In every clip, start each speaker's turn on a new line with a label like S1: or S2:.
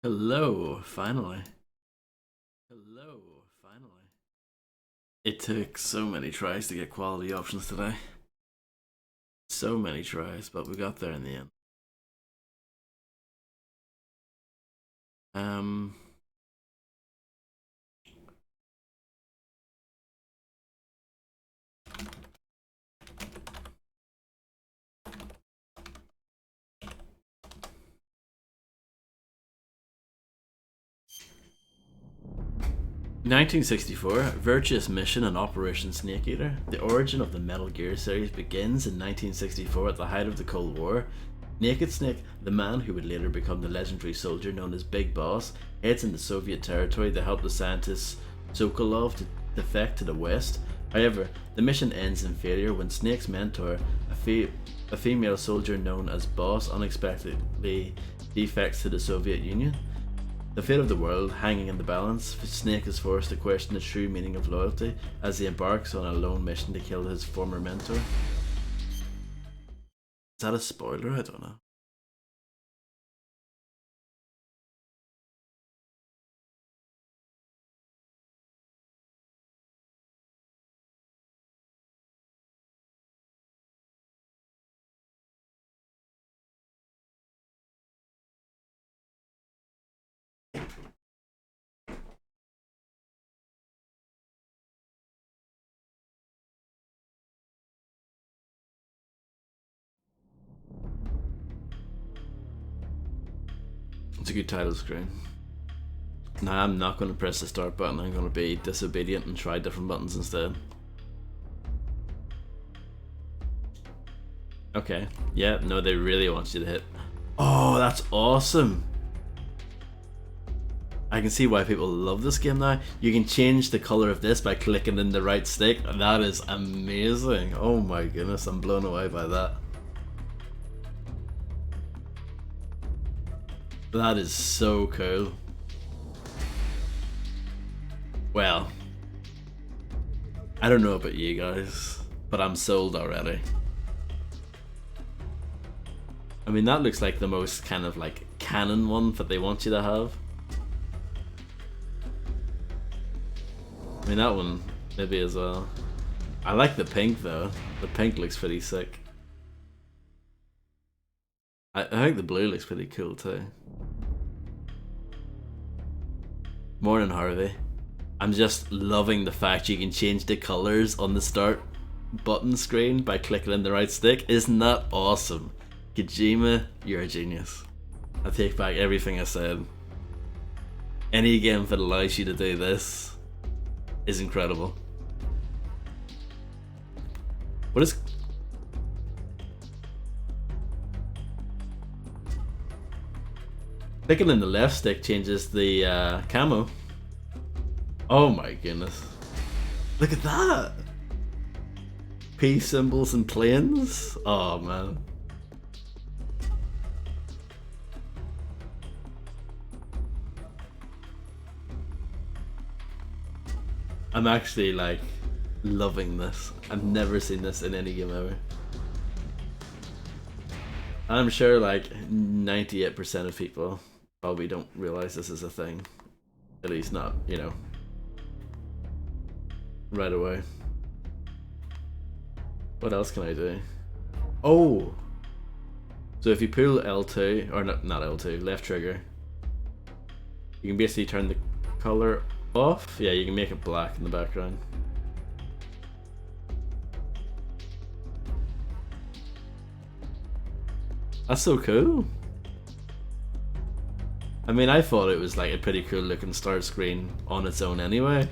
S1: Hello, finally. Hello, finally. It took so many tries to get quality options today. So many tries, but we got there in the end. Um, 1964, Virtuous Mission and Operation Snake Eater. The origin of the Metal Gear series begins in 1964 at the height of the Cold War. Naked Snake, the man who would later become the legendary soldier known as Big Boss, heads into Soviet territory to help the scientist Sokolov to defect to the west. However, the mission ends in failure when Snake's mentor, a female soldier known as Boss, unexpectedly defects to the Soviet Union. The fate of the world hanging in the balance, Snake is forced to question the true meaning of loyalty as he embarks on a lone mission to kill his former mentor. Is that a spoiler? I don't know. It's a good title screen. Nah, I'm not going to press the start button. I'm going to be disobedient and try different buttons instead. Okay. Yeah, no, they really want you to hit. Oh, that's awesome. I can see why people love this game now. You can change the color of this by clicking in the right stick. That is amazing. Oh my goodness, I'm blown away by that. That is so cool. Well, I don't know about you guys, but I'm sold already. I mean, that looks like the most kind of like canon one that they want you to have. I mean, that one maybe as well. I like the pink though. The pink looks pretty sick. I think the blue looks pretty cool too. Morning, Harvey. I'm just loving the fact you can change the colors on the start button screen by clicking in the right stick. Isn't that awesome? Kojima, you're a genius. I take back everything I said. Any game that allows you to do this is incredible. What is... Clicking in the left stick changes the camo. Oh my goodness. Look at that! Peace symbols and planes? Oh man. I'm actually like loving this. I've never seen this in any game ever. I'm sure like 98% of people probably don't realize this is a thing. At least not, you know, right away. What else can I do? Oh! So if you pull L2, or not L2, left trigger, you can basically turn the color off. Yeah, you can make it black in the background. That's so cool. I mean, I thought it was like a pretty cool looking start screen on its own anyway.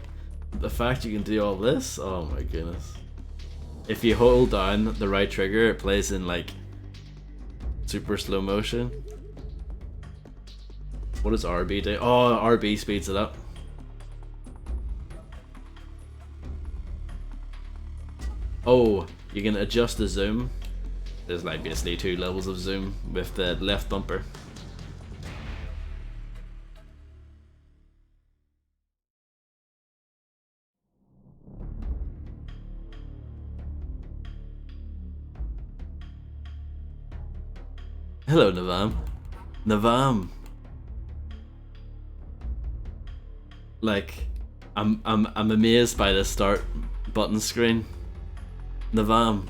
S1: The fact you can do all this, oh my goodness. If you hold down the right trigger, it plays in like super slow motion. What does RB do? Oh, RB speeds it up. Oh, you can adjust the zoom. There's like basically two levels of zoom with the left bumper. Hello, Navam. Navam. Like, I'm amazed by the start button screen. Navam,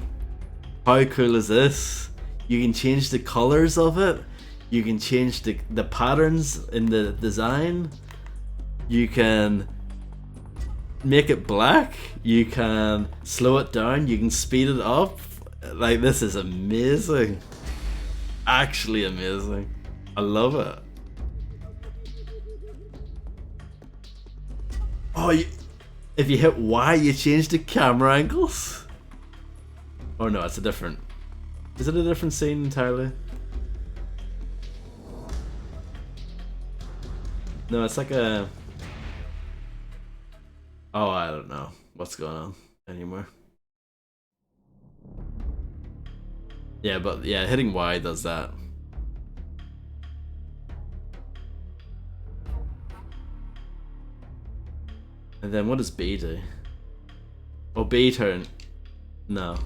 S1: how cool is this? You can change the colors of it. You can change the patterns in the design. You can make it black. You can slow it down. You can speed it up. Like, this is amazing. Actually amazing. I love it. Oh, if you hit Y, you change the camera angles. Oh no, it's a different. Is it a different scene entirely? No, it's like a. Oh, I don't know what's going on anymore. Yeah, but yeah, hitting Y does that. And then what does B do? Oh, B turn. No.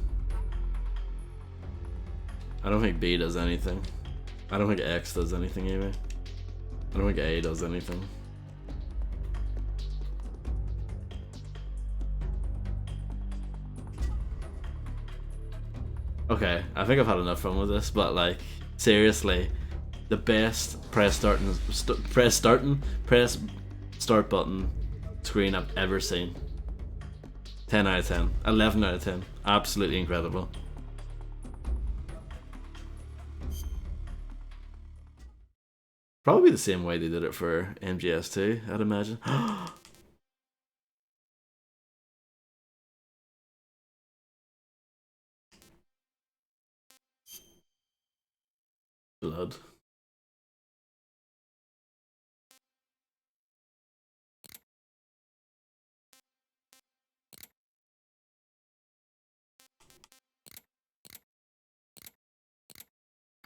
S1: I don't think B does anything. I don't think X does anything either. I don't think A does anything. Okay, I think I've had enough fun with this, but like, seriously, the best press start button screen I've ever seen. 10 out of 10. 11 out of 10. Absolutely incredible. Probably the same way they did it for MGS2, I'd imagine. Blood.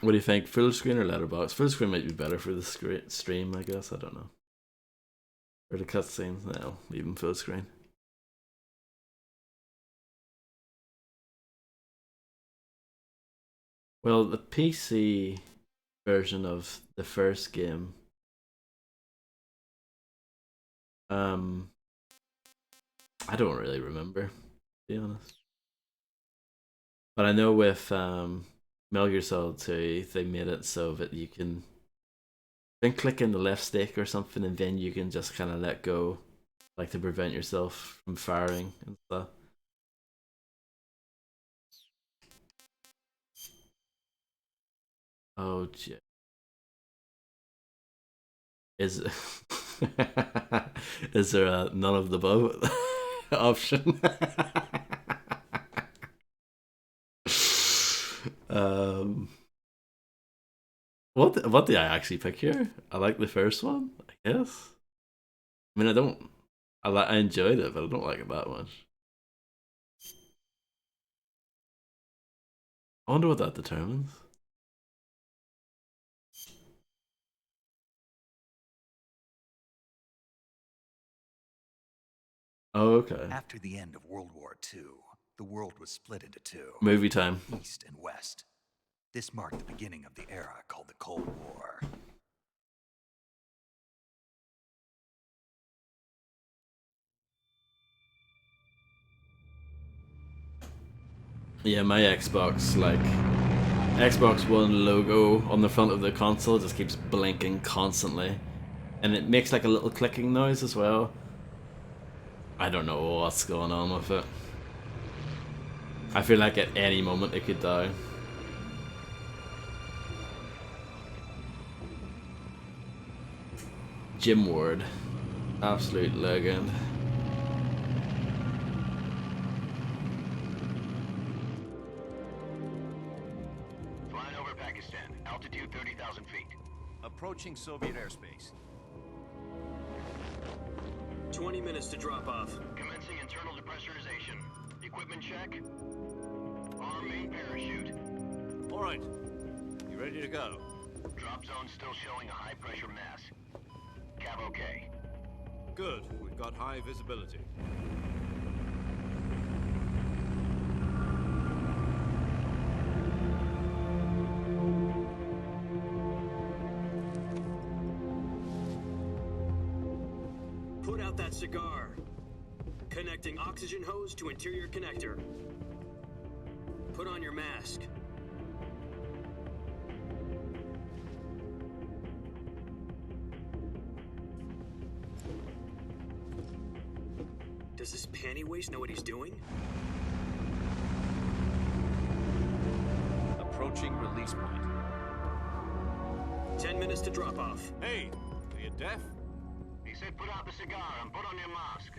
S1: What do you think? Full screen or letterbox? Full screen might be better for the stream, I guess. I don't know. Or the cutscenes? No, even full screen. Well, the PC version of the first game, I don't really remember, to be honest. But I know with Metal Gear Solid 2, they made it so that you can then click in the left stick or something, and then you can just kind of let go, like to prevent yourself from firing and stuff. Oh, shit. Is is there a none of the above option? What did I actually pick here? I like the first one, I guess. I mean, I enjoyed it, but I don't like it that much. I wonder what that determines. Oh, okay.
S2: After the end of World War II, the world was split into two.
S1: Movie time.
S2: East and West. This marked the beginning of the era called the Cold War.
S1: Yeah, my Xbox, like, Xbox One logo on the front of the console just keeps blinking constantly. And it makes like a little clicking noise as well. I don't know what's going on with it. I feel like at any moment it could die. Jim Ward. Absolute legend.
S3: Flying over Pakistan. Altitude 30,000 feet.
S4: Approaching Soviet airspace.
S5: 20 minutes to drop off.
S3: Commencing internal depressurization. Equipment check. Arm main parachute.
S4: All right. You ready to go?
S3: Drop zone still showing a high pressure mass. Cav okay.
S4: Good. We've got high visibility.
S5: Put out that cigar. Connecting oxygen hose to interior connector. Put on your mask. Does this panty waste know what he's doing?
S4: Approaching release point.
S5: 10 minutes to drop off.
S4: Hey, are you deaf?
S3: He said put out the cigar and put on your mask.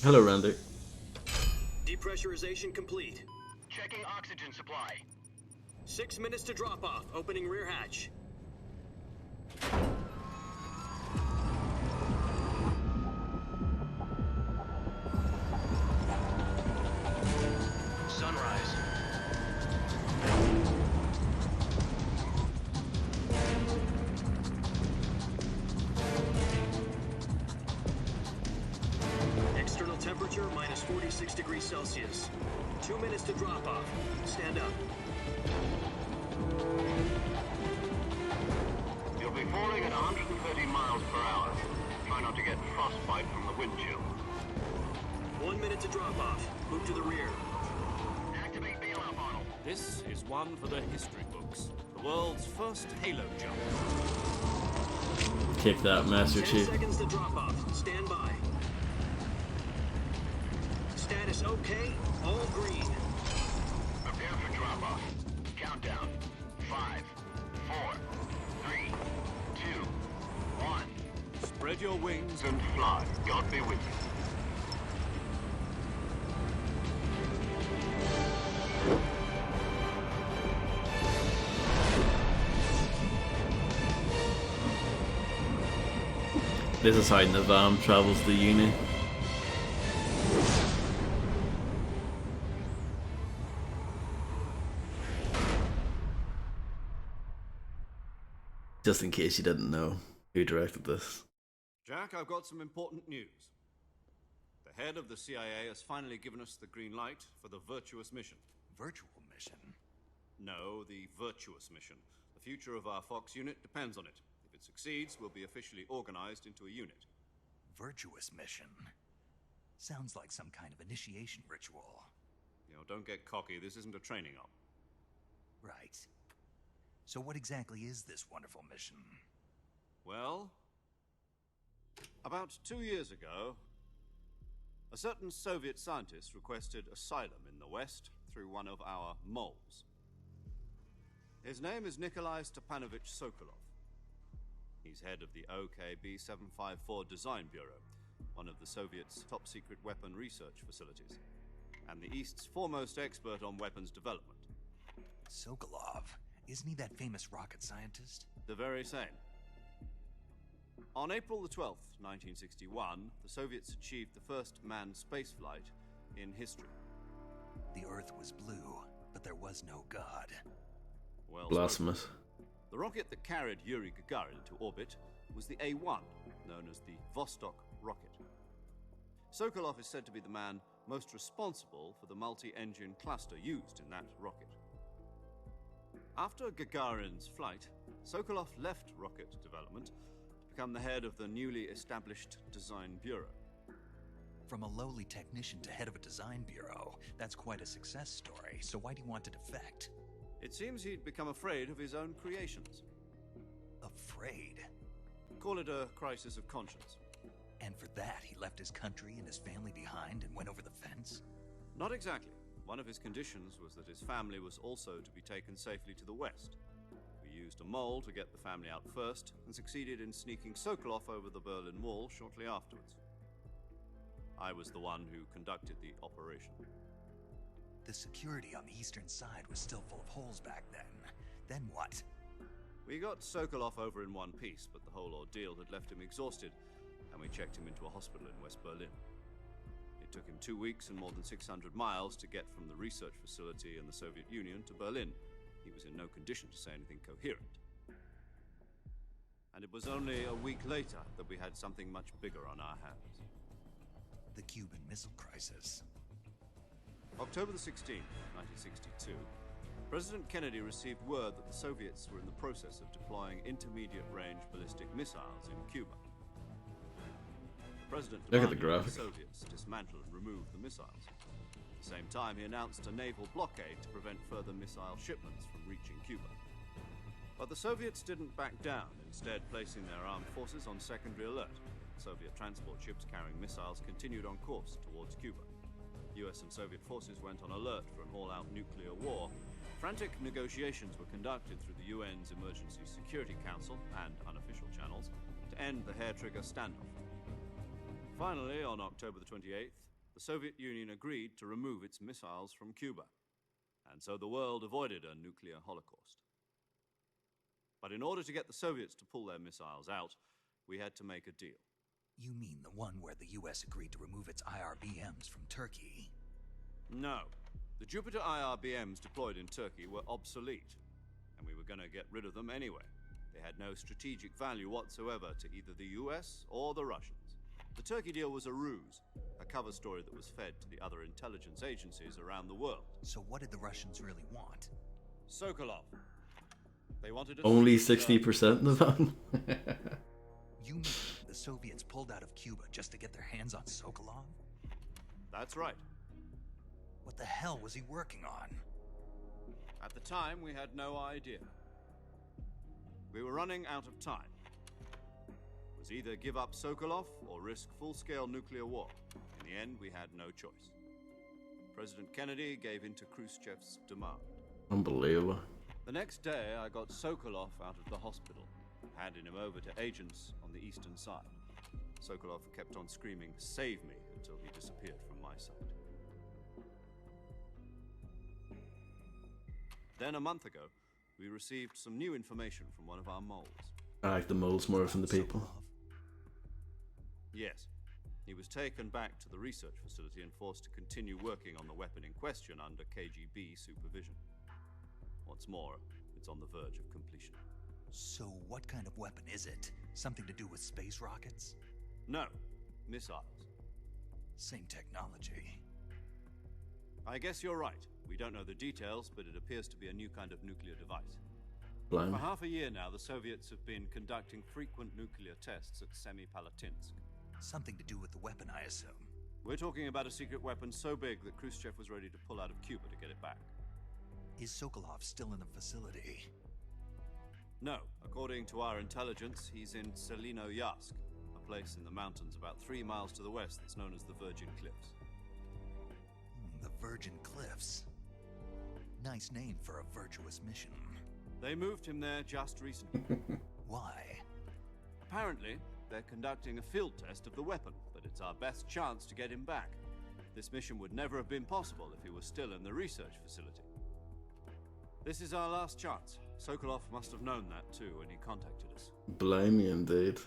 S1: Hello, Randy.
S5: Depressurization complete.
S3: Checking oxygen supply.
S5: 6 minutes to drop off. Opening rear hatch.
S3: Sunrise.
S5: External temperature minus 46 degrees Celsius. 2 minutes to drop off. Stand up.
S3: You'll be falling at 130 miles per hour. Try not to get frostbite from the wind chill.
S5: 1 minute to drop off. Move to the rear.
S3: Activate bailout model.
S4: This is one for the history books. The world's first Halo jump.
S1: Kick that, Master
S5: 10
S1: Chief.
S5: seconds to drop off. Stand by. Status okay. All green.
S3: Prepare for drop-off. Countdown. 5, 4, 3, 2, 1.
S4: Spread your wings.
S3: And fly. God be with you.
S1: This is how Navam travels to uni. Just in case you didn't know who directed this.
S4: Jack, I've got some important news. The head of the CIA has finally given us the green light for the Virtuous mission.
S2: Virtual mission?
S4: No, the Virtuous mission. The future of our Fox unit depends on it. If it succeeds, we'll be officially organized into a unit.
S2: Virtuous mission? Sounds like some kind of initiation ritual.
S4: You know, don't get cocky. This isn't a training op.
S2: Right. So what exactly is this wonderful mission?
S4: Well, about 2 years ago, a certain Soviet scientist requested asylum in the West through one of our moles. His name is Nikolai Stepanovich Sokolov. He's head of the OKB-754 Design Bureau, one of the Soviets' top-secret weapon research facilities, and the East's foremost expert on weapons development.
S2: Sokolov? Isn't he that famous rocket scientist?
S4: The very same. On April the 12th, 1961, the Soviets achieved the first manned spaceflight in history.
S2: The Earth was blue, but there was no God.
S4: Well,
S1: Blasphemous.
S4: the rocket that carried Yuri Gagarin to orbit was the A-1, known as the Vostok rocket. Sokolov is said to be the man most responsible for the multi-engine cluster used in that rocket. After Gagarin's flight, Sokolov left rocket development to become the head of the newly established Design Bureau.
S2: From a lowly technician to head of a design bureau, that's quite a success story, so why do you want to defect?
S4: It seems he'd become afraid of his own creations.
S2: Afraid?
S4: Call it a crisis of conscience.
S2: And for that, he left his country and his family behind and went over the fence?
S4: Not exactly. One of his conditions was that his family was also to be taken safely to the west. We used a mole to get the family out first, and succeeded in sneaking Sokolov over the Berlin Wall shortly afterwards. I was the one who conducted the operation.
S2: The security on the eastern side was still full of holes back then. Then what?
S4: We got Sokolov over in one piece, but the whole ordeal had left him exhausted, and we checked him into a hospital in West Berlin. It took him 2 weeks and more than 600 miles to get from the research facility in the Soviet Union to Berlin. He was in no condition to say anything coherent. And it was only a week later that we had something much bigger on our hands.
S2: the Cuban Missile Crisis?
S4: October the 16th, 1962, President Kennedy received word that the Soviets were in the process of deploying intermediate-range ballistic missiles in Cuba. The President
S1: Look at the
S4: demanded that
S1: graphic.
S4: the Soviets dismantle and remove the missiles. At the same time, he announced a naval blockade to prevent further missile shipments from reaching Cuba. But the Soviets didn't back down, instead placing their armed forces on secondary alert. Soviet transport ships carrying missiles continued on course towards Cuba. US and Soviet forces went on alert for an all-out nuclear war. Frantic negotiations were conducted through the UN's Emergency Security Council and unofficial channels to end the hair-trigger standoff. Finally, on October the 28th, the Soviet Union agreed to remove its missiles from Cuba, and so the world avoided a nuclear holocaust. But in order to get the Soviets to pull their missiles out, we had to make a deal.
S2: You mean the one where the US agreed to remove its IRBMs from Turkey?
S4: No. The Jupiter IRBMs deployed in Turkey were obsolete, and we were going to get rid of them anyway. They had no strategic value whatsoever to either the US or the Russians. The Turkey deal was a ruse, a cover story that was fed to the other intelligence agencies around the world.
S2: So what did the Russians really want?
S4: Sokolov. They wanted
S1: Only 60% of them.
S2: You mean the Soviets pulled out of Cuba just to get their hands on Sokolov?
S4: That's right.
S2: What the hell was he working on?
S4: At the time, we had no idea. We were running out of time. It was either give up Sokolov or risk full-scale nuclear war. In the end, we had no choice. President Kennedy gave in to Khrushchev's demand.
S1: Unbelievable.
S4: The next day, I got Sokolov out of the hospital, handing him over to agents on the eastern side. Sokolov kept on screaming, "Save me," until he disappeared from my sight. Then a month ago, we received some new information from one of our moles.
S1: I like the moles more than the people.
S2: Sokolov?
S4: Yes. He was taken back to the research facility and forced to continue working on the weapon in question under KGB supervision. What's more, it's on the verge of completion.
S2: So what kind of weapon is it? Something to do with space rockets?
S4: No, missiles.
S2: Same technology.
S4: I guess you're right. We don't know the details, but it appears to be a new kind of nuclear device.
S1: Blind.
S4: For half a year now, the Soviets have been conducting frequent nuclear tests at Semipalatinsk.
S2: Something to do with the weapon, I assume.
S4: We're talking about a secret weapon so big that Khrushchev was ready to pull out of Cuba to get it back.
S2: Is Sokolov still in the facility?
S4: No, according to our intelligence, he's in Selinoyarsk, a place in the mountains about 3 miles to the west that's known as the Virgin Cliffs.
S2: The Virgin Cliffs. Nice name for a virtuous mission.
S4: They moved him there just recently.
S2: Why?
S4: Apparently, they're conducting a field test of the weapon, but it's our best chance to get him back. This mission would never have been possible if he was still in the research facility. This is our last chance. Sokolov must have known that too when he contacted us.
S1: Blimey indeed.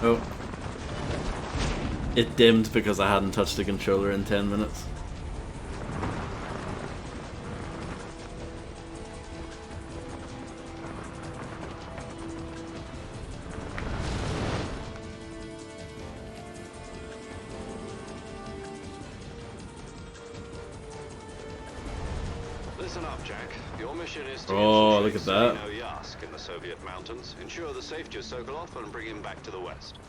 S1: Oh. It dimmed because I hadn't touched the controller in 10 minutes.
S3: Listen up, Jack. Your mission is to
S1: Oh, look at that.
S3: Selinoyarsk in the Soviet mountains, ensure the safety of Sokolov, and bring him back to the west.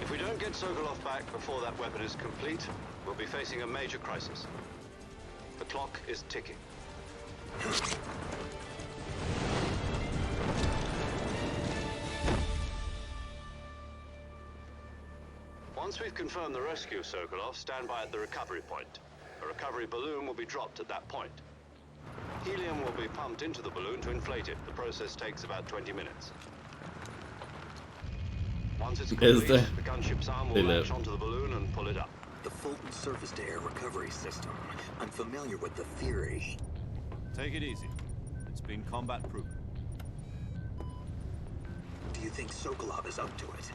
S3: If we don't get Sokolov back before that weapon is complete, we'll be facing a major crisis. The clock is ticking. Once we've confirmed the rescue of Sokolov, stand by at the recovery point. A recovery balloon will be dropped at that point. Helium will be pumped into the balloon to inflate it. The process takes about 20 minutes. Once it's complete, the gunship's arm will latch onto the balloon and pull it up.
S6: The Fulton surface-to-air recovery system. I'm familiar with the theory.
S4: Take it easy. It's been combat-proven.
S6: Do you think Sokolov is up to it?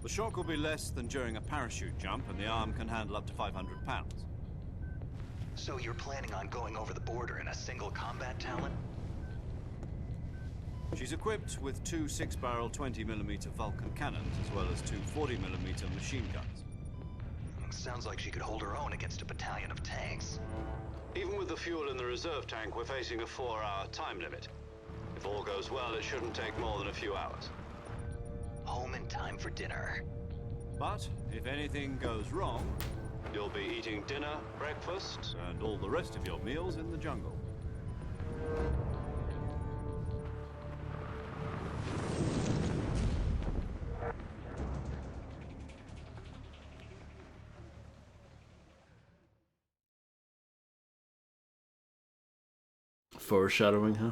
S4: The shock will be less than during a parachute jump, and the arm can handle up to 500 pounds.
S6: So you're planning on going over the border in a single combat talon?
S4: She's equipped with two 6-barrel 20mm Vulcan cannons, as well as two 40mm machine guns.
S6: Sounds like she could hold her own against a battalion of tanks.
S3: Even with the fuel in the reserve tank, we're facing a 4-hour time limit. If all goes well, it shouldn't take more than a few hours.
S6: Home in time for dinner.
S4: But if anything goes wrong,
S3: You'll be eating dinner, breakfast,
S4: and all the rest of your meals in the jungle.
S1: Foreshadowing, huh?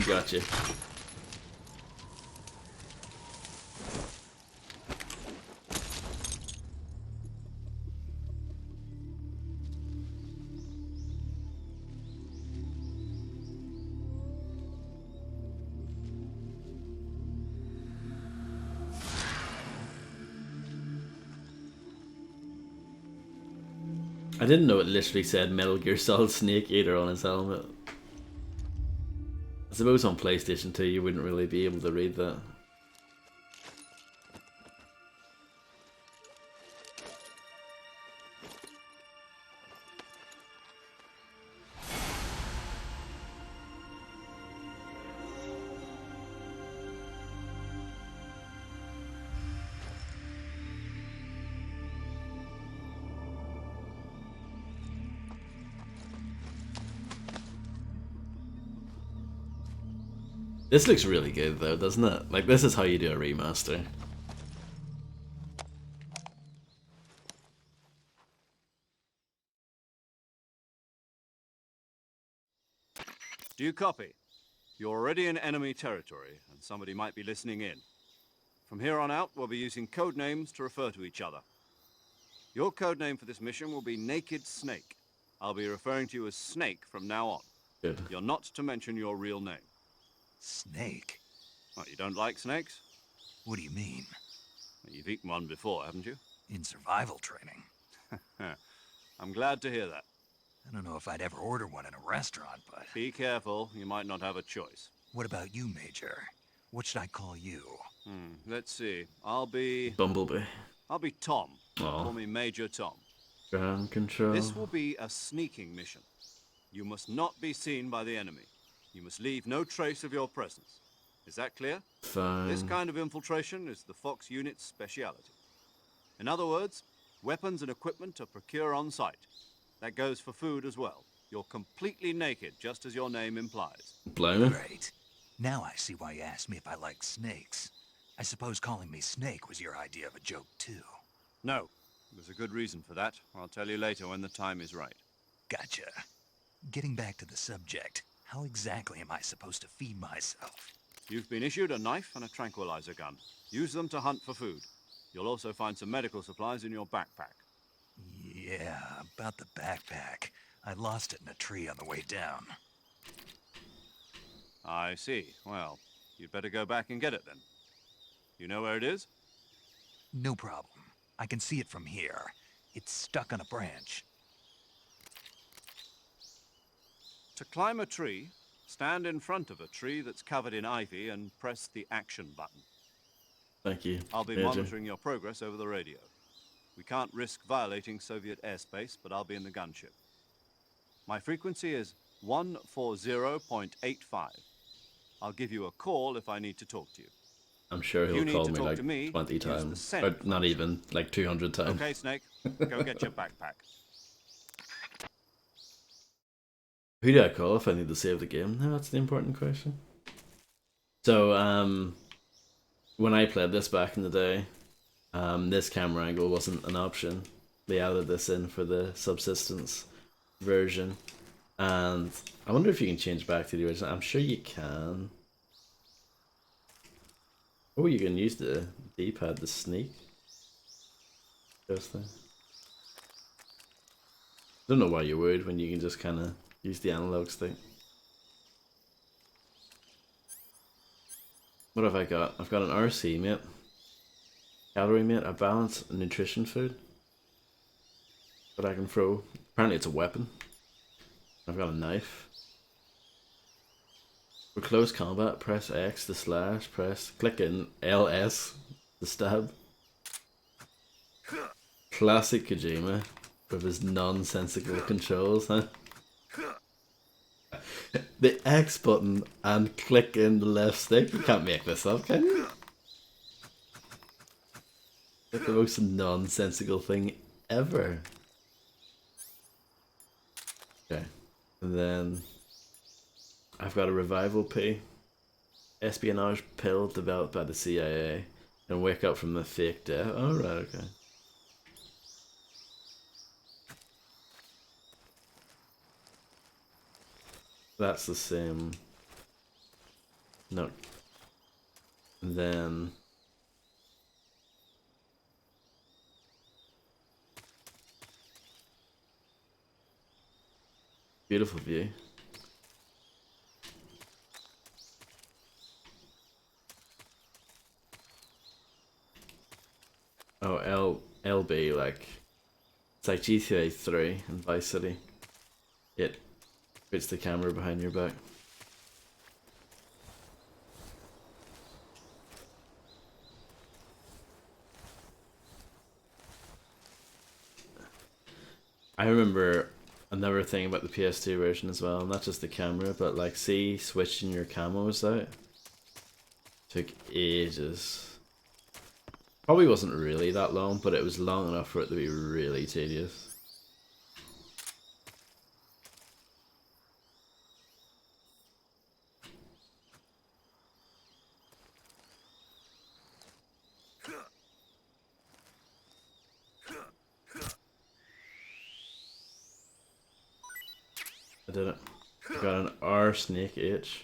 S1: Gotcha. I didn't know it literally said Metal Gear Solid Snake Eater on his helmet. I suppose on PlayStation 2 you wouldn't really be able to read that. This looks really good though, doesn't it? Like, this is how you do a remaster.
S4: Do you copy? You're already in enemy territory, and somebody might be listening in. From here on out, we'll be using code names to refer to each other. Your code name for this mission will be Naked Snake. I'll be referring to you as Snake from now on.
S1: Good.
S4: You're not to mention your real name.
S6: Snake?
S4: What, you don't like snakes?
S6: What do you mean?
S4: Well, you've eaten one before, haven't you?
S6: In survival training?
S4: I'm glad to hear that.
S6: I don't know if I'd ever order one in a restaurant, but...
S4: Be careful, you might not have a choice.
S6: What about you, Major? What should I call you?
S4: Let's see. I'll be
S1: Bumblebee.
S4: Tom.
S1: Aw.
S4: Call me Major Tom.
S1: Ground control.
S4: This will be a sneaking mission. You must not be seen by the enemy. You must leave no trace of your presence. Is that clear?
S1: Fine.
S4: This kind of infiltration is the Fox unit's speciality. In other words, weapons and equipment to procure on site. That goes for food as well. You're completely naked, just as your name implies.
S1: Blimey.
S6: Great. Now I see why you asked me if I like snakes. I suppose calling me Snake was your idea of a joke, too.
S4: No, there's a good reason for that. I'll tell you later when the time is right.
S6: Gotcha. Getting back to the subject, how exactly am I supposed to feed myself?
S4: You've been issued a knife and a tranquilizer gun. Use them to hunt for food. You'll also find some medical supplies in your backpack.
S6: Yeah, about the backpack. I lost it in a tree on the way down.
S4: I see. Well, you'd better go back and get it then. You know where it is?
S6: No problem. I can see it from here. It's stuck on a branch.
S4: To climb a tree, stand in front of a tree that's covered in ivy and press the action button.
S1: Thank you.
S4: I'll be
S1: Major.
S4: monitoring your progress over the radio. We can't risk violating Soviet airspace, but I'll be in the gunship. My frequency is 140.85. I'll give you a call if I need to talk to you.
S1: I'm sure
S4: You
S1: he'll
S4: need
S1: call
S4: to
S1: me
S4: talk
S1: like
S4: to me,
S1: 20
S4: use the
S1: times.
S4: send
S1: Or not
S4: function.
S1: even, like 200 times.
S4: Okay, Snake, go get your backpack.
S1: Who do I call if I need to save the game? No, that's the important question. So, when I played this back in the day, this camera angle wasn't an option. They added this in for the subsistence version. And I wonder if you can change back to the original. I'm sure you can. Oh, you can use the D-pad to sneak. Interesting. Don't know why you would when you can just kind of use the analog stick. What have I got? I've got an RC, mate. Calorie, mate. A balanced nutrition food that I can throw. Apparently it's a weapon. I've got a knife. For close combat, press X to slash, click in LS to stab. Classic Kojima with his nonsensical controls, huh? The X button and click in the left stick. You can't make this up, can you? It's the most nonsensical thing ever. Okay. And then I've got a revival P. Espionage pill developed by the CIA. And wake up from the fake death. Oh, right, okay. That's the same. No. And then beautiful view. Oh, LB, like it's like GTA 3 and Vice City. It puts the camera behind your back. I remember another thing about the PS2 version as well, not just the camera, but like see switching your camos out. Took ages. Probably wasn't really that long, but it was long enough for it to be really tedious. I did it. I got an R Snake H.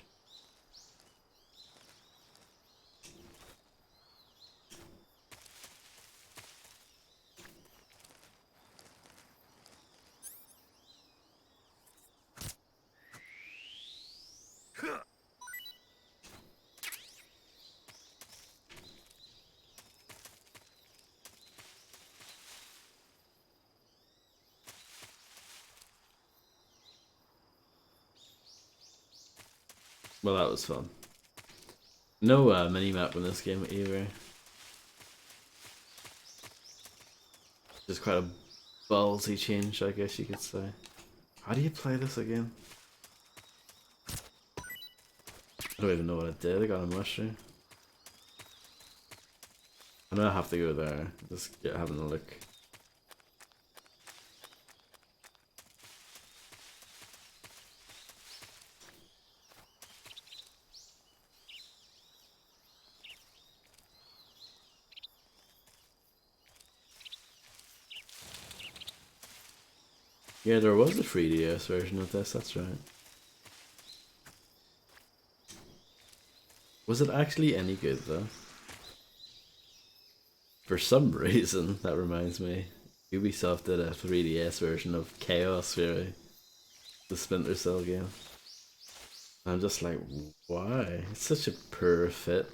S1: Well, that was fun. No mini-map in this game either. Just quite a ballsy change, I guess you could say. How do you play this again? I don't even know what I did. I got a mushroom. I know I have to go there. Just get having a look. Yeah, there was a 3DS version of this, that's right. Was it actually any good though? For some reason, that reminds me, Ubisoft did a 3DS version of Chaos Fury, the Splinter Cell game. I'm just like, why? It's such a poor fit.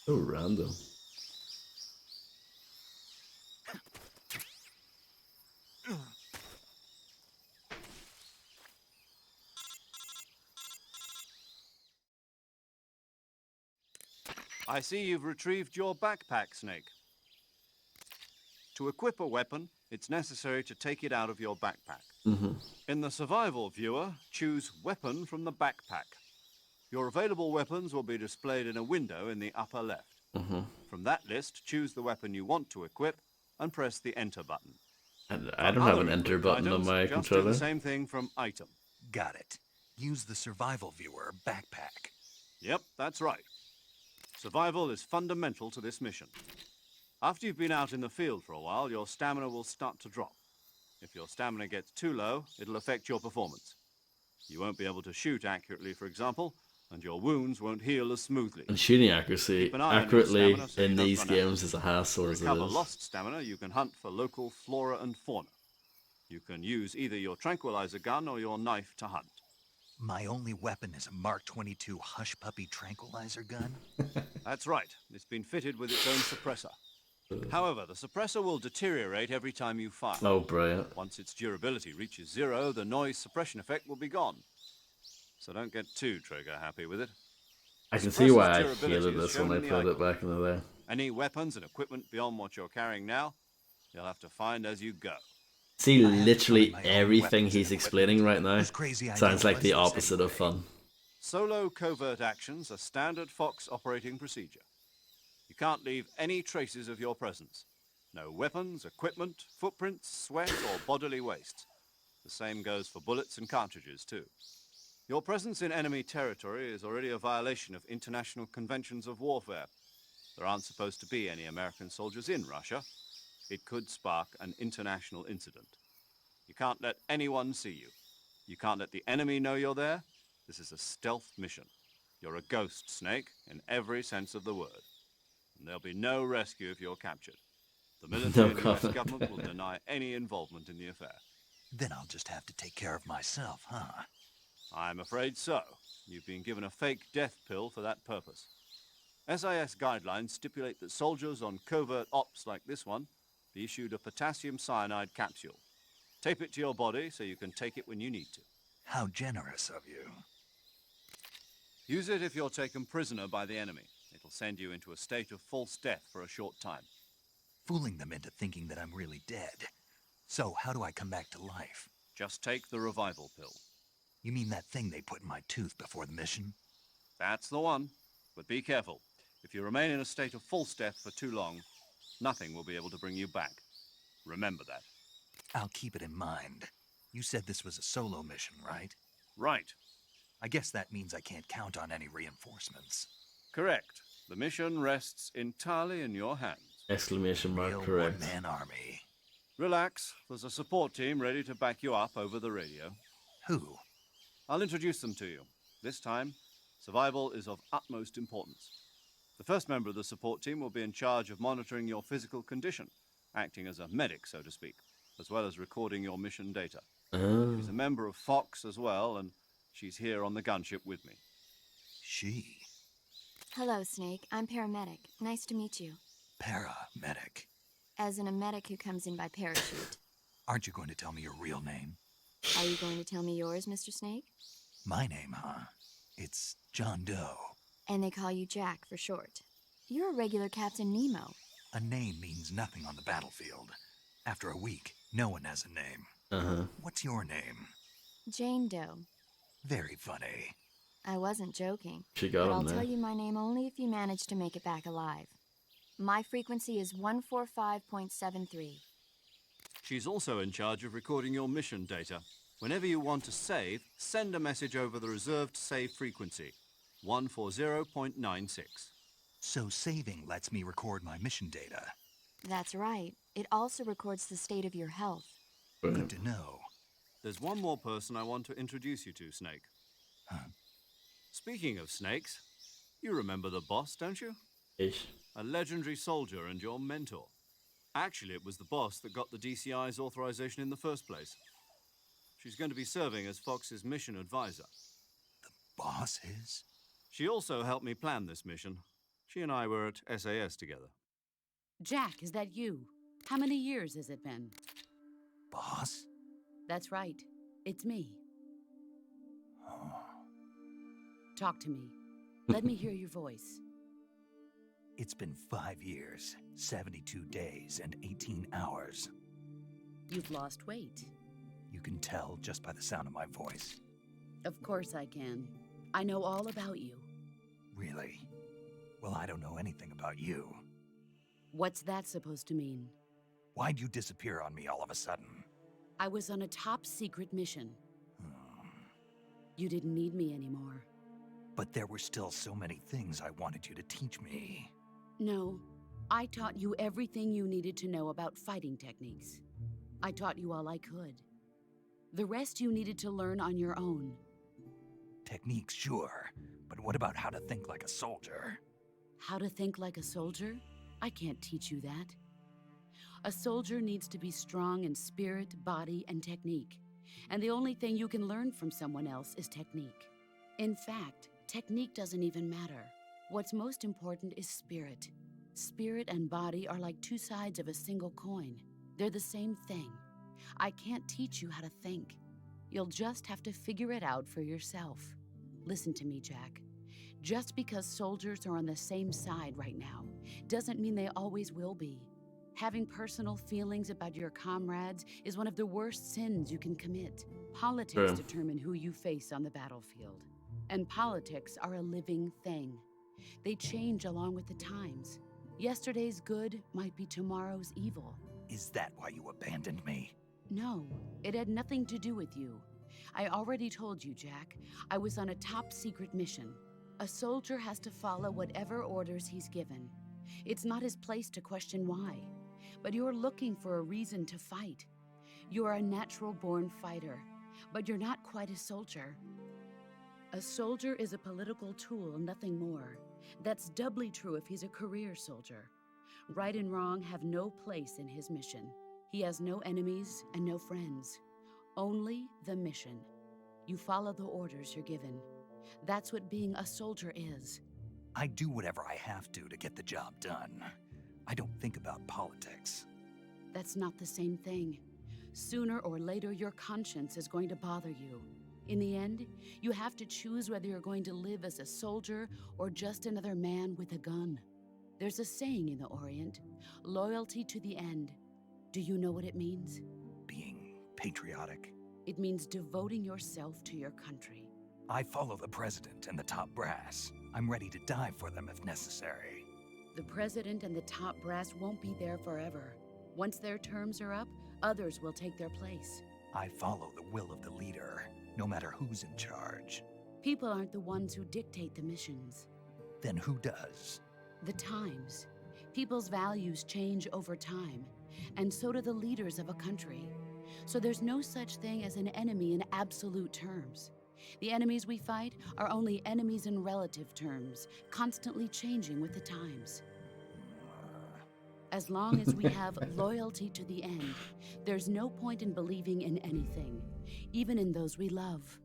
S1: So random.
S4: I see you've retrieved your backpack, Snake. To equip a weapon, it's necessary to take it out of your backpack. In the survival viewer, choose Weapon from the backpack. Your available weapons will be displayed in a window in the upper left. From that list, choose the weapon you want to equip and press the Enter button.
S1: I don't have an Enter button on my controller.
S4: Just do the same thing from Item.
S6: Got it. Use the survival viewer backpack.
S4: Yep, that's right. Survival is fundamental to this mission. After you've been out in the field for a while, your stamina will start to drop. If your stamina gets too low, it'll affect your performance. You won't be able to shoot accurately, for example, and your wounds won't heal as smoothly.
S1: And shooting accuracy
S4: Keep an eye on your
S1: accurately
S4: stamina so you
S1: in
S4: don't
S1: these
S4: run out.
S1: games is a hassle
S4: To
S1: as it
S4: recover
S1: is.
S4: lost stamina, you can hunt for local flora and fauna. You can use either your tranquilizer gun or your knife to hunt.
S6: My only weapon is a Mark 22 Hush Puppy tranquilizer gun?
S4: That's right. It's been fitted with its own suppressor. However, the suppressor will deteriorate every time you fire.
S1: Oh, brilliant.
S4: Once its durability reaches 0, the noise suppression effect will be gone. So don't get too trigger happy with it.
S1: I
S4: The
S1: can see why I
S4: suppressor's durability
S1: hated
S4: is
S1: this
S4: shown
S1: when I
S4: in the
S1: played it
S4: icon.
S1: back in the day.
S4: Any weapons and equipment beyond what you're carrying now, you'll have to find as you go.
S1: See,
S6: I have to
S1: literally
S6: find my own
S1: everything
S6: weapons
S1: he's
S6: and
S1: explaining right now
S6: Whose crazy idea
S1: sounds like
S6: was
S1: the
S6: this
S1: opposite of
S6: anyway?
S1: fun.
S4: Solo covert actions are standard Fox operating procedure. You can't leave any traces of your presence. No weapons, equipment, footprints, sweat, or bodily waste. The same goes for bullets and cartridges, too. Your presence in enemy territory is already a violation of international conventions of warfare. There aren't supposed to be any American soldiers in Russia. It could spark an international incident. You can't let anyone see you. You can't let the enemy know you're there. This is a stealth mission. You're a ghost, Snake, in every sense of the word. And there'll be no rescue if you're captured. The military
S1: No
S4: and US
S1: comment.
S4: government will deny any involvement in the affair.
S6: Then I'll just have to take care of myself, huh?
S4: I'm afraid so. You've been given a fake death pill for that purpose. SIS guidelines stipulate that soldiers on covert ops like this one be issued a potassium cyanide capsule. Tape it to your body so you can take it when you need to.
S6: How generous of you.
S4: Use it if you're taken prisoner by the enemy. It'll send you into a state of false death for a short time.
S6: Fooling them into thinking that I'm really dead. So, how do I come back to life?
S4: Just take the revival pill.
S6: You mean that thing they put in my tooth before the mission?
S4: That's the one. But be careful. If you remain in a state of false death for too long, nothing will be able to bring you back. Remember that.
S6: I'll keep it in mind. You said this was a solo mission, right?
S4: Right.
S6: I guess that means I can't count on any reinforcements.
S4: Correct. The mission rests entirely in your hands.
S1: Exclamation mark,
S6: Real
S1: correct.
S6: one-man army.
S4: Relax. There's a support team ready to back you up over the radio.
S6: Who?
S4: I'll introduce them to you. This time, survival is of utmost importance. The first member of the support team will be in charge of monitoring your physical condition, acting as a medic, so to speak, as well as recording your mission data.
S1: Oh.
S4: She's a member of Fox as well, and she's here on the gunship with me.
S6: She.
S7: Hello, Snake. I'm paramedic. Nice to meet you.
S6: Paramedic.
S7: As in a medic who comes in by parachute.
S6: Aren't you going to tell me your real name?
S7: Are you going to tell me yours, Mr. Snake?
S6: My name, huh? It's John Doe.
S7: And they call you Jack for short. You're a regular Captain Nemo.
S6: A name means nothing on the battlefield. After a week, no one has a name.
S1: Uh-huh.
S6: What's your name?
S7: Jane Doe.
S6: Very funny.
S7: I wasn't joking.
S1: She got
S7: But I'll
S1: him there.
S7: tell you my name only if you manage to make it back alive. My frequency is 145.73.
S4: She's also in charge of recording your mission data. Whenever you want to save, send a message over the reserved save frequency, 140.96.
S6: So saving lets me record my mission data.
S7: That's right. It also records the state of your health.
S6: Good to know.
S4: There's one more person I want to introduce you to, Snake.
S6: Huh?
S4: Speaking of snakes, you remember the boss, don't you?
S1: Ish.
S4: A legendary soldier and your mentor. Actually, it was the boss that got the DCI's authorization in the first place. She's going to be serving as Fox's mission advisor.
S6: Boss is?
S4: She also helped me plan this mission. She and I were at SAS together.
S8: Jack, is that you? How many years has it been?
S6: Boss?
S8: That's right. It's me.
S6: Oh.
S8: Talk to me. Let me hear your voice.
S6: It's been 5 years, 72 days, and 18 hours.
S8: You've lost weight.
S6: You can tell just by the sound of my voice.
S8: Of course I can. I know all about you.
S6: Really? Well, I don't know anything about you.
S8: What's that supposed to mean?
S6: Why'd you disappear on me all of a sudden?
S8: I was on a top-secret mission.
S6: Hmm.
S8: You didn't need me anymore.
S6: But there were still so many things I wanted you to teach me.
S8: No, I taught you everything you needed to know about fighting techniques. I taught you all I could. The rest you needed to learn on your own.
S6: Techniques, sure, but what about how to think like a soldier?
S8: How to think like a soldier? I can't teach you that. A soldier needs to be strong in spirit, body, and technique. And the only thing you can learn from someone else is technique. In fact, technique doesn't even matter. What's most important is spirit. Spirit and body are like two sides of a single coin. They're the same thing. I can't teach you how to think. You'll just have to figure it out for yourself. Listen to me, Jack. Just because soldiers are on the same side right now doesn't mean they always will be. Having personal feelings about your comrades is one of the worst sins you can commit. Politics determine who you face on the battlefield. And politics are a living thing. They change along with the times. Yesterday's good might be tomorrow's evil.
S6: Is that why you abandoned me?
S8: No, it had nothing to do with you. I already told you, Jack. I was on a top-secret mission. A soldier has to follow whatever orders he's given. It's not his place to question why. But you're looking for a reason to fight. You're a natural-born fighter, but you're not quite a soldier. A soldier is a political tool, nothing more. That's doubly true if he's a career soldier. Right and wrong have no place in his mission. He has no enemies and no friends. Only the mission. You follow the orders you're given. That's what being a soldier is.
S6: I do whatever I have to get the job done. I don't think about politics.
S8: That's not the same thing. Sooner or later, your conscience is going to bother you. In the end, you have to choose whether you're going to live as a soldier or just another man with a gun. There's a saying in the Orient, loyalty to the end. Do you know what it means?
S6: Being patriotic.
S8: It means devoting yourself to your country.
S6: I follow the president and the top brass. I'm ready to die for them if necessary.
S8: The president and the top brass won't be there forever. Once their terms are up, others will take their place.
S6: I follow the will of the leader, no matter who's in charge.
S8: People aren't the ones who dictate the missions.
S6: Then who does?
S8: The times. People's values change over time, and so do the leaders of a country. So there's no such thing as an enemy in absolute terms. The enemies we fight are only enemies in relative terms, constantly changing with the times. As long as we have loyalty to the end, there's no point in believing in anything, even in those we love.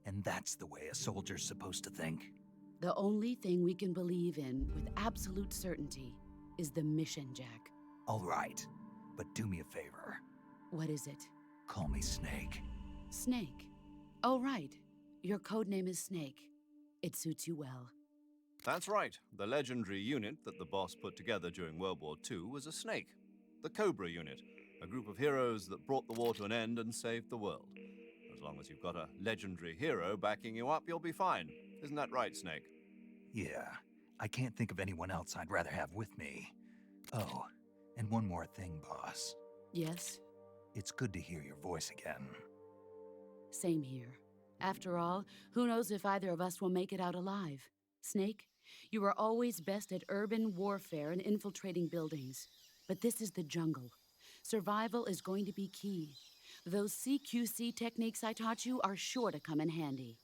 S6: And that's the way a soldier's supposed to think?
S8: The only thing we can believe in with absolute certainty is the mission, Jack.
S6: All right, but do me a favor.
S8: What is it?
S6: Call me Snake.
S8: Snake? Oh, right. Your codename is Snake. It suits you well.
S4: That's right. The legendary unit that the boss put together during World War II was a snake. The Cobra unit, a group of heroes that brought the war to an end and saved the world. As long as you've got a legendary hero backing you up, you'll be fine. Isn't that right, Snake?
S6: Yeah, I can't think of anyone else I'd rather have with me. Oh, and one more thing, boss.
S8: Yes?
S6: It's good to hear your voice again.
S8: Same here. After all, who knows if either of us will make it out alive? Snake, you are always best at urban warfare and infiltrating buildings. But this is the jungle. Survival is going to be key. Those CQC techniques I taught you are sure to come in handy.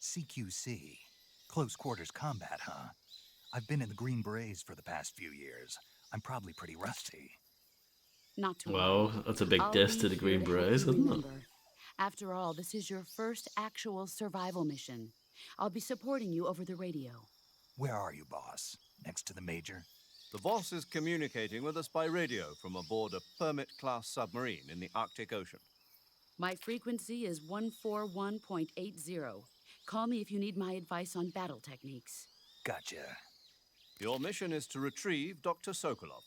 S6: CQC? Close quarters combat, huh? I've been in the Green Berets for the past few years. I'm probably pretty rusty.
S8: Not to
S1: Wow,
S8: worry.
S1: that's a big
S8: I'll
S1: diss
S8: be
S1: to the
S8: here
S1: Green
S8: to help
S1: Berets,
S8: you
S1: isn't it?
S8: remember. After all, this is your first actual survival mission. I'll be supporting you over the radio.
S6: Where are you, boss? Next to the Major?
S4: The boss is communicating with us by radio from aboard a Permit-class submarine in the Arctic Ocean.
S8: My frequency is 141.80. Call me if you need my advice on battle techniques.
S6: Gotcha.
S4: Your mission is to retrieve Dr. Sokolov.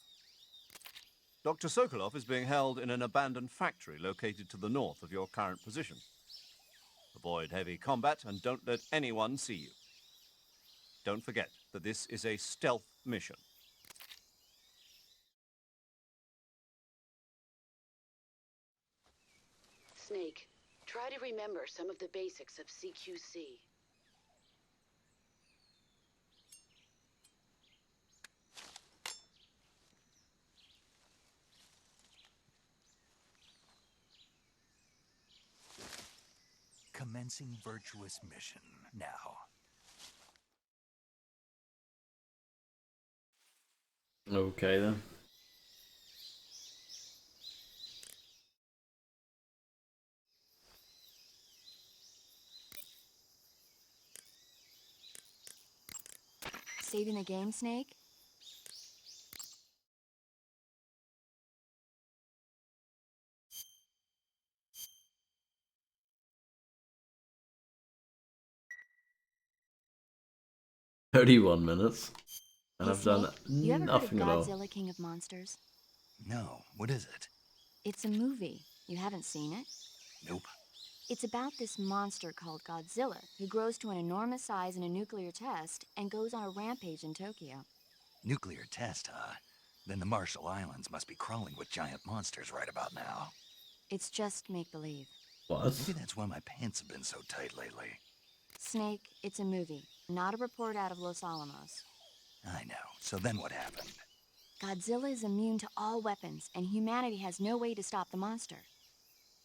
S4: Dr. Sokolov is being held in an abandoned factory located to the north of your current position. Avoid heavy combat and don't let anyone see you. Don't forget that this is a stealth mission.
S8: Snake, try to remember some of the basics of CQC.
S6: Commencing virtuous mission now.
S1: Okay then.
S7: Saving the game, Snake?
S1: $31, and
S7: Hey,
S1: I've done
S7: Snake, you ever heard of
S1: nothing at all.
S7: Godzilla King of Monsters?
S6: No, what is it?
S7: It's a movie. You haven't seen it?
S6: Nope.
S7: It's about this monster called Godzilla who grows to an enormous size in a nuclear test and goes on a rampage in Tokyo.
S6: Nuclear test, huh? Then the Marshall Islands must be crawling with giant monsters right about now.
S7: It's just make-believe.
S1: What?
S6: Maybe that's why my pants have been so tight lately.
S7: Snake, it's a movie, not a report out of Los Alamos.
S6: I know. So then what happened?
S7: Godzilla is immune to all weapons, and humanity has no way to stop the monster.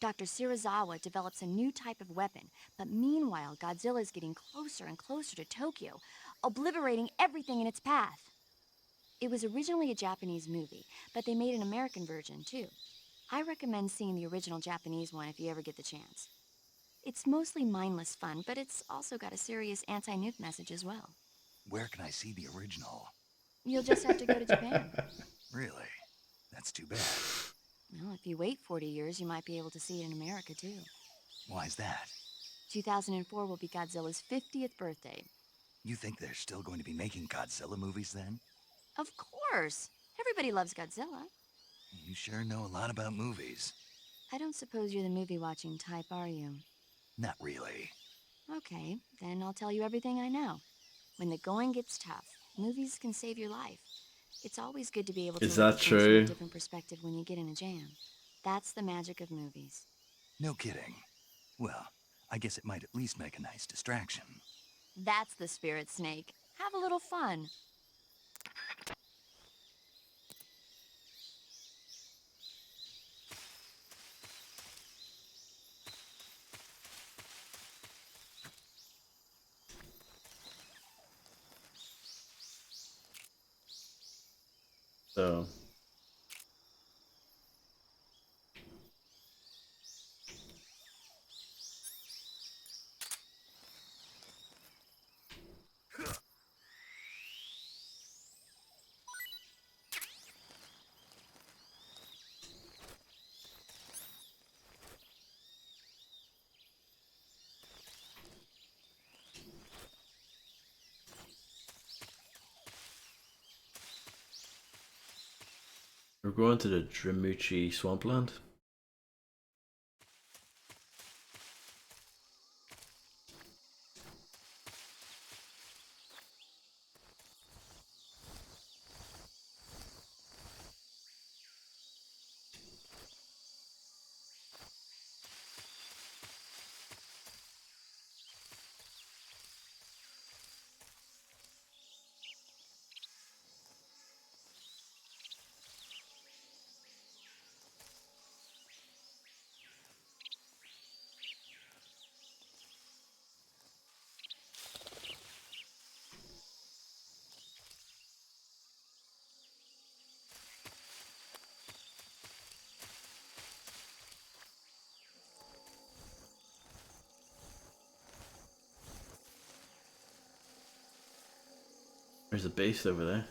S7: Dr. Shirazawa develops a new type of weapon, but meanwhile, Godzilla is getting closer and closer to Tokyo, obliterating everything in its path. It was originally a Japanese movie, but they made an American version, too. I recommend seeing the original Japanese one if you ever get the chance. It's mostly mindless fun, but it's also got a serious anti-nuke message as well.
S6: Where can I see the original?
S7: You'll just have to go to Japan.
S6: Really? That's too bad.
S7: Well, if you wait 40 years, you might be able to see it in America, too.
S6: Why's that?
S7: 2004 will be Godzilla's 50th birthday.
S6: You think they're still going to be making Godzilla movies then?
S7: Of course! Everybody loves Godzilla.
S6: You sure know a lot about movies.
S7: I don't suppose you're the movie-watching type, are you?
S6: Not really.
S7: Okay, then I'll tell you everything I know. When the going gets tough, movies can save your life. It's always good to be able to
S1: Is
S7: look
S1: that
S7: at things from
S1: true?
S7: a different perspective when you get in a jam. That's the magic of movies.
S6: No kidding. Well, I guess it might at least make a nice distraction.
S7: That's the spirit, Snake. Have a little fun.
S1: So. We're going to the Drimuchi swampland. There's a base over there.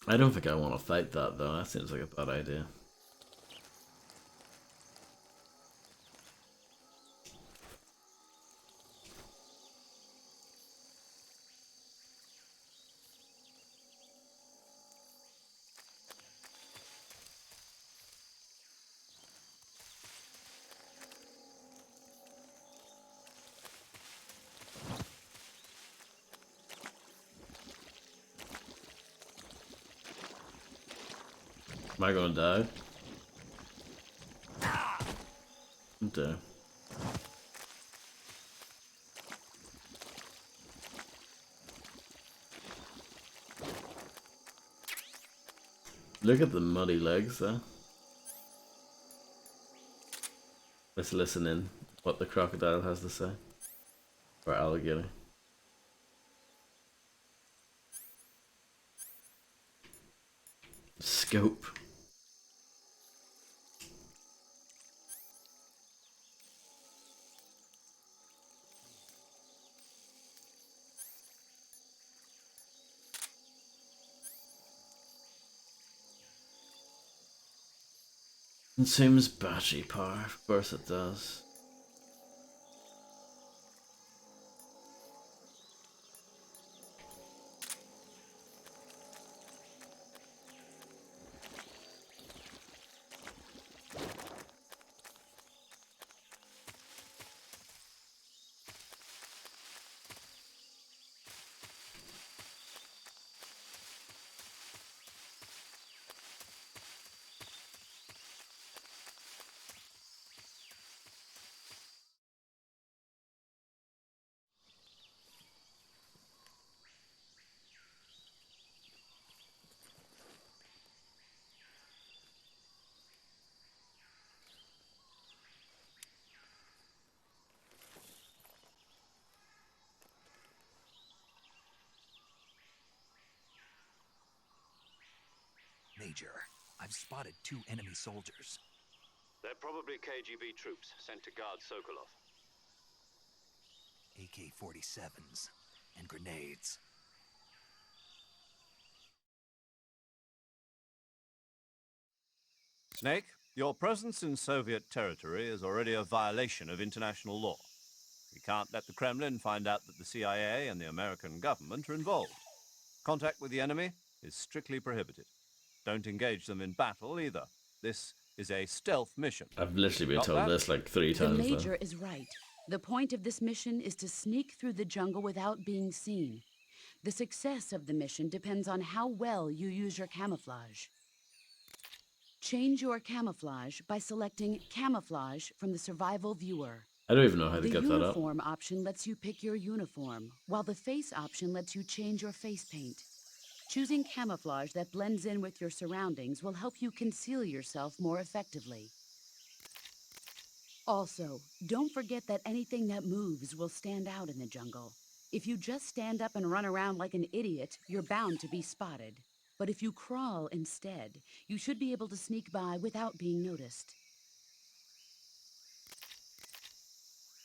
S1: I don't think I want to fight that though, that seems like a bad idea. Am I gonna die? I'm dead. Look at the muddy legs there. Let's listen in what the crocodile has to say. Or alligator. Scope. Consumes battery power, of course it does.
S6: Major, I've spotted 2 enemy soldiers.
S3: They're probably KGB troops sent to guard Sokolov.
S6: AK-47s and grenades.
S4: Snake, your presence in Soviet territory is already a violation of international law. We can't let the Kremlin find out that the CIA and the American government are involved. Contact with the enemy is strictly prohibited. Don't engage them in battle either. This is a stealth mission.
S1: I've literally been
S4: Got
S1: told
S4: that?
S1: this like 3
S8: The
S1: times now.
S8: Major is right. The point of this mission is to sneak through the jungle without being seen. The success of the mission depends on how well you use your camouflage. Change your camouflage by selecting Camouflage from the Survival Viewer.
S1: I don't even know how to
S8: The
S1: get that up.
S8: uniform option lets you pick your uniform, while the face option lets you change your face paint. Choosing camouflage that blends in with your surroundings will help you conceal yourself more effectively. Also, don't forget that anything that moves will stand out in the jungle. If you just stand up and run around like an idiot, you're bound to be spotted. But if you crawl instead, you should be able to sneak by without being noticed.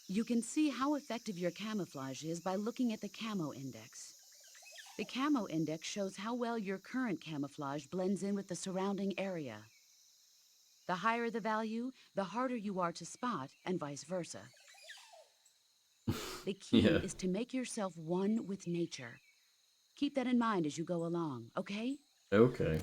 S8: You can see how effective your camouflage is by looking at the Camo Index. The Camo Index shows how well your current camouflage blends in with the surrounding area. The higher the value, the harder you are to spot, and vice versa. The key
S1: Yeah.
S8: is to make yourself one with nature. Keep that in mind as you go along, okay?
S1: Okay.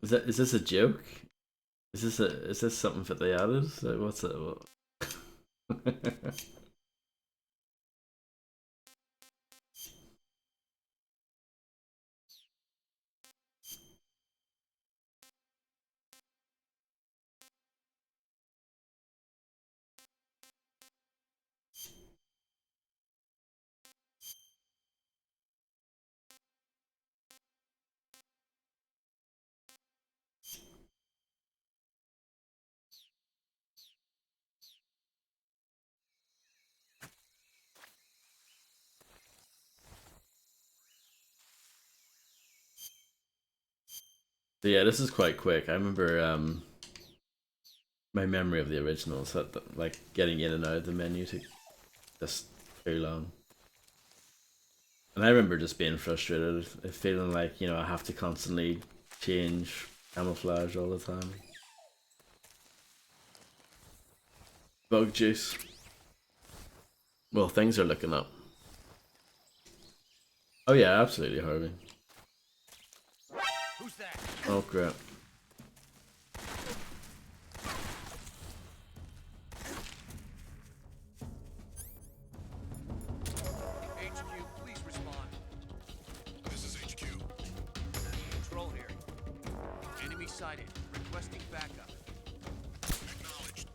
S1: Is this a joke? Is this something that they added? Like, what's it? What? So yeah, this is quite quick. I remember my memory of the original, so that like getting in and out of the menu took just too long. And I remember just being frustrated, feeling like, you know, I have to constantly change camouflage all the time. Bug juice. Well, things are looking up. Oh yeah, absolutely, Harvey.
S6: Who's that?
S1: Oh crap.
S6: HQ, please respond.
S9: This is HQ.
S6: Control here. Enemy sighted. Requesting backup.
S9: Acknowledged.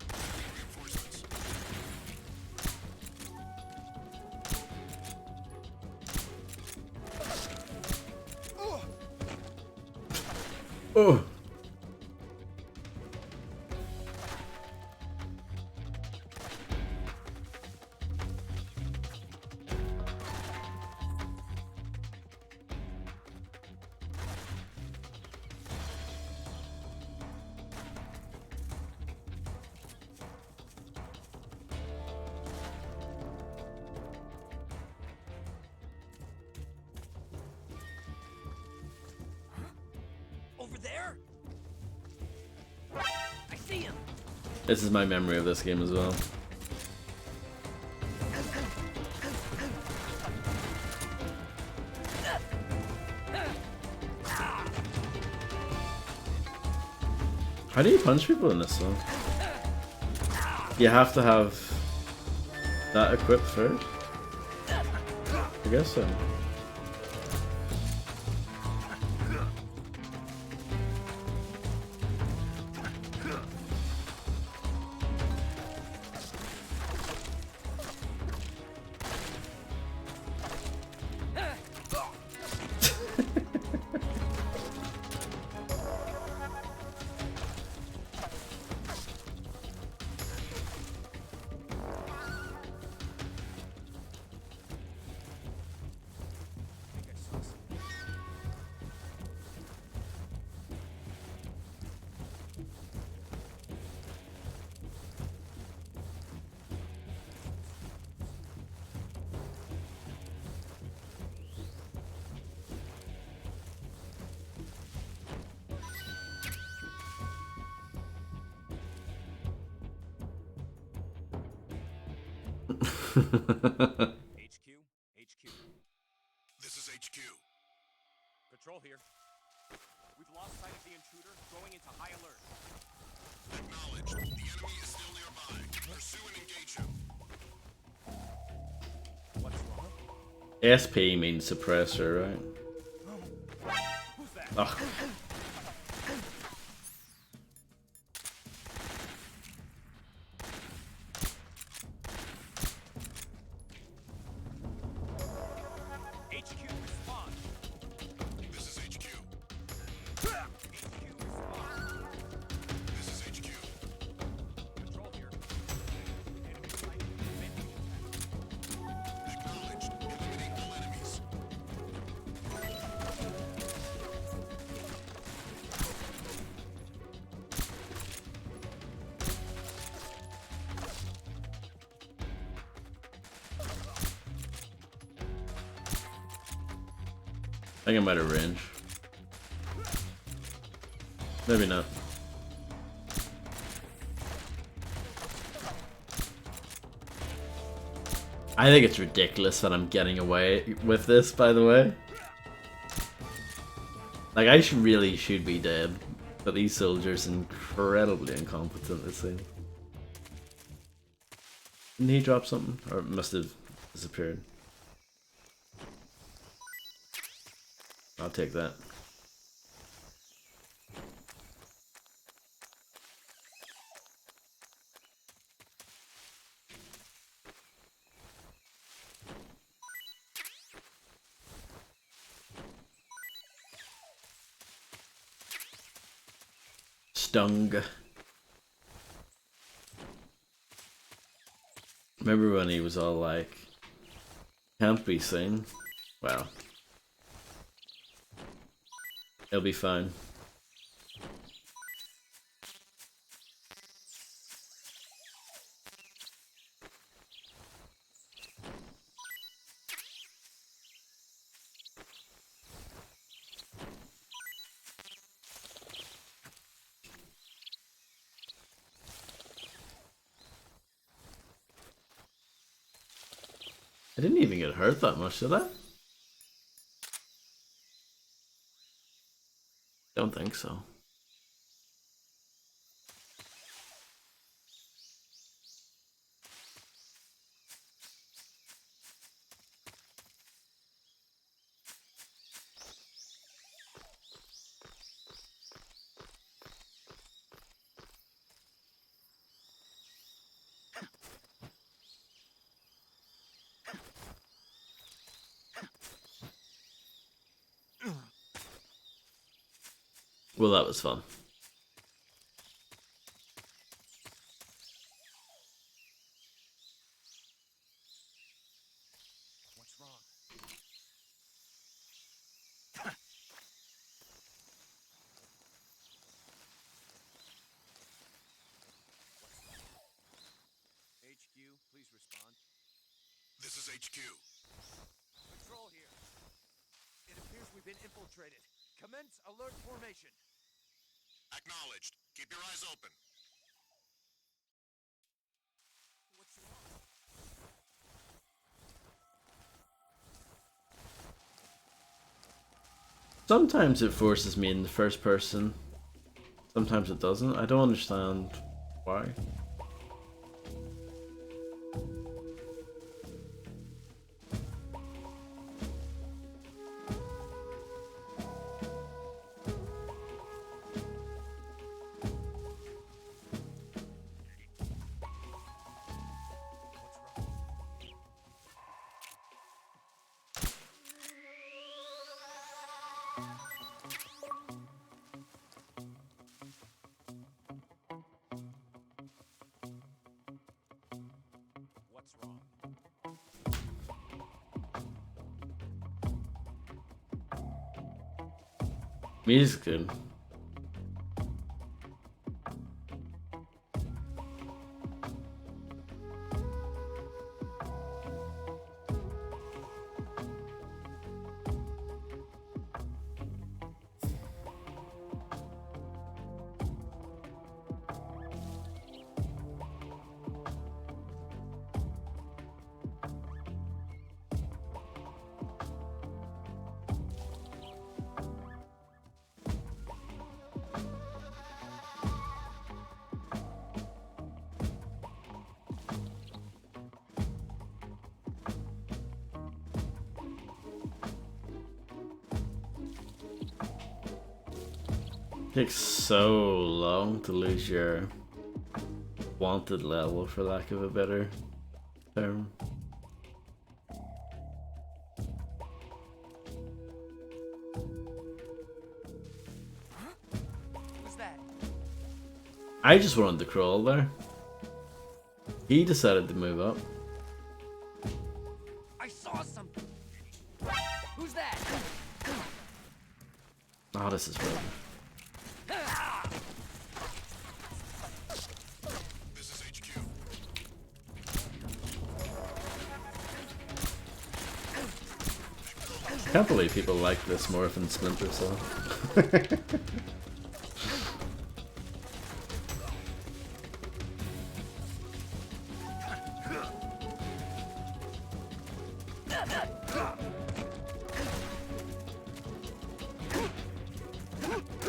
S1: Oh.
S5: Over there? I see him.
S1: This is my memory of this game as well. How do you punch people in this one? You have to have that equipped first? I guess so.
S5: HQ, HQ.
S9: This is HQ.
S5: Patrol here. We've lost sight of the intruder, going into high alert.
S9: Acknowledged. The enemy is still nearby. Pursue and engage him.
S5: What's wrong?
S1: SP means suppressor, right?
S5: Who's that?
S1: Ugh.
S5: HQ, respond.
S9: This is HQ.
S5: HQ, respond.
S9: This is HQ.
S5: Patrol here. Enemy sighted. Making attack.
S9: Acknowledged. Eliminate all enemies.
S1: I think I'm out of range. Maybe not. I think it's ridiculous that I'm getting away with this, by the way. Like, I really should be dead, but these soldiers are incredibly incompetent, it seems. Didn't he drop something? Or it must have disappeared. I'll take that. Stung. Remember when he was all like, can't be seen? Well, it'll be fine. I didn't even get hurt that much, did I? Don't think so. Well, that was fun.
S6: What's wrong? HQ, please respond.
S9: This is HQ.
S6: Patrol here. It appears we've been infiltrated. Commence alert formation.
S9: Acknowledged. Keep your eyes open.
S6: What's wrong?
S1: Sometimes it forces me in the first person. Sometimes it doesn't. I don't understand why.
S6: What's wrong?
S1: Music's good. Takes so long to lose your wanted level, for lack of a better term.
S6: Who's that?
S1: I just wanted to crawl there. He decided to move up.
S6: I saw something. Who's that?
S1: Oh, this is fun.
S9: This is HQ.
S1: I can't believe people like this more than Splinter Cell.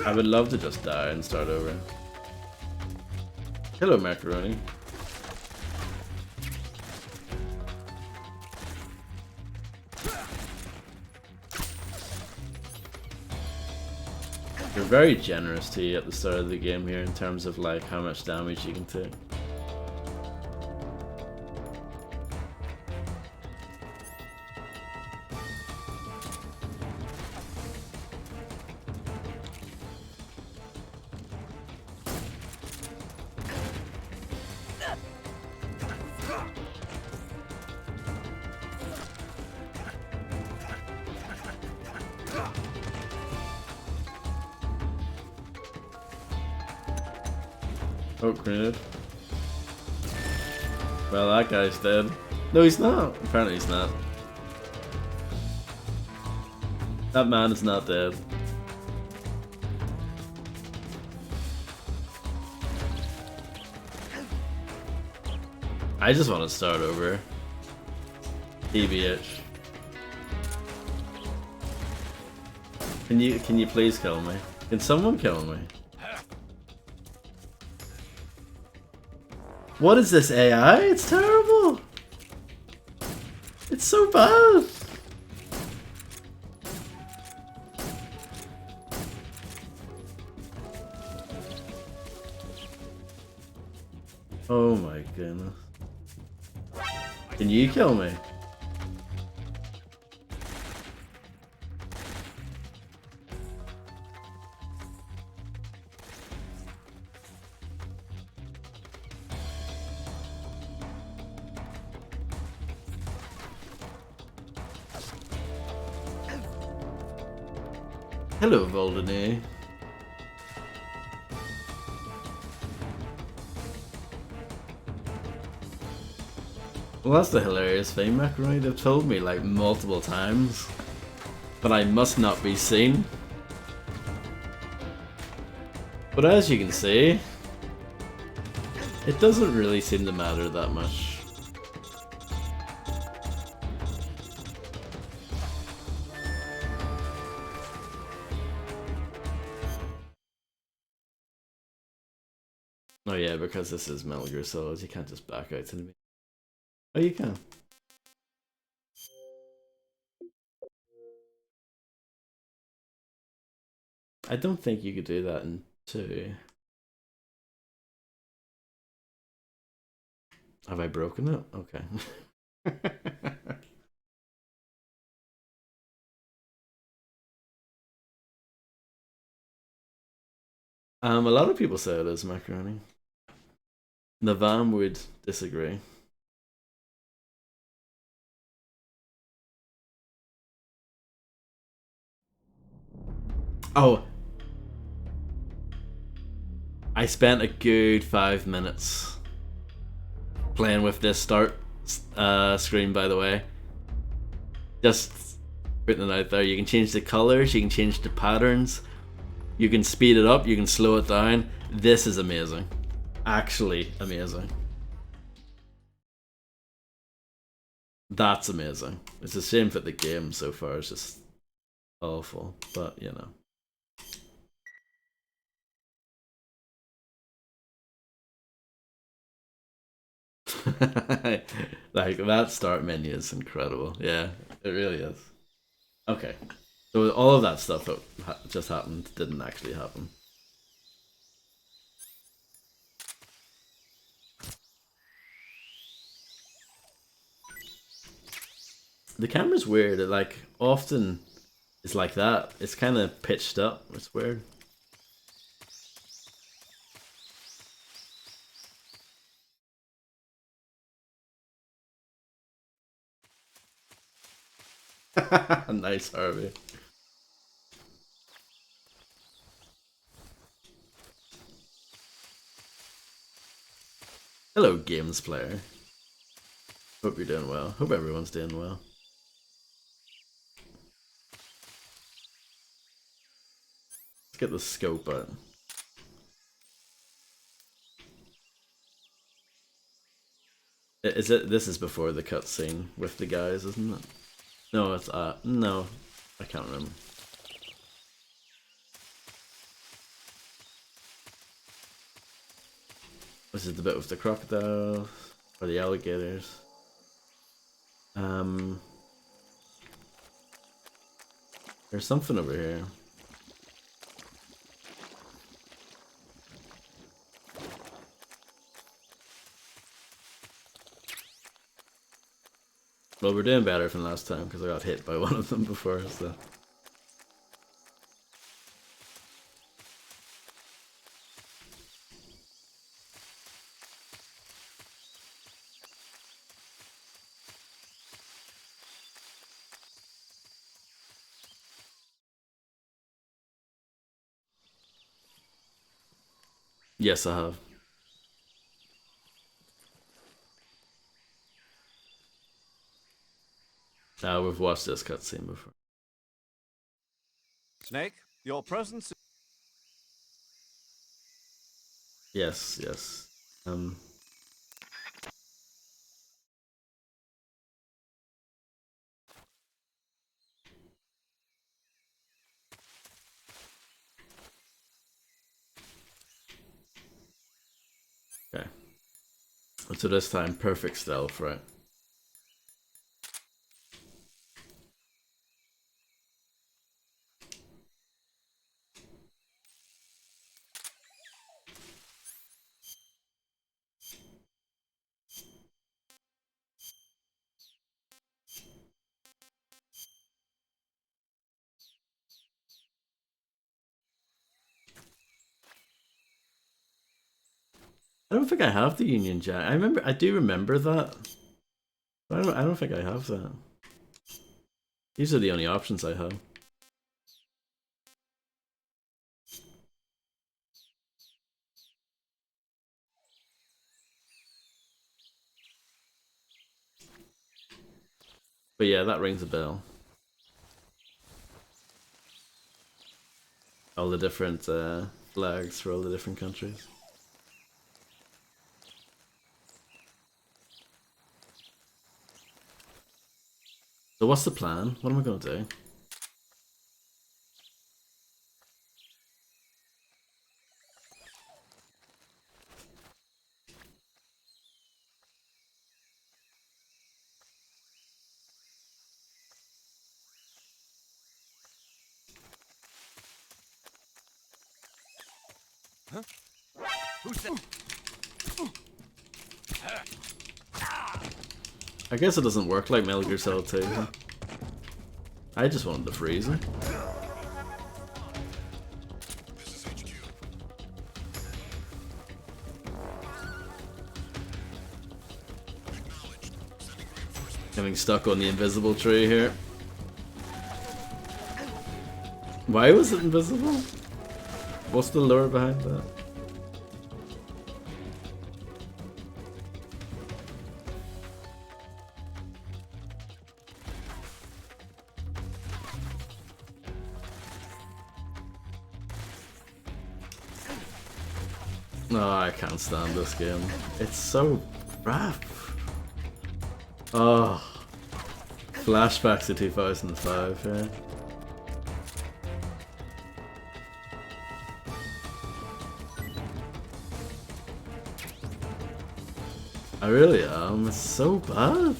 S1: I would love to just die and start over. Hello, Macaroni. You're very generous to you at the start of the game here in terms of like how much damage you can take. Oh, grenade. Well, that guy's dead. No, he's not. Apparently he's not. That man is not dead. I just want to start over. TBH. Can you please kill me? Can someone kill me? What is this AI? It's terrible. It's so bad. Oh my goodness. Can you kill me? Hello, Voldene. Well, that's the hilarious thing, Macaroni. They've told me like multiple times, but I must not be seen. But as you can see, it doesn't really seem to matter that much. Oh yeah, because this is Metal Gear Solid, you can't just back out to the... Oh, you can. I don't think you could do that in 2. Have I broken it? Okay. A lot of people say it is Macaroni. Navam would disagree. Oh, I spent a good 5 minutes playing with this start screen, by the way. Just putting it out there. You can change the colors, you can change the patterns, you can speed it up, you can slow it down. This is amazing. Actually amazing. That's amazing. It's a shame that the game so far is just awful, but you know. Like that start menu is incredible. Yeah, it really is. Okay, so all of that stuff that just happened didn't actually happen. The camera's weird. It like often is like that. It's kind of pitched up. It's weird. Nice, Harvey. Hello, games player. Hope you're doing well. Hope everyone's doing well. Let's get the scope out. Is it? This is before the cutscene with the guys, isn't it? No, it's no, I can't remember. Was it the bit with the crocodile or the alligators? There's something over here. Well, we're doing better from last time because I got hit by one of them before, so. Yes, I have. We've watched this cutscene before.
S4: Snake, your presence.
S1: Yes, yes. Okay. So this time, perfect stealth, right? I don't think I have the Union Jack. I do remember that. But I don't think I have that. These are the only options I have. But yeah, that rings a bell. All the different flags for all the different countries. So what's the plan? What am I going to do?
S10: Huh? Who's that?
S1: I guess it doesn't work like Metal Gear Solid 2. Huh? I just wanted to freeze it. Getting stuck on the invisible tree here. Why was it invisible? What's the lure behind that? No, I can't stand this game. It's so rough. Oh. Flashbacks to 2005, yeah. I really am. It's so bad.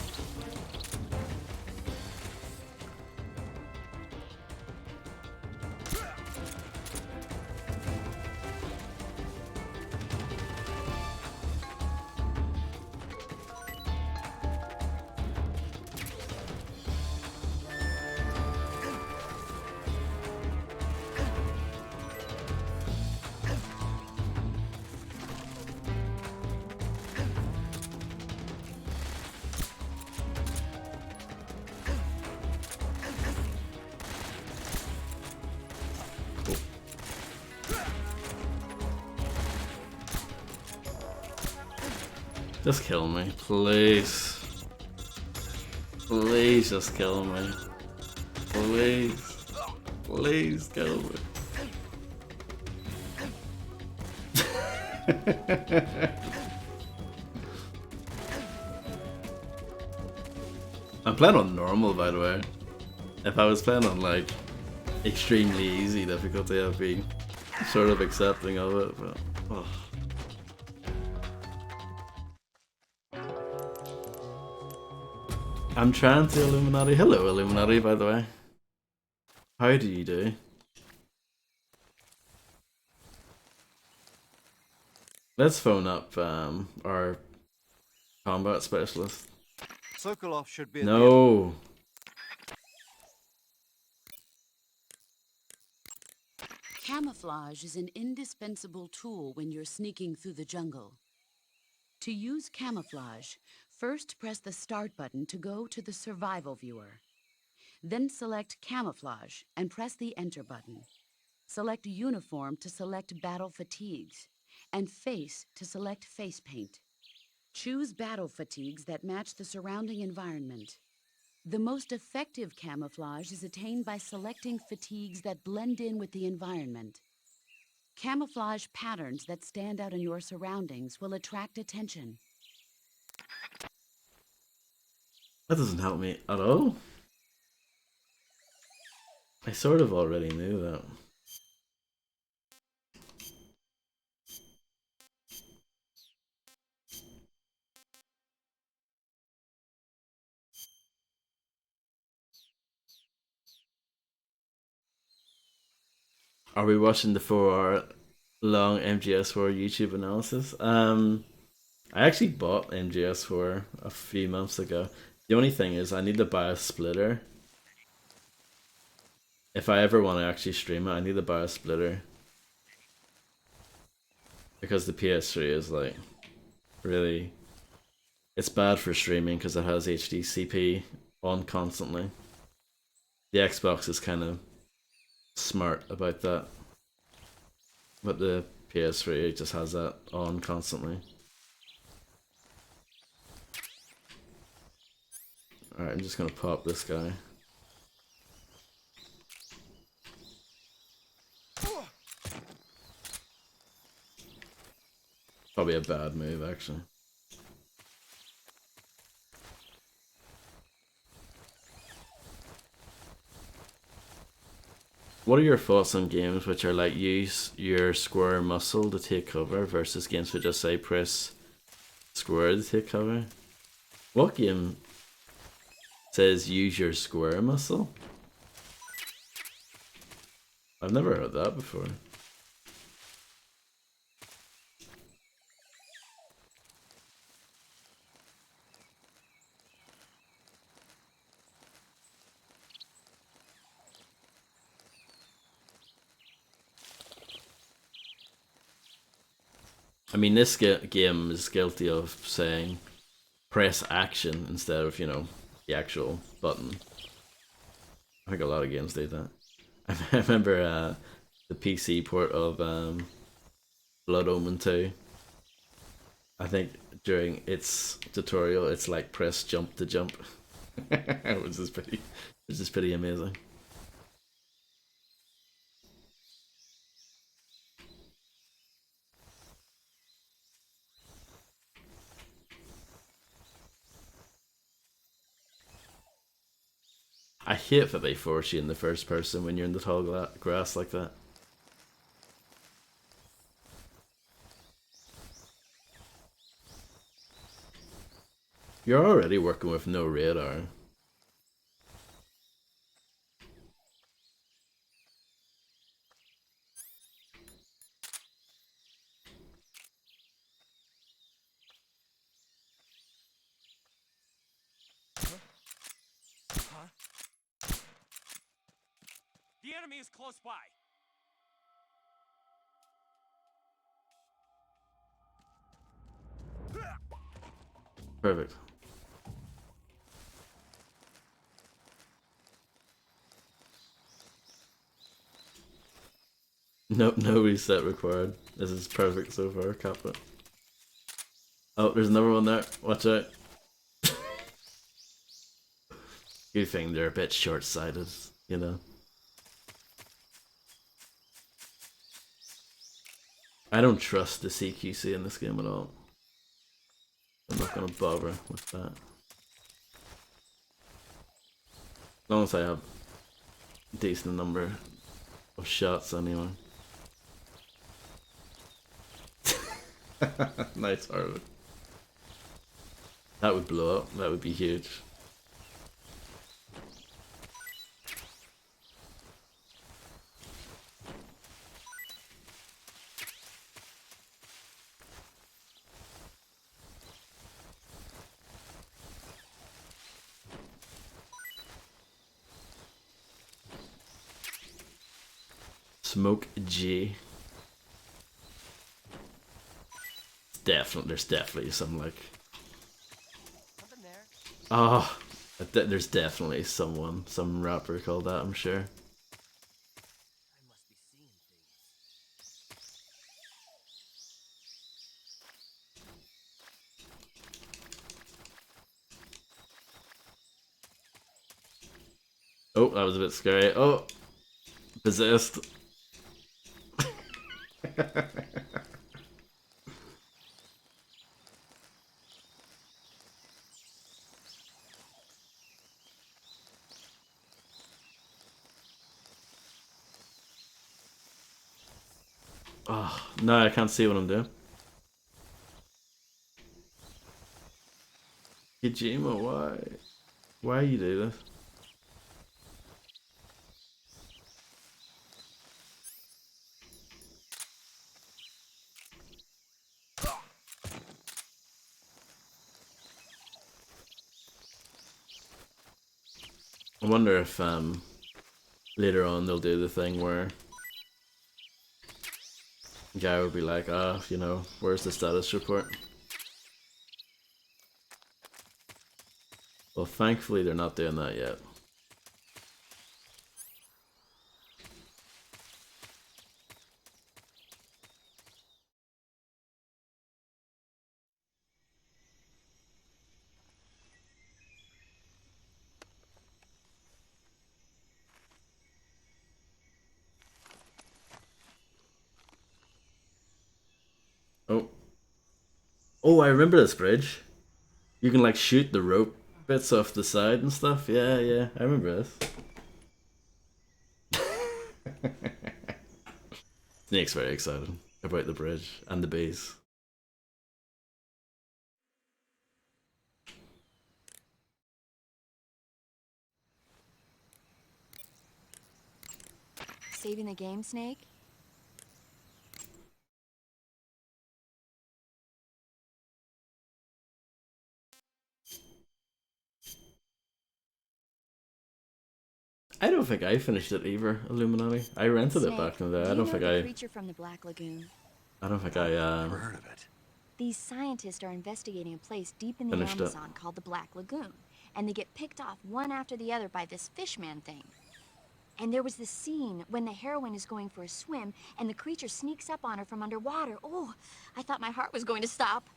S1: Just kill me, please. Please just kill me. Please. Please kill me. I'm playing on normal, by the way. If I was playing on like extremely easy difficulty, I'd be sort of accepting of it, but oh. I'm trying to Illuminati. Hello, Illuminati, by the way. How do you do? Let's phone up our combat specialist.
S4: Sokolov should be.
S1: No.
S8: Camouflage is an indispensable tool when you're sneaking through the jungle. To use camouflage, first press the Start button to go to the Survival viewer. Then select Camouflage and press the Enter button. Select Uniform to select Battle Fatigues, and Face to select Face Paint. Choose battle fatigues that match the surrounding environment. The most effective camouflage is attained by selecting fatigues that blend in with the environment. Camouflage patterns that stand out in your surroundings will attract attention.
S1: That doesn't help me at all. I sort of already knew that. Are we watching the 4-hour long MGS4 YouTube analysis? I actually bought MGS4 a few months ago. The only thing is I need to buy a splitter. If I ever want to actually stream it, I need to buy a splitter. Because the PS3 is like really... It's bad for streaming because it has HDCP on constantly. The Xbox is kind of smart about that. But the PS3 just has that on constantly. Alright, I'm just gonna pop this guy. Probably a bad move, actually. What are your thoughts on games which are like use your square muscle to take cover versus games which just say press square to take cover? What game says use your square muscle? I've never heard that before. I mean, this game is guilty of saying press action instead of, you know, the actual button. I think a lot of games do that. I remember the PC port of Blood Omen 2. I think during its tutorial, it's like press jump to jump, which is pretty amazing. I hate that they force you in the first person when you're in the tall grass like that. You're already working with no radar.
S10: The enemy is close by.
S1: Perfect. Nope, no reset required. This is perfect so far, Kappa. Oh, there's another one there. Watch out. You think they're a bit short-sighted, you know? I don't trust the CQC in this game at all. I'm not gonna bother with that. As long as I have a decent number of shots anyway. Nice Harvard. That would blow up, that would be huge. Smoke G. There's definitely some like. Oh, there's definitely some rapper called that, I'm sure. Oh, that was a bit scary. Oh, possessed. Oh, no, I can't see what I'm doing. Kojima, why? Why you do this? I wonder if later on they'll do the thing where the guy will be like, ah, you know, where's the status report? Well, thankfully they're not doing that yet. Oh, I remember this bridge. You can like shoot the rope bits off the side and stuff. Yeah, yeah, I remember this. Snake's very excited about the bridge and the base.
S7: Saving the game, Snake?
S1: I don't think I finished it either, Illuminati. I rented
S7: Snake,
S1: it back in the day.
S7: do
S1: I
S7: you
S1: don't
S7: know
S1: think
S7: the
S1: I.
S7: creature from the Black Lagoon?
S1: I don't think I
S6: Never heard of it.
S7: These scientists are investigating a place deep in the
S1: Finished it.
S7: Amazon called the Black Lagoon, and they get picked off one after the other by this fishman thing. And there was this scene when the heroine is going for a swim, and the creature sneaks up on her from underwater. Oh, I thought my heart was going to stop.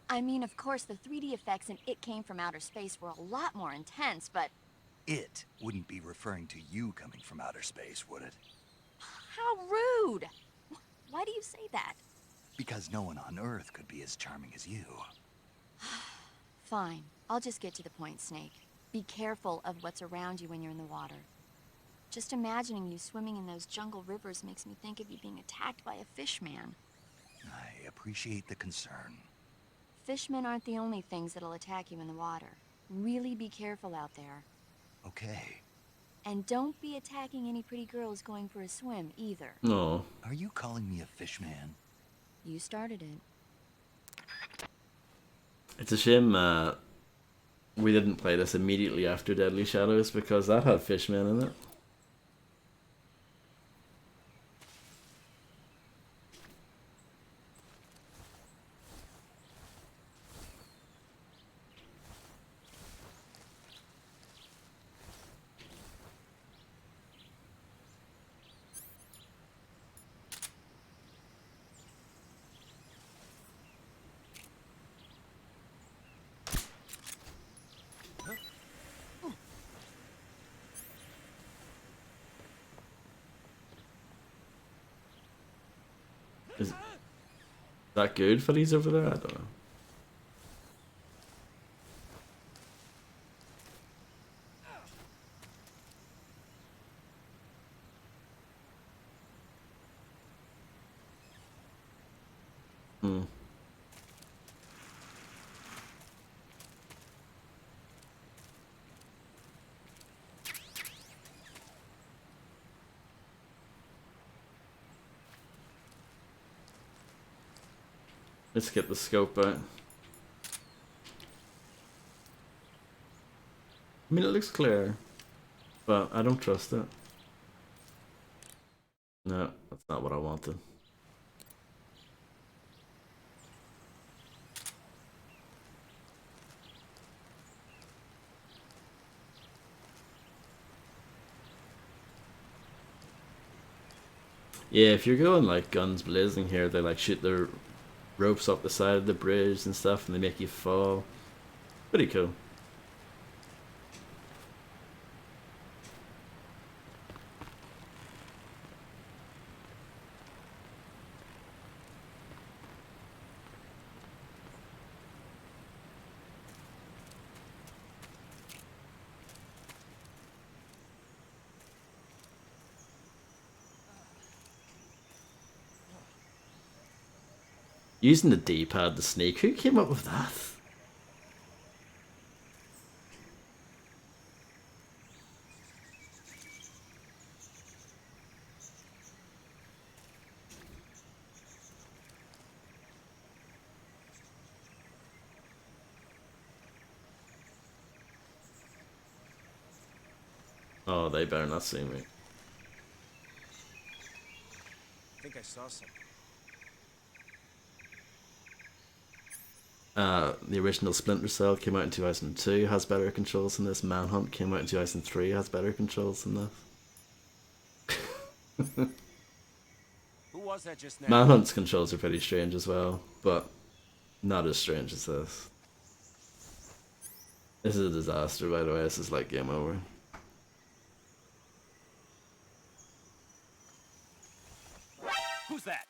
S7: I mean, of course, the 3D effects in It Came from Outer Space were a lot more intense, but
S6: It wouldn't be referring to you coming from outer space, would it?
S7: how rude! Why do you say that?
S6: Because no one on Earth could be as charming as you.
S7: Fine, I'll just get to the point, Snake. Be careful of what's around you when you're in the water. Just imagining you swimming in those jungle rivers makes me think of you being attacked by a fishman.
S6: I appreciate the concern.
S7: Fishmen aren't the only things that'll attack you in the water. Really be careful out there.
S6: Okay.
S7: And don't be attacking any pretty girls going for a swim, either.
S1: No.
S6: Are you calling me a fishman?
S7: You started it.
S1: It's a shame we didn't play this immediately after Deadly Shadows because that had fishmen in it. Is that good for these over there? I don't know. Hmm. Let's get the scope out. I mean, it looks clear, but I don't trust it. No, that's not what I wanted. Yeah, if you're going like guns blazing here, they like shoot their ropes up the side of the bridge and stuff, and they make you fall. Pretty cool. Using the D-pad to sneak, who came up with that? Oh, they better not see me.
S10: I think I saw something.
S1: The original Splinter Cell came out in 2002, has better controls than this. Manhunt came out in 2003, has better controls than this.
S10: Who was that just now?
S1: Manhunt's controls are pretty strange as well, but not as strange as this. This is a disaster, by the way. This is like game over.
S10: Who's that?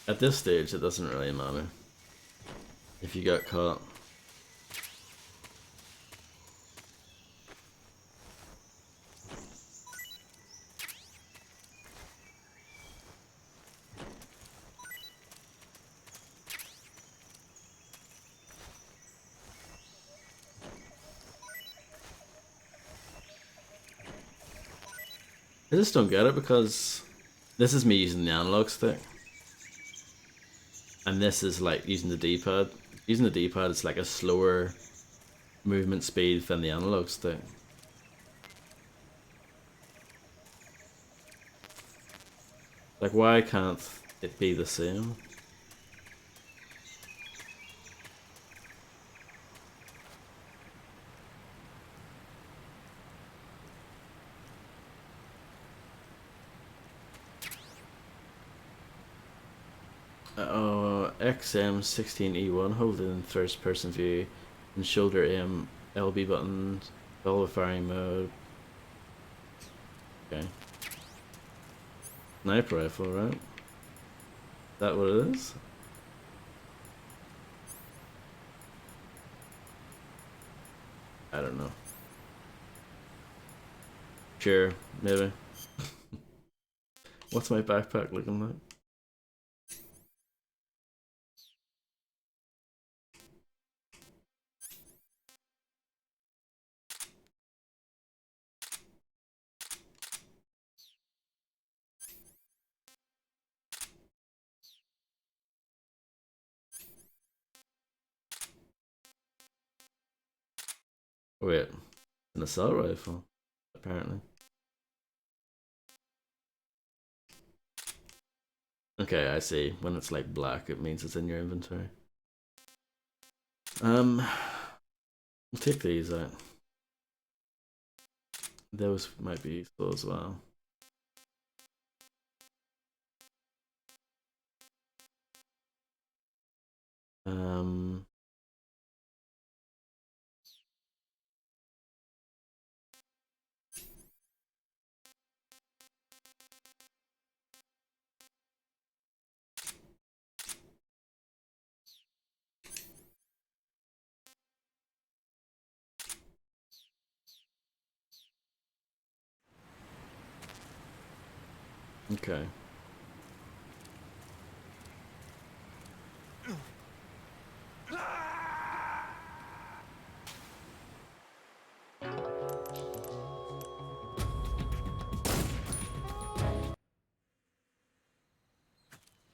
S1: At this stage, it doesn't really matter if you got caught. I just don't get it because this is me using the analog stick. And this is like using the D-pad. Using the D-pad is like a slower movement speed than the analog stick. Like, why can't it be the same? XM16E1, hold it in first person view and shoulder aim LB buttons, follow firing mode. Okay. Sniper rifle, right? Is that what it is? I don't know. Sure, maybe. What's my backpack looking like? Wait, an assault rifle, apparently. Okay, I see. When it's like black, it means it's in your inventory. We'll take these out. Those might be useful as well. Okay.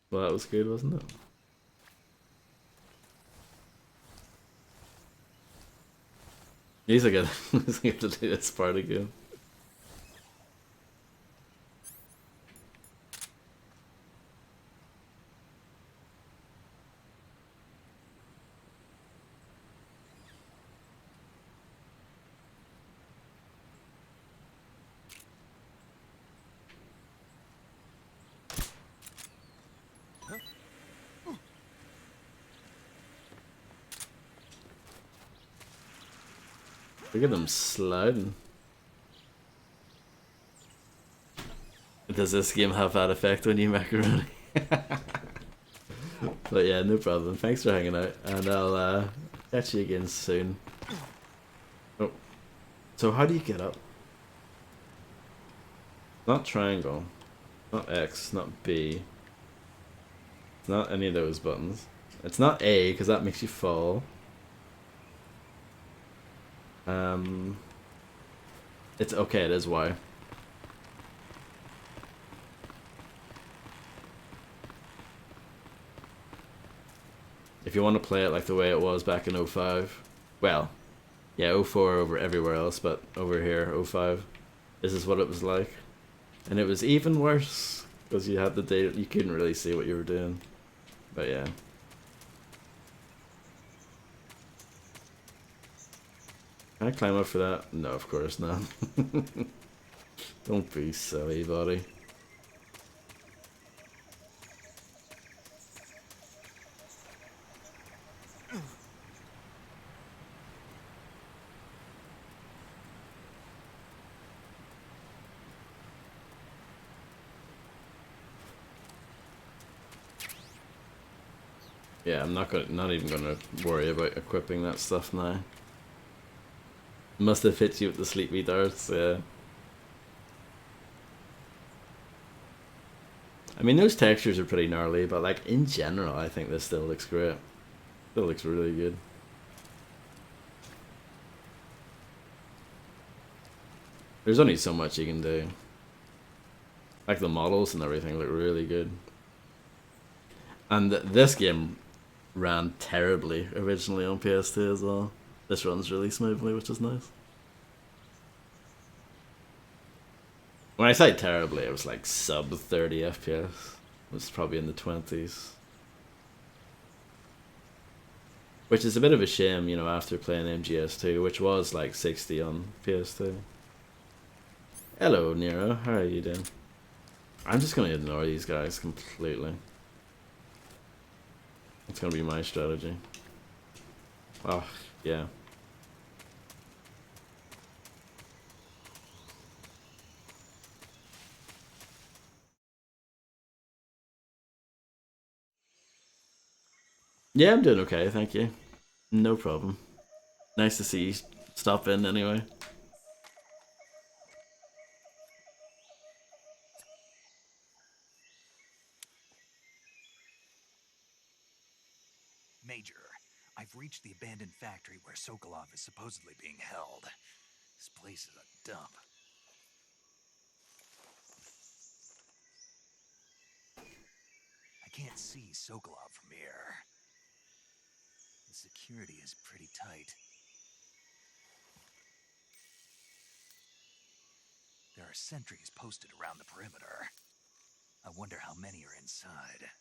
S1: Well, that was good, wasn't it? He's a good. He's going to do this part again. Look at them sliding. Does this game have that effect on you, Macaroni? But yeah, no problem. Thanks for hanging out, and I'll catch you again soon. Oh, so how do you get up? Not triangle, not X, not B. It's not any of those buttons. It's not A, because that makes you fall. It's okay, it is Y. If you want to play it like the way it was back in 05, well, yeah, 04 over everywhere else, but over here, 05, this is what it was like. And it was even worse, because you had the data, you couldn't really see what you were doing. But yeah. Can I climb up for that? No, of course not. Don't be silly, buddy. Yeah, I'm not even gonna worry about equipping that stuff now. Must have hit you with the sleepy darts, yeah. I mean, those textures are pretty gnarly, but like in general, I think this still looks great. Still looks really good. There's only so much you can do. Like the models and everything look really good. And this game ran terribly originally on PS2 as well. This runs really smoothly, which is nice. When I say terribly, it was like sub 30 FPS. It was probably in the 20s. Which is a bit of a shame, you know, after playing MGS2, which was like 60 on PS2. Hello, Nero. How are you doing? I'm just going to ignore these guys completely. It's going to be my strategy. Oh, yeah. Yeah, I'm doing okay, thank you. No problem. Nice to see you stop in anyway.
S6: Major, I've reached the abandoned factory where Sokolov is supposedly being held. This place is a dump. I can't see Sokolov from here. The security is pretty tight. There are sentries posted around the perimeter. I wonder how many are inside.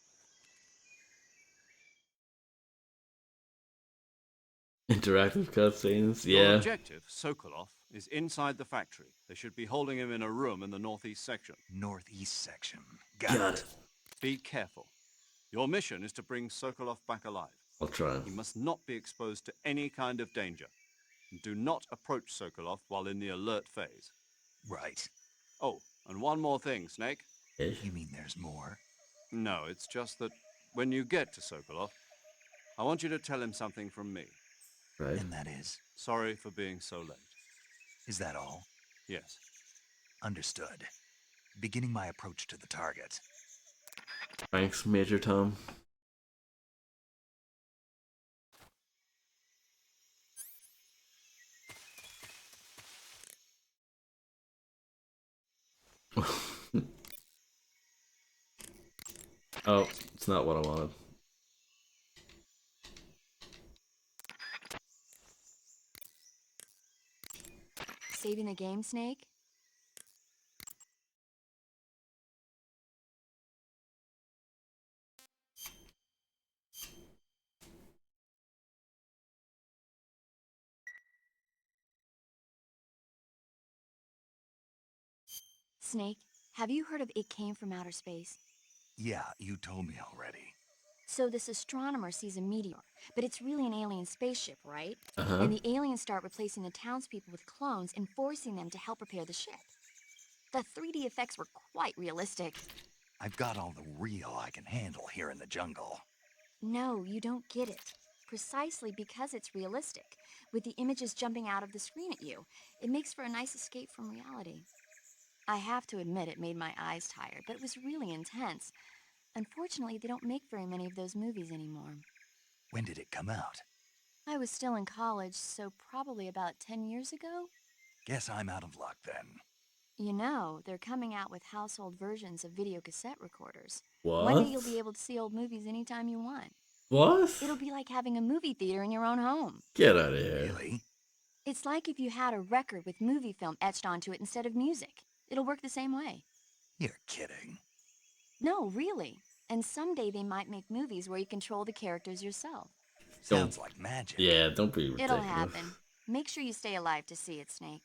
S1: Interactive cutscenes,
S4: Your
S1: yeah.
S4: objective, Sokolov, is inside the factory. They should be holding him in a room in the northeast section.
S6: Northeast section. Got it.
S4: Be careful. Your mission is to bring Sokolov back alive.
S1: I'll try.
S4: He must not be exposed to any kind of danger. And do not approach Sokolov while in the alert phase.
S6: Right.
S4: Oh, and one more thing, Snake.
S6: You mean there's more?
S4: No, it's just that when you get to Sokolov, I want you to tell him something from me.
S1: Right.
S6: And that is?
S4: Sorry for being so late.
S6: Is that all?
S4: Yes.
S6: Understood. Beginning my approach to the target.
S1: Thanks, Major Tom. Oh, it's not what I wanted.
S7: Saving the game, Snake? Snake, have you heard of It Came from Outer Space?
S6: Yeah, you told me already.
S7: So this astronomer sees a meteor, but it's really an alien spaceship, right?
S1: Uh-huh.
S7: And the aliens start replacing the townspeople with clones and forcing them to help repair the ship. The 3D effects were quite realistic.
S6: I've got all the real I can handle here in the jungle.
S7: No, you don't get it. Precisely because it's realistic, with the images jumping out of the screen at you, it makes for a nice escape from reality. I have to admit it made my eyes tired, but it was really intense. Unfortunately, they don't make very many of those movies anymore.
S6: When did it come out?
S7: I was still in college, so probably about 10 years ago?
S6: Guess I'm out of luck then.
S7: You know, they're coming out with household versions of video cassette recorders.
S1: What?
S7: One day you'll be able to see old movies anytime you want.
S1: What?
S7: It'll be like having a movie theater in your own home.
S1: Get out of here.
S6: Really?
S7: It's like if you had a record with movie film etched onto it instead of music. It'll work the same way.
S6: You're kidding.
S7: No, really. And someday they might make movies where you control the characters yourself.
S6: Sounds like magic.
S1: Yeah, don't be ridiculous.
S7: It'll happen. Make sure you stay alive to see it, Snake.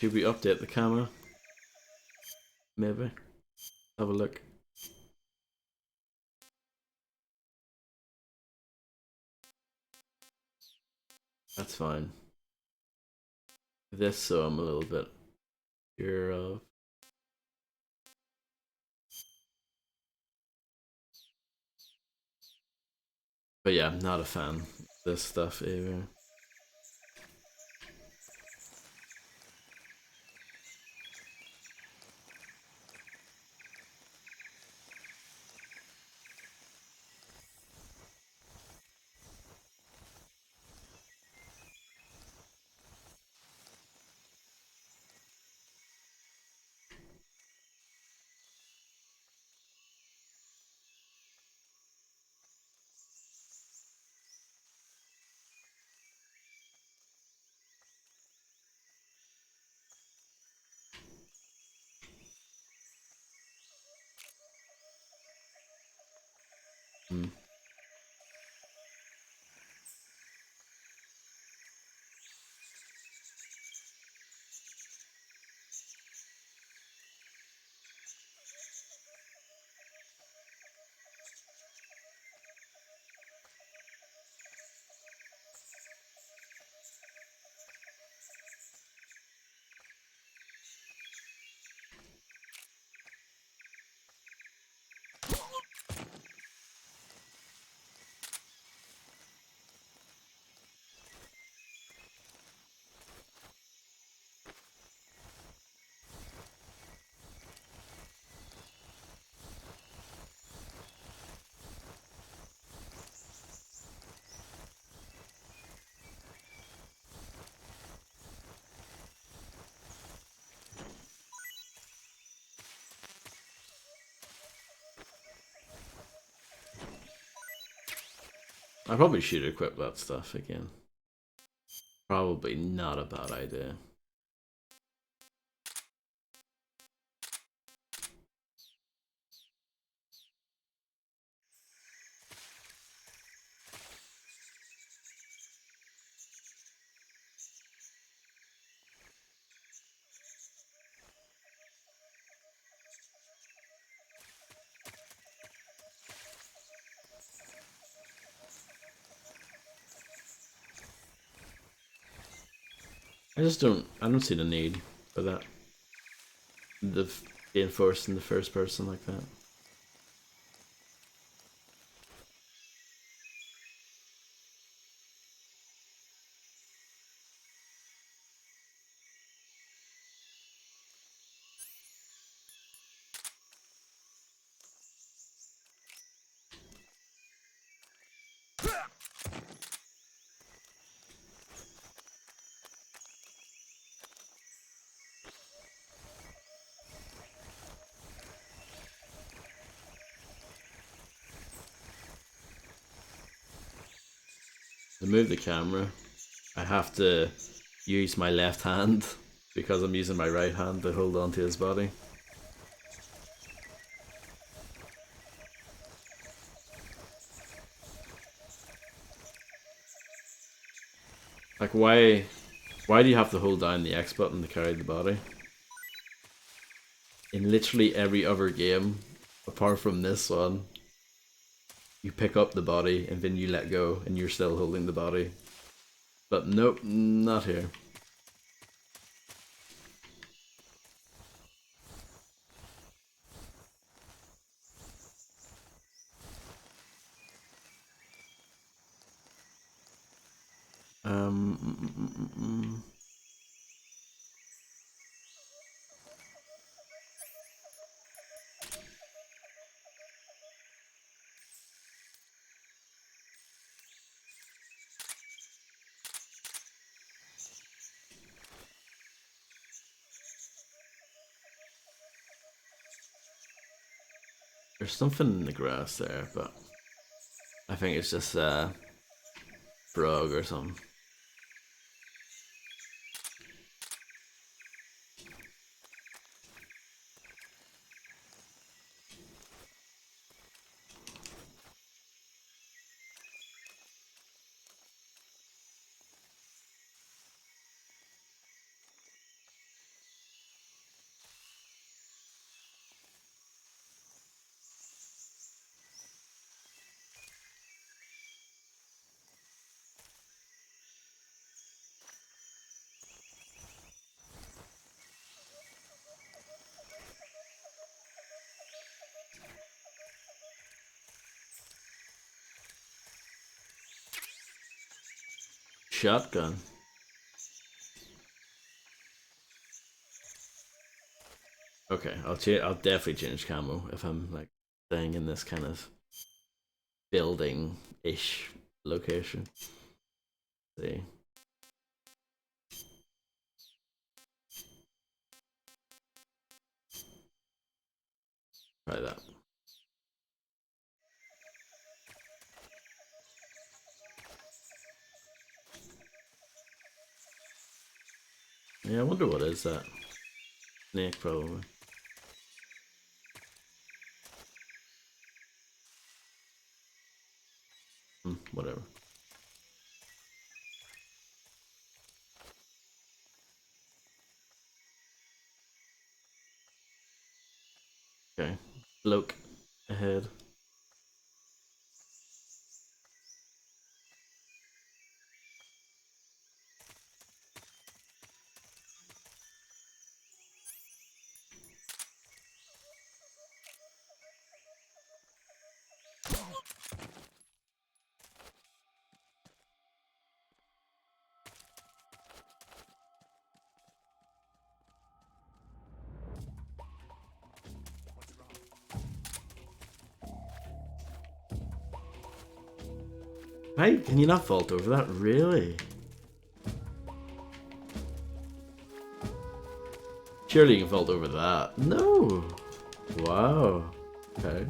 S1: Should we update the camera? Maybe. Have a look. That's fine. this, so I'm a little bit sure of. But yeah, I'm not a fan of this stuff either. Hmm. I probably should equip that stuff again. Probably not a bad idea. I don't see the need for that. Being forced in the first person like that. To move the camera, I have to use my left hand because I'm using my right hand to hold on to his body. Like why do you have to hold down the X button to carry the body? In literally every other game, apart from this one, you pick up the body and then you let go and you're still holding the body. But nope, not here. Um, mm, mm, mm, mm, mm. There's something in the grass there, but I think it's just a frog or something. shotgun. Okay, I'll definitely change camo if I'm like staying in this kind of building-ish location. Let's see. Try that. Yeah, I wonder what is that. Snake, probably. Whatever. Okay. Bloke ahead. Hey, can you not vault over that? Really? Surely you can vault over that. No! Wow. Okay.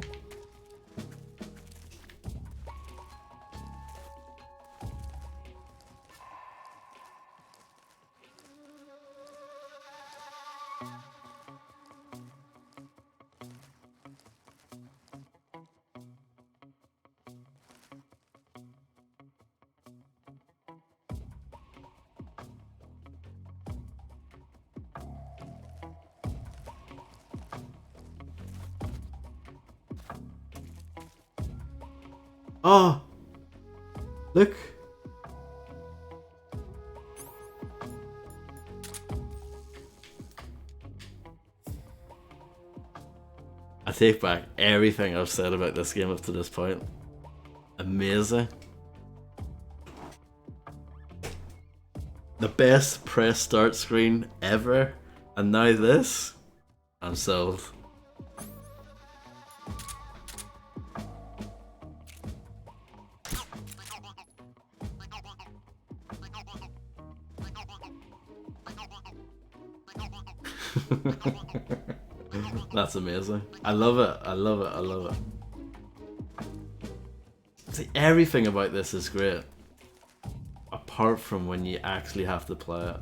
S1: Oh! Look! I take back everything I've said about this game up to this point. Amazing. The best press start screen ever. And now this? I'm sold. That's amazing. I love it. I love it. I love it. See, everything about this is great. Apart from when you actually have to play it.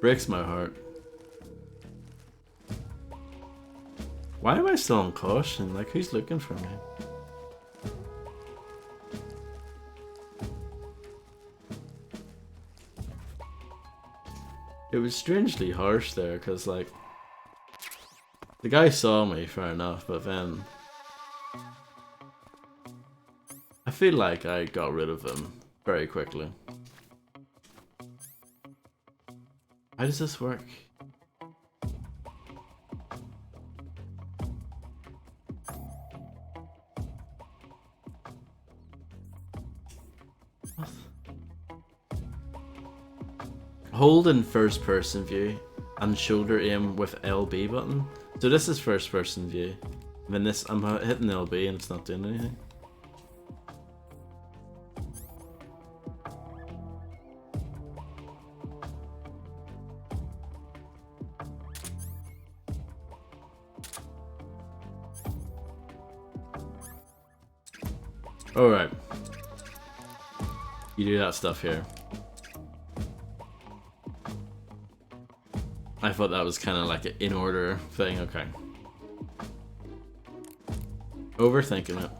S1: Breaks my heart. Why am I still on caution? Like, who's looking for me? It was strangely harsh there, because, like, the guy saw me, fair enough, but then I feel like I got rid of him very quickly. How does this work? What? Hold in first person view and shoulder aim with LB button. So this is first person view. And then this, I'm hitting LB and it's not doing anything. Alright. You do that stuff here. I thought that was kind of like an in order thing, okay. Overthinking it.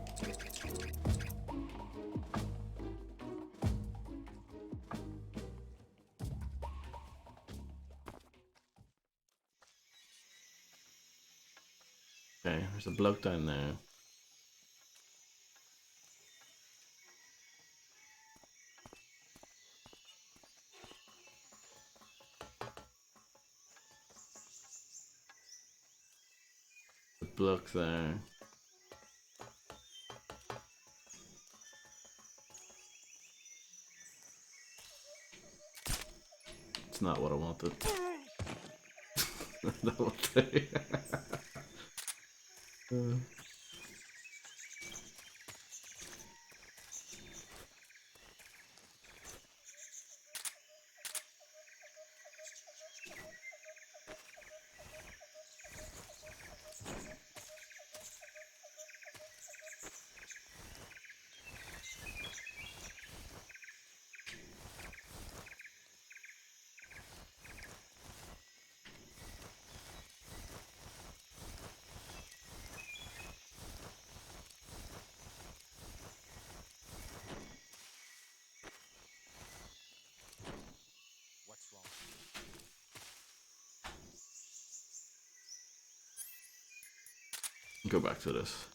S1: Okay, there's a bloke down there. Bloke there. It's not what I wanted. That will do.
S10: What's wrong?
S1: Go back to this.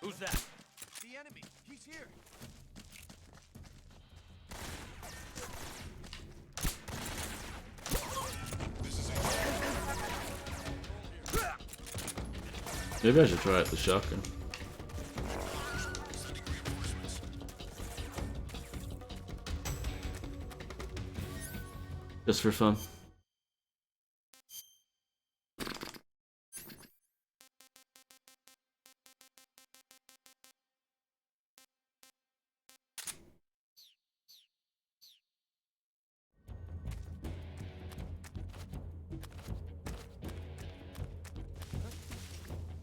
S10: Who's that? The enemy. He's here.
S1: Maybe I should try out the shotgun. Just for fun.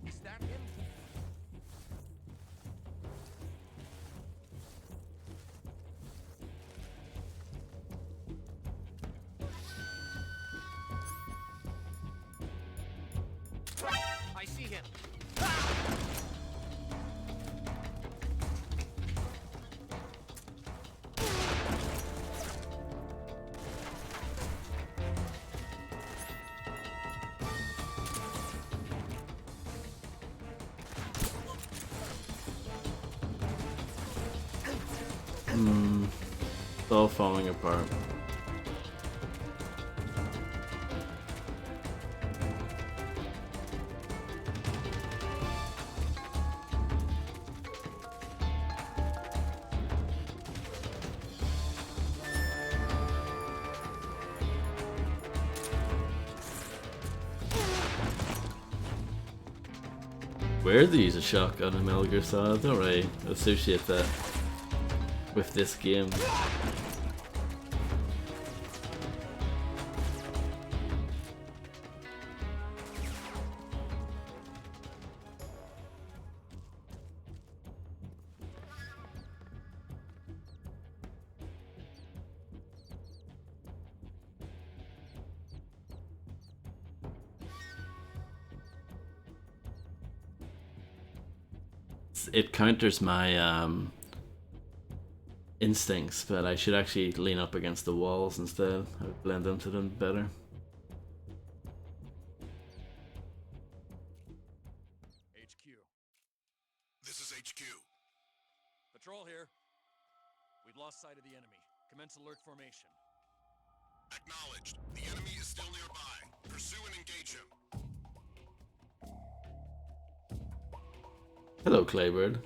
S10: Is that him? I see him.
S1: It's all falling apart. Weird to use a shotgun in Metal Gear Solid. I don't really associate that with this game. It counters my instincts, but I should actually lean up against the walls instead. I would blend into them better.
S10: HQ.
S9: This is HQ.
S10: Patrol here. We've lost sight of the enemy. Commence alert formation.
S9: Acknowledged. The enemy is still nearby. Pursue and engage him.
S1: Hello, Claybird.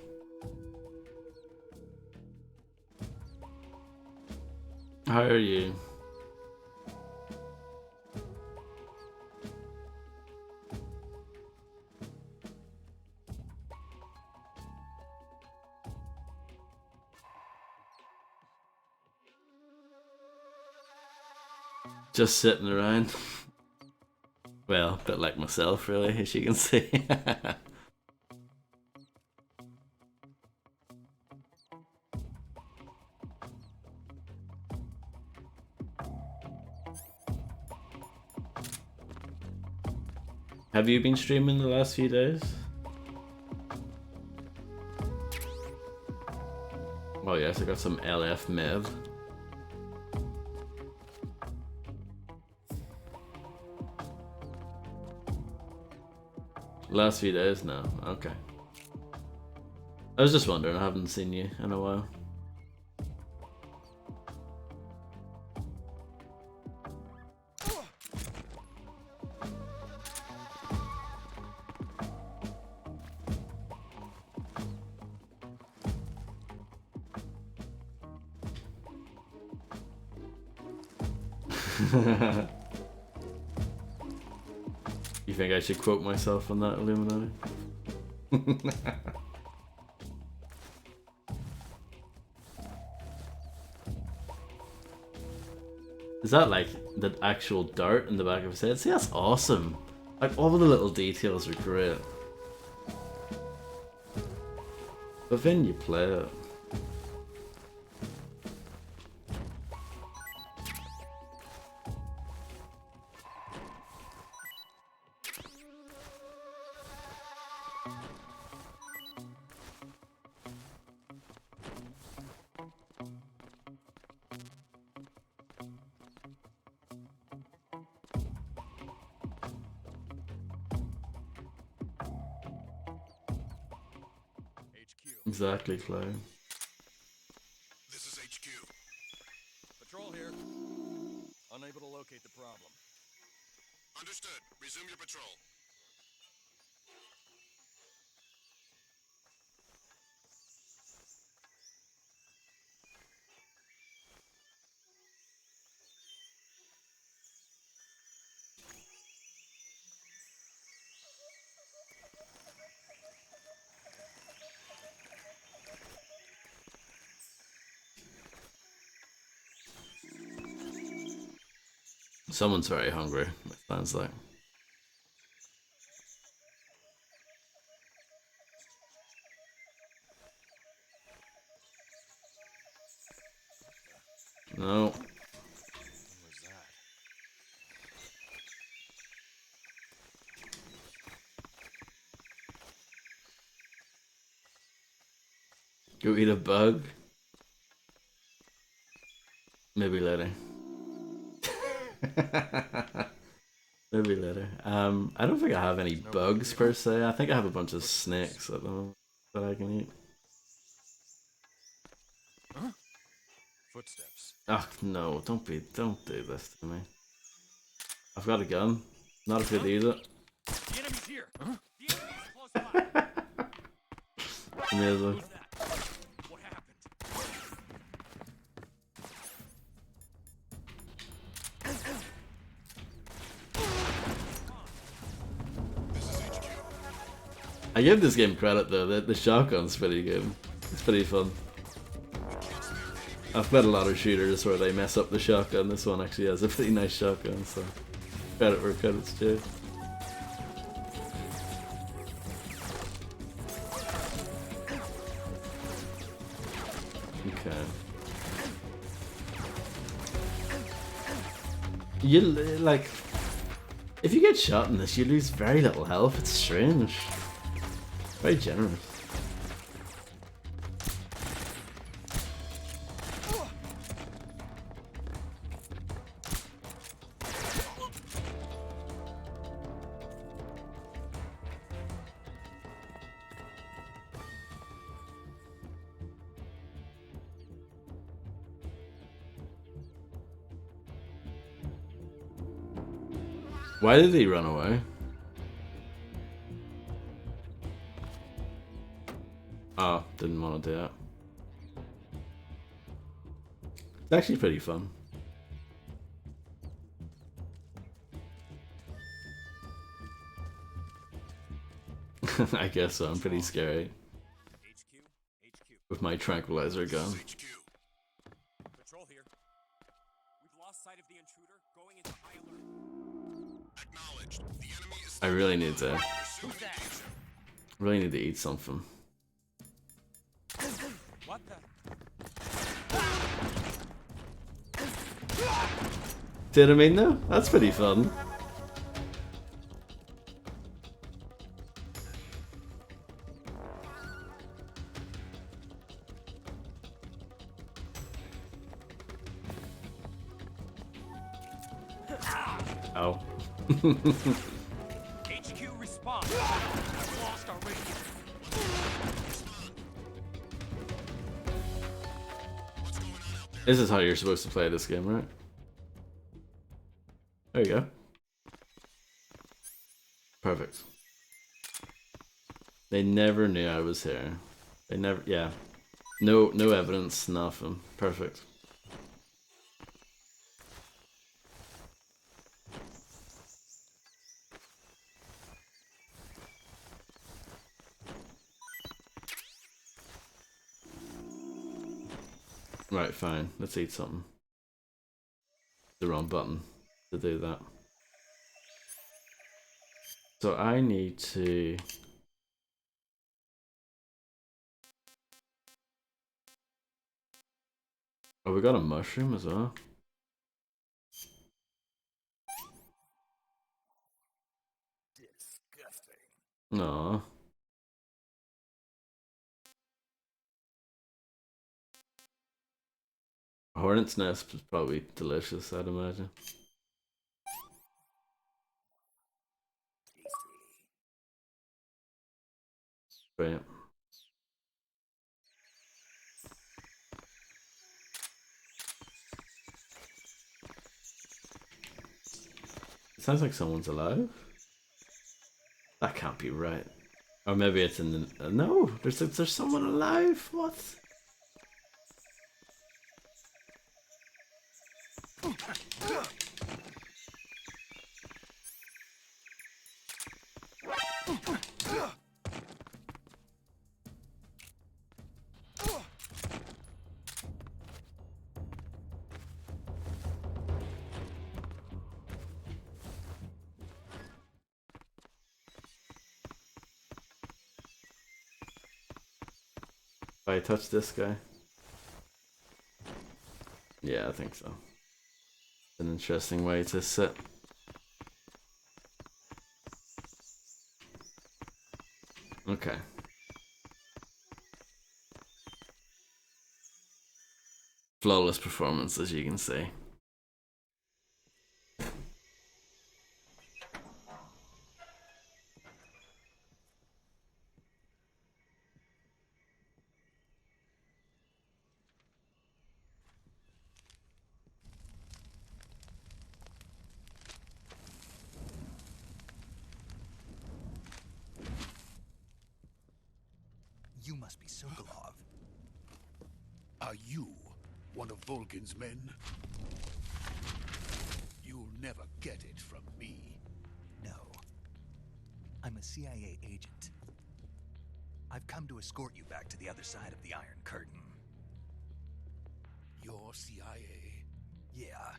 S1: How are you? Just sitting around. Well, a bit like myself, really, as you can see. Have you been streaming the last few days? Oh yes, I got some LF med. Last few days? No. Okay. I was just wondering, I haven't seen you in a while. You think I should quote myself on that, Illuminati? Is that like the actual dart in the back of his head? See, that's awesome. Like, all the little details are great. But then you play it. Exactly, Clay.
S9: This is HQ.
S10: Patrol here. Unable to locate the problem.
S9: Understood. Resume your patrol.
S1: Someone's very hungry, it sounds like. No.
S10: What was that?
S1: Go eat a bug? Maybe later. Maybe later. I don't think I have any bugs per se. I think I have a bunch of snakes at the moment that I can eat.
S10: Huh? Footsteps.
S1: Oh no, don't do this to me. I've got a gun. Not if you use it.
S10: The enemy's here. Huh? The enemy's close by.
S1: Amazing.
S10: What happened?
S1: I give this game credit though, the shotgun's pretty good. It's pretty fun. I've played a lot of shooters where they mess up the shotgun. This one actually has a pretty nice shotgun, so credit where credit's due. Okay. You like, if you get shot in this, you lose very little health. It's strange. Very generous. Why did he run away? Oh, didn't want to do that. It's actually pretty fun. I guess so. I'm pretty scary. With my tranquilizer gun.
S5: Patrol here. We've lost sight of the intruder, going into high alert.
S9: Acknowledged. The enemy is
S1: I really need to.
S5: Who's that?
S1: Really need to eat something.
S5: What the?
S1: See what I mean though? That's pretty fun. Ow.
S5: HQ respond. We've lost our radio.
S1: This is how you're supposed to play this game, right? There you go. Perfect. They never knew I was here. They never, yeah. No evidence, nothing. Perfect. Right, fine. Let's eat something. The wrong button to do that. So I need to... Oh, we got a mushroom as well.
S6: Disgusting.
S1: No. Hornet's nest is probably delicious, I'd imagine. Brilliant. It sounds like someone's alive. That can't be right. Or maybe it's in the... no, there's someone alive. What? If I touch this guy? Yeah, I think so. An interesting way to sit. Okay. Flawless performance, as you can see.
S6: You must be Sokolov.
S11: Are you one of Volgin's men? You'll never get it from me.
S6: No. I'm a CIA agent. I've come to escort you back to the other side of the Iron Curtain.
S11: You're CIA?
S6: Yeah.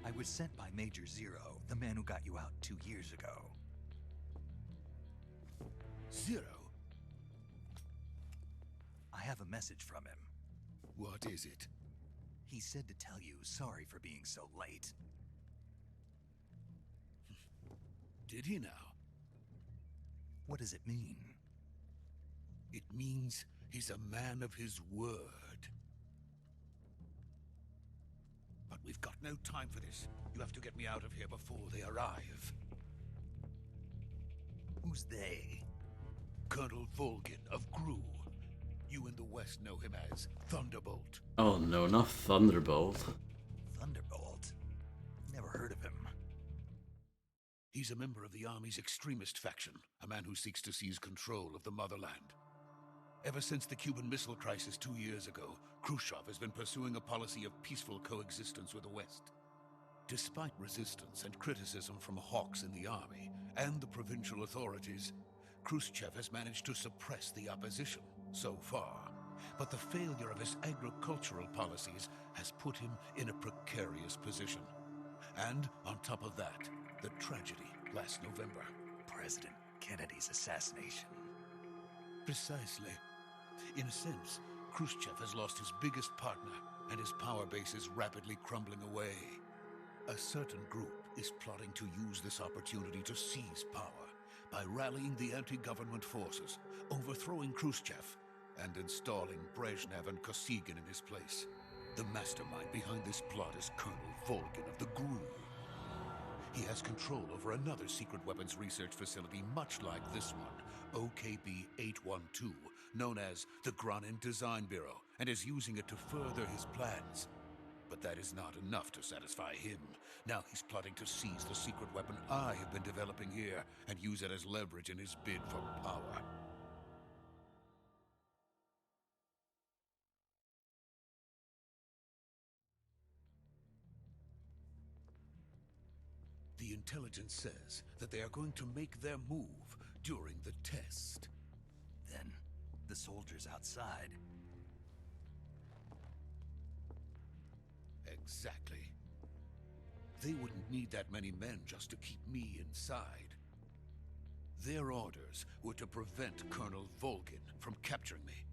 S6: I was sent by Major Zero, the man who got you out 2 years ago.
S11: Zero?
S6: I have a message from him.
S11: What is it?
S6: He said to tell you sorry for being so late.
S11: Did he now?
S6: What does it mean?
S11: It means he's a man of his word. But we've got no time for this. You have to get me out of here before they arrive.
S6: Who's they?
S11: Colonel Volgin of Gru. You in the West know him as Thunderbolt.
S1: Oh no, not Thunderbolt.
S6: Thunderbolt? Never heard of him.
S11: He's a member of the Army's extremist faction, a man who seeks to seize control of the motherland. Ever since the Cuban Missile Crisis 2 years ago, Khrushchev has been pursuing a policy of peaceful coexistence with the West. Despite resistance and criticism from hawks in the army and the provincial authorities, Khrushchev has managed to suppress the opposition so far. But the failure of his agricultural policies has put him in a precarious position. And on top of that, the tragedy last November.
S6: President Kennedy's assassination.
S11: Precisely. In a sense, Khrushchev has lost his biggest partner, and his power base is rapidly crumbling away. A certain group is plotting to use this opportunity to seize power by rallying the anti-government forces, overthrowing Khrushchev, and installing Brezhnev and Kosygin in his place. The mastermind behind this plot is Colonel Volgin of the GRU. He has control over another secret weapons research facility much like this one, OKB-812, known as the Granin Design Bureau, and is using it to further his plans. But that is not enough to satisfy him. Now he's plotting to seize the secret weapon I have been developing here and use it as leverage in his bid for power. The intelligence says that they are going to make their move during the test.
S6: Then, the soldiers outside.
S11: Exactly. They wouldn't need that many men just to keep me inside. Their orders were to prevent Colonel Volgin from capturing me.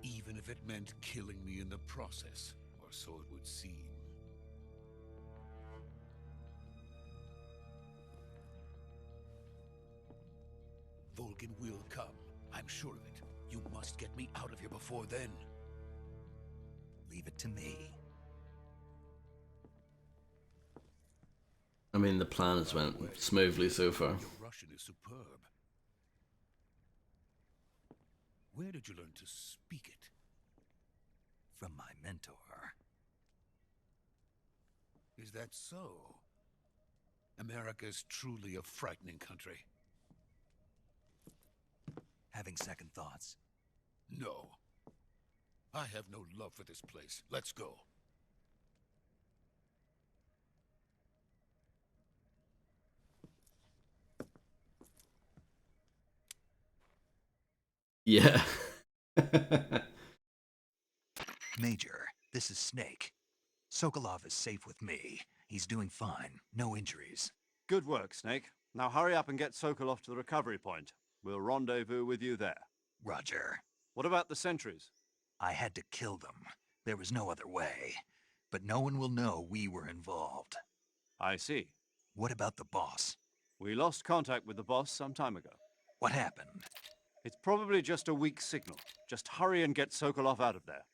S11: Even if it meant killing me in the process, or so it would seem. Volgin will come. I'm sure of it. You must get me out of here before then.
S6: Leave it to me.
S1: I mean, the plan has went smoothly so far.
S11: Your Russian is superb. Where did you learn to speak it?
S6: From my mentor.
S11: Is that so? America is truly a frightening country.
S6: Having second thoughts?
S11: No. I have no love for this place. Let's go.
S1: Yeah.
S6: Major, this is Snake. Sokolov is safe with me. He's doing fine. No injuries.
S4: Good work, Snake. Now hurry up and get Sokolov to the recovery point. We'll rendezvous with you there.
S6: Roger.
S4: What about the sentries?
S6: I had to kill them. There was no other way. But no one will know we were involved.
S4: I see.
S6: What about the boss?
S4: We lost contact with the boss some time ago.
S6: What happened?
S4: It's probably just a weak signal. Just hurry and get Sokolov out of there.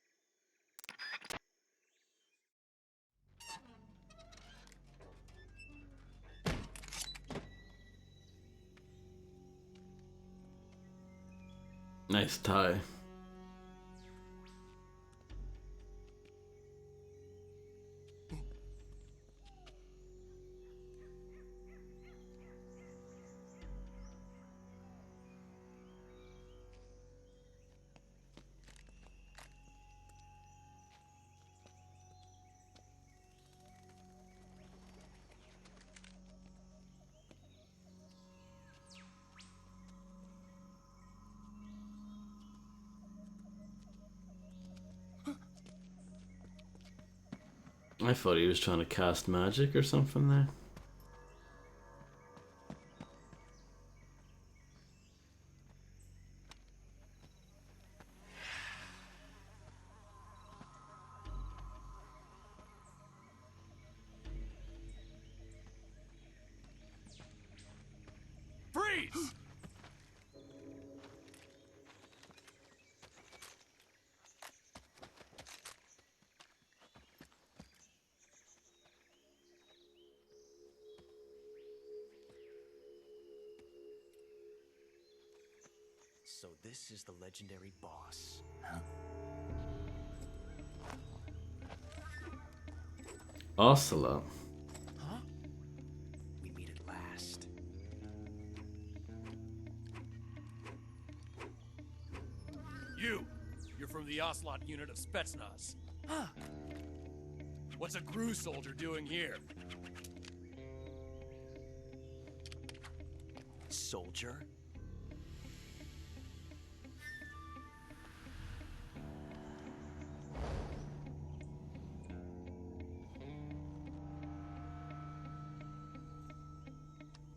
S1: Nice tie. I thought he was trying to cast magic or something there.
S10: Freeze!
S5: So this is the legendary boss.
S1: Ocelot.
S5: Huh? We meet at last.
S10: You're from the Ocelot unit of Spetsnaz.
S5: Huh?
S10: What's a GRU soldier doing here?
S5: Soldier?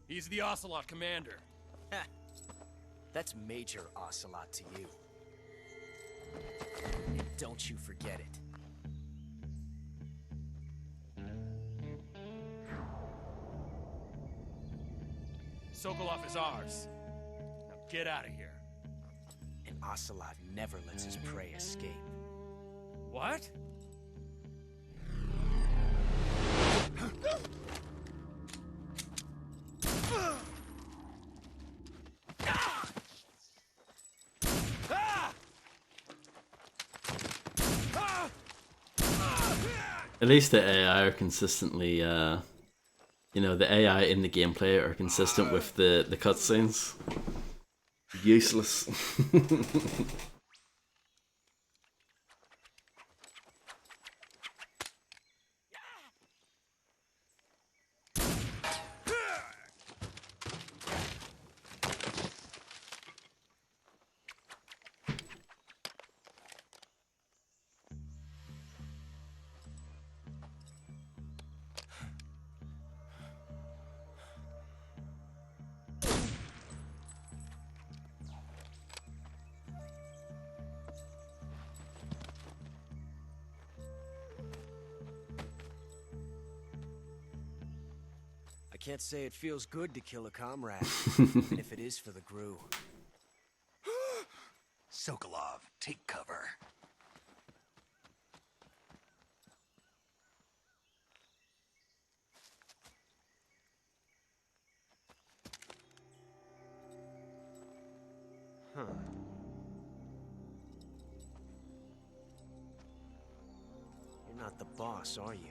S10: He's the Ocelot commander.
S5: That's Major Ocelot to you. And don't you forget it.
S10: Sokolov is ours. Now get out of here.
S5: And Ocelot never lets his prey escape.
S10: What?
S1: At least the AI are consistently, the AI in the gameplay are consistent with the cutscenes. Useless.
S12: I can't say it feels good to kill a comrade, even if it is for the GRU.
S6: Sokolov, take cover.
S12: Huh. You're not the boss, are you?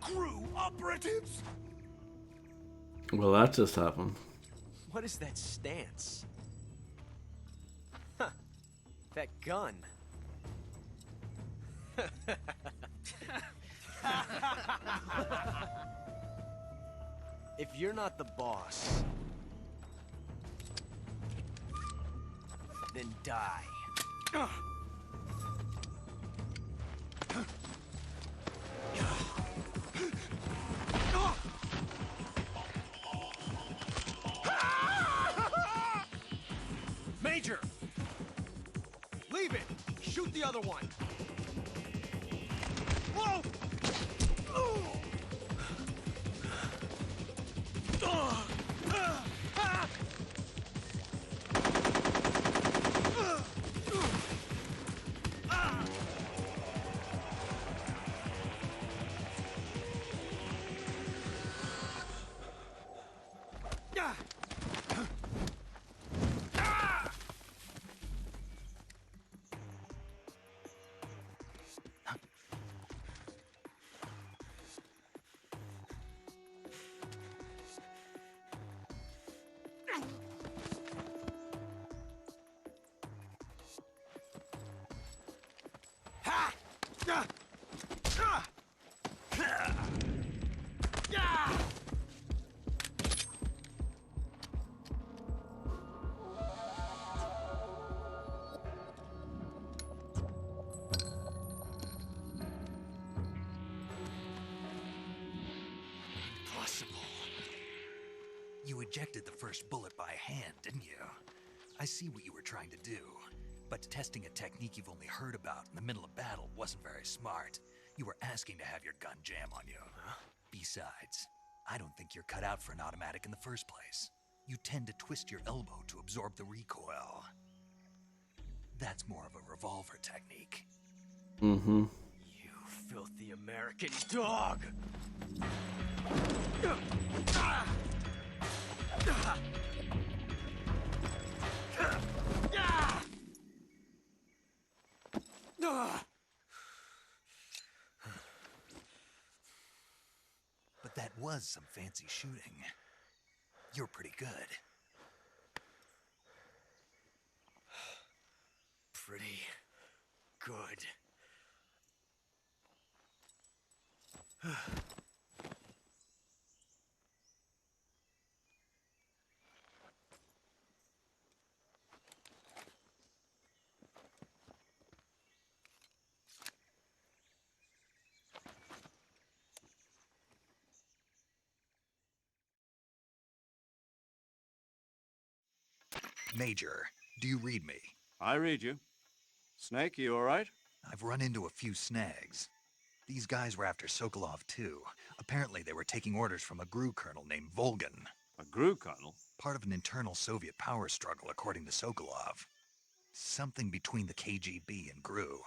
S11: GRU operatives?
S1: Well, that just happened.
S12: What is that stance? Huh. That gun. If you're not the boss, then die.
S5: Major! Leave it! Shoot the other one! Whoa!
S6: Impossible. You ejected the first bullet by hand, didn't you? I see what you were trying to do, but testing a technique you've only heard about in the middle of battle wasn't very smart. You were asking to have your gun jam on you. Besides, I don't think you're cut out for an automatic in the first place. You tend to twist your elbow to absorb the recoil. That's more of a revolver technique.
S1: Mm-hmm.
S12: You filthy American dog!
S6: But that was some fancy shooting. You're pretty good.
S12: Pretty good.
S6: Major, do you read me?
S4: I read you. Snake, you all right?
S6: I've run into a few snags. These guys were after Sokolov too. Apparently they were taking orders from a GRU colonel named Volgin.
S4: A GRU colonel?
S6: Part of an internal Soviet power struggle, according to Sokolov. Something between the KGB and GRU.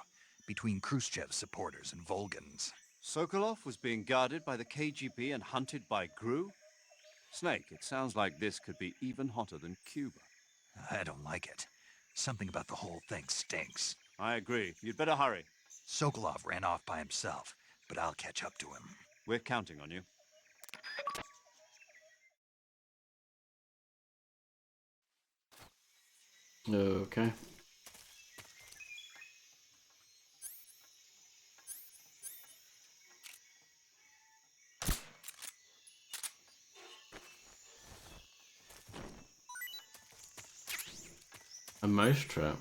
S6: Between Khrushchev's supporters and Volgans.
S4: Sokolov was being guarded by the KGB and hunted by GRU? Snake, it sounds like this could be even hotter than Cuba.
S6: I don't like it. Something about the whole thing stinks.
S4: I agree. You'd better hurry.
S6: Sokolov ran off by himself, but I'll catch up to him.
S4: We're counting on you.
S1: Okay. A mousetrap.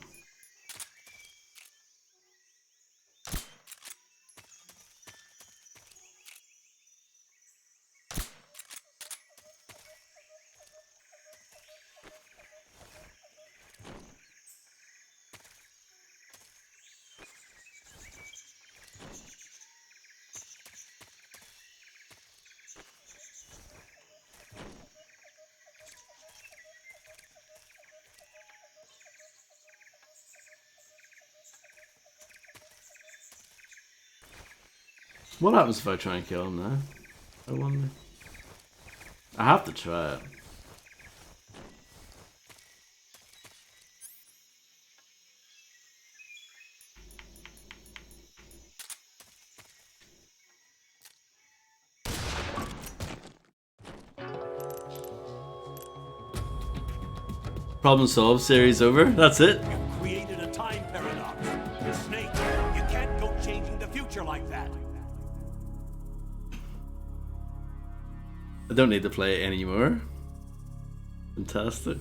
S1: What happens if I try and kill him now? I wonder. I have to try it. Problem solved, series over. That's it.
S13: You've created a time paradox. You're Snake. You can't go changing the future like that.
S1: I don't need to play it anymore. Fantastic.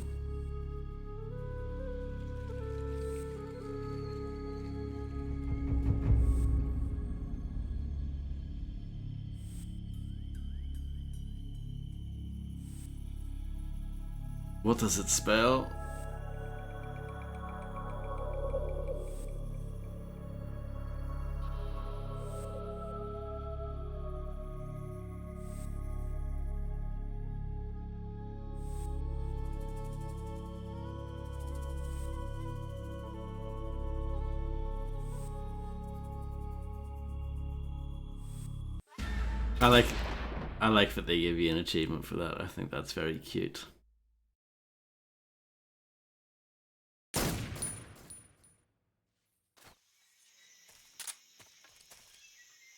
S1: What does it spell? I like that they give you an achievement for that. I think that's very cute.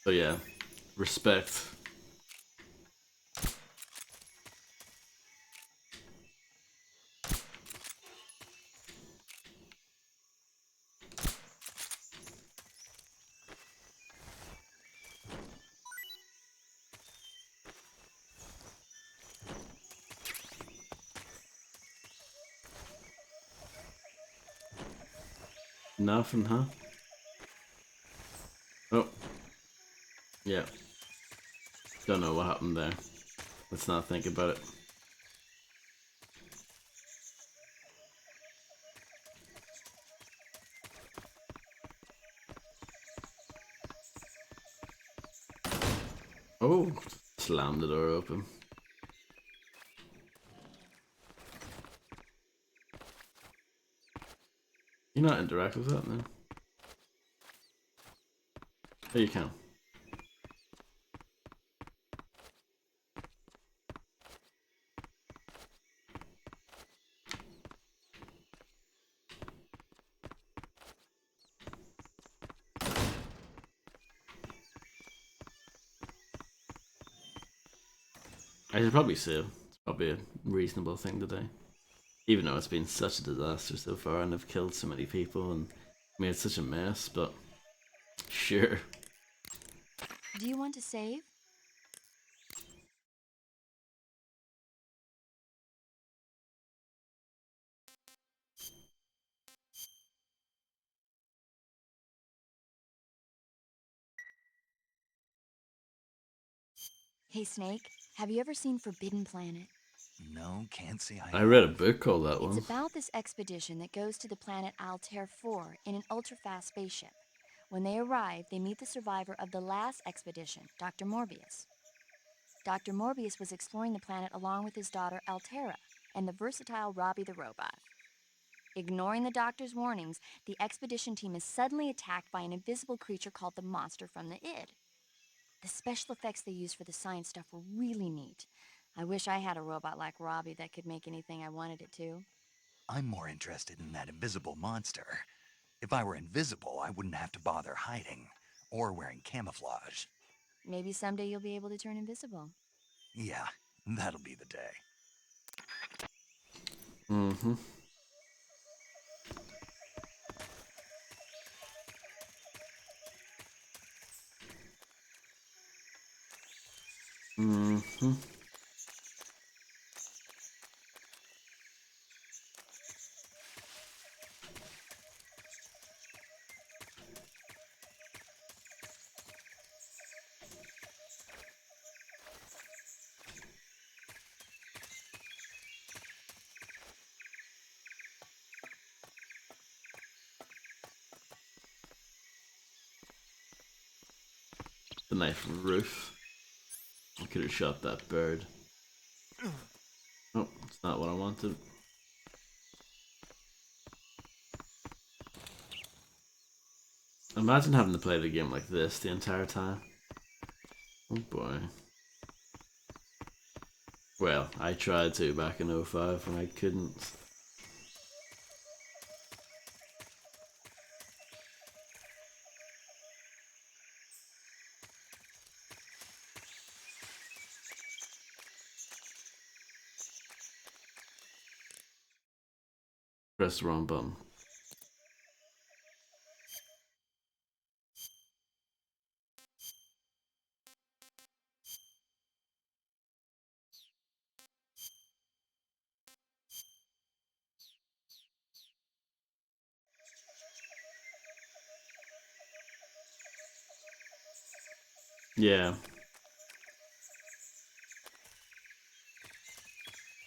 S1: So yeah, respect. Nothing, huh? Oh. Yeah. Don't know what happened there. Let's not think about it. Oh, slammed the door open. You not interact with that now? Oh, you can. I should probably save. It's probably a reasonable thing to do. Even though it's been such a disaster so far and I've killed so many people and made such a mess, but sure.
S7: Do you want to save? Hey Snake, have you ever seen Forbidden Planet?
S6: No, can't say
S1: I read a book called that one.
S7: It's about this expedition that goes to the planet Altair 4 in an ultra-fast spaceship. When they arrive, they meet the survivor of the last expedition, Dr. Morbius. Dr. Morbius was exploring the planet along with his daughter Altera and the versatile Robbie the robot. Ignoring the doctor's warnings, the expedition team is suddenly attacked by an invisible creature called the Monster from the id. The special effects they used for the science stuff were really neat. I wish I had a robot like Robbie that could make anything I wanted it to.
S6: I'm more interested in that invisible monster. If I were invisible, I wouldn't have to bother hiding or wearing camouflage.
S7: Maybe someday you'll be able to turn invisible.
S6: Yeah, that'll be the day.
S1: Mm-hmm. Mm-hmm. The knife roof. I could have shot that bird. Oh, it's not what I wanted. Imagine having to play the game like this the entire time. Oh boy. Well, I tried to back in 05 when I couldn't. Press the wrong button. Yeah.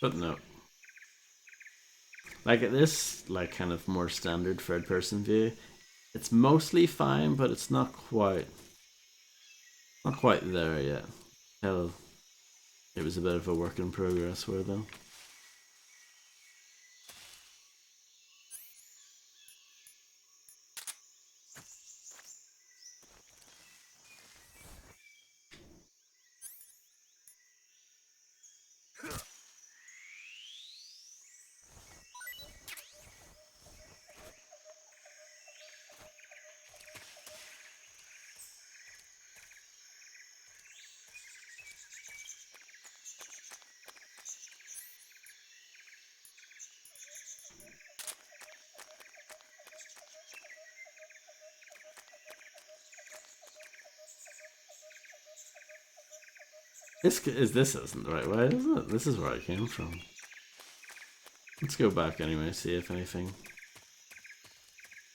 S1: But no. Like at this, like kind of more standard third person view, it's mostly fine, but it's not quite there yet. Hell, it was a bit of a work in progress for them. This isn't the right way, is it? This is where I came from. Let's go back anyway, see if anything.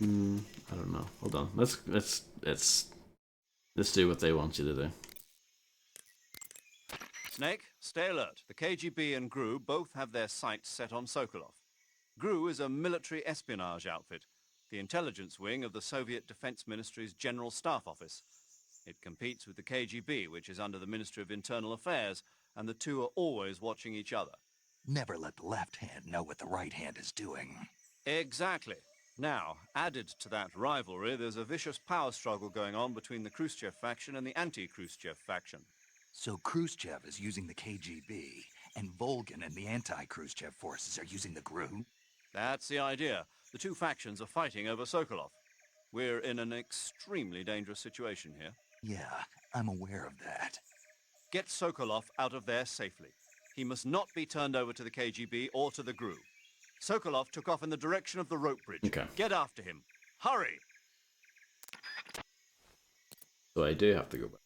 S1: I don't know. Hold on. Let's do what they want you to do.
S4: Snake, stay alert. The KGB and GRU both have their sights set on Sokolov. GRU is a military espionage outfit, the intelligence wing of the Soviet Defense Ministry's General Staff Office. It competes with the KGB, which is under the Ministry of Internal Affairs, and the two are always watching each other.
S6: Never let the left hand know what the right hand is doing.
S4: Exactly. Now, added to that rivalry, there's a vicious power struggle going on between the Khrushchev faction and the anti-Khrushchev faction.
S6: So Khrushchev is using the KGB, and Volgin and the anti-Khrushchev forces are using the GRU?
S4: That's the idea. The two factions are fighting over Sokolov. We're in an extremely dangerous situation here.
S6: Yeah, I'm aware of that.
S4: Get Sokolov out of there safely. He must not be turned over to the KGB or to the GRU. Sokolov took off in the direction of the rope bridge.
S1: Okay.
S4: Get after him. Hurry!
S1: So I do have to go back.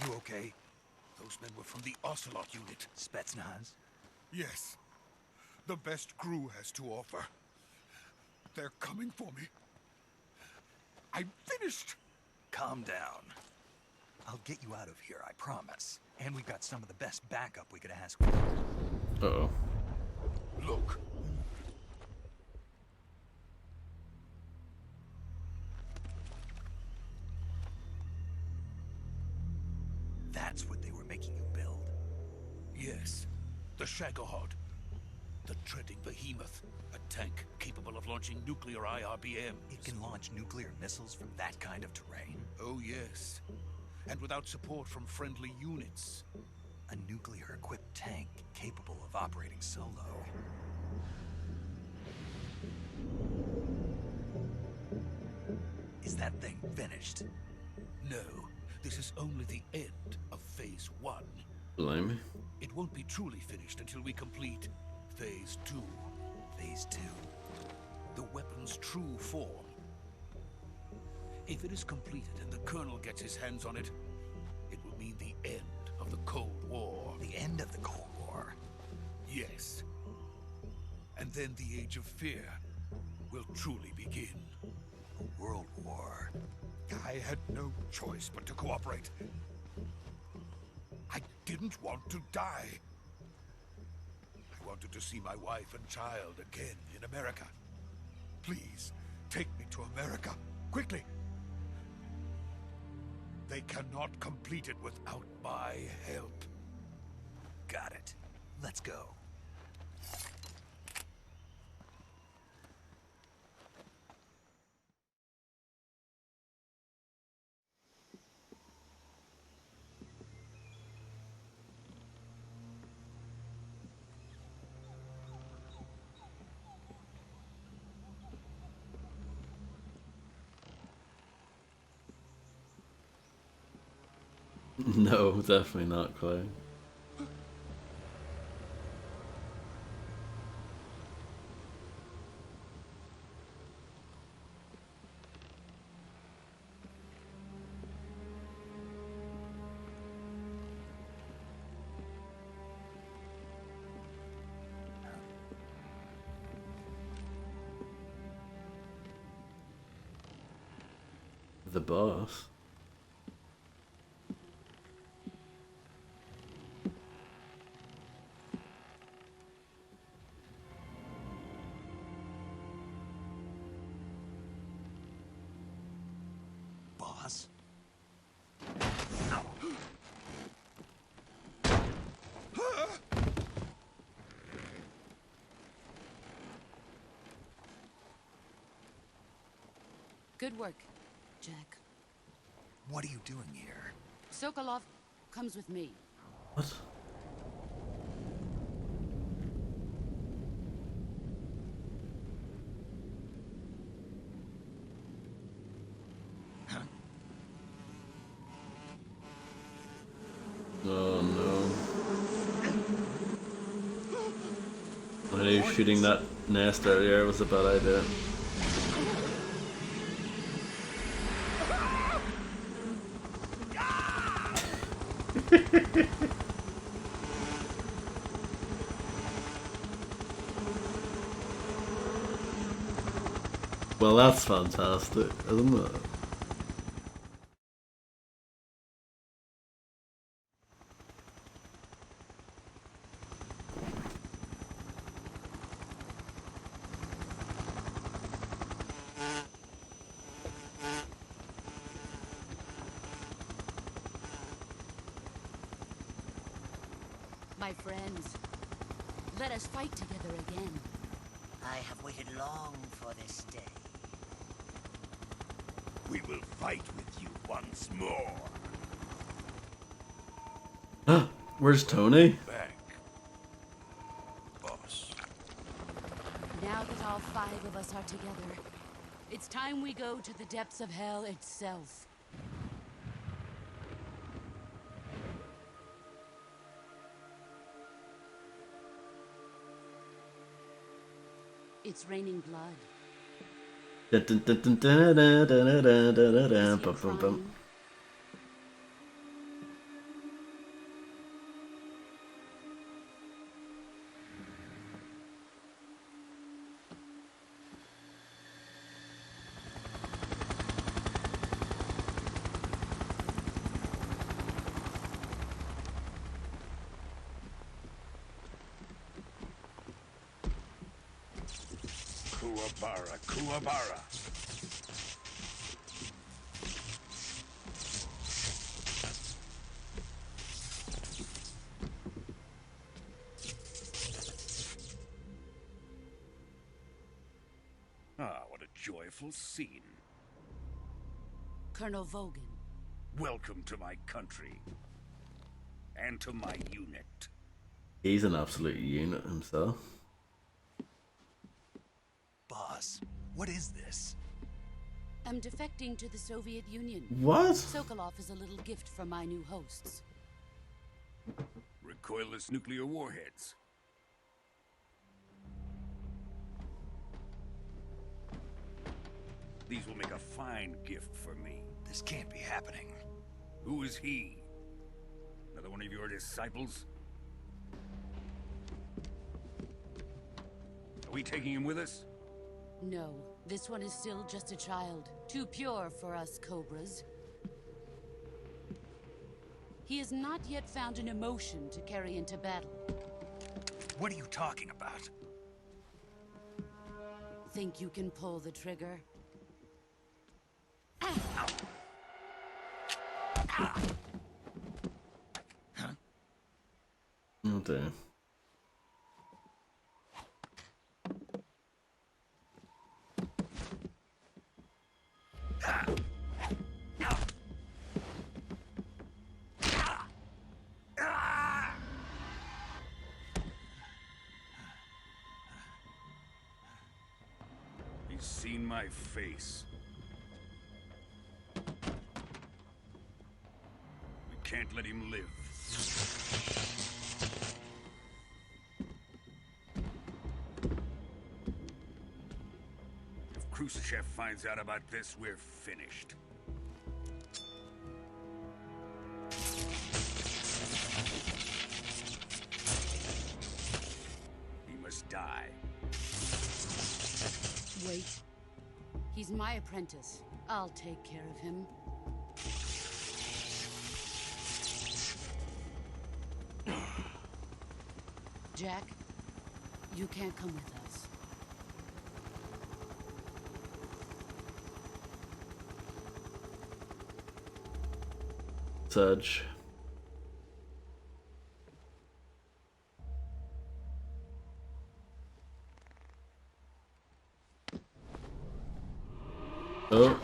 S11: You okay? Those men were from the Ocelot unit.
S6: Spetsnaz?
S11: Yes. The best GRU has to offer. They're coming for me. I'm finished.
S6: Calm down.
S2: I'll get you out of here, I promise. And we've got some of the best backup we could ask for.
S1: Uh-oh.
S11: Look.
S2: That's what they were making you build?
S11: Yes. The Shagohod. The treading behemoth. A tank capable of launching nuclear IRBM.
S2: It can launch nuclear missiles from that kind of terrain?
S11: Oh, yes. And without support from friendly units.
S2: A nuclear-equipped tank capable of operating solo. Is that thing finished?
S11: No. This is only the end of Phase 1.
S1: Blimey.
S11: It won't be truly finished until we complete Phase 2.
S2: Phase 2?
S11: The weapon's true form. If it is completed and the Colonel gets his hands on it, it will mean the end of the Cold War.
S2: The end of the Cold War?
S11: Yes. And then the Age of Fear will truly begin.
S2: A world war?
S11: I had no choice but to cooperate. I didn't want to die. I wanted to see my wife and child again in America. Please, take me to America, quickly. They cannot complete it without my help.
S2: Got it. Let's go.
S1: No, definitely not, Clay. The boss?
S2: Boss?
S8: Good work, Jack.
S2: What are you doing here?
S8: Sokolov comes with me.
S1: What? Oh no. I knew shooting that nest earlier was a bad idea. Well, that's fantastic, isn't it?
S8: My friends, let us fight together again.
S14: I have waited long for this day.
S13: We will fight with you once more.
S1: Where's Tony?
S13: Back, boss.
S8: Now that all 5 of us are together, it's time we go to the depths of hell itself. It's raining blood.
S11: Kuwabara, Kuwabara. Ah, what a joyful scene.
S8: Colonel Vogan.
S11: Welcome to my country. And to my unit.
S1: He's an absolute unit himself.
S6: Boss, what is this?
S8: I'm defecting to the Soviet Union.
S1: What?
S8: Sokolov is a little gift from my new hosts.
S11: Recoilless nuclear warheads. These will make a fine gift for me.
S6: This can't be happening.
S11: Who is he? Another one of your disciples? Are we taking him with us?
S8: No, this one is still just a child. Too pure for us Cobras. He has not yet found an emotion to carry into battle.
S6: What are you talking about?
S8: Think you can pull the trigger?
S1: Oh dear.
S11: He's seen my face. We can't let him live. If Khrushchev finds out about this, we're finished. He must die.
S8: Wait. He's my apprentice. I'll take care of him. Jack, you can't come with us.
S1: Surge. Oh.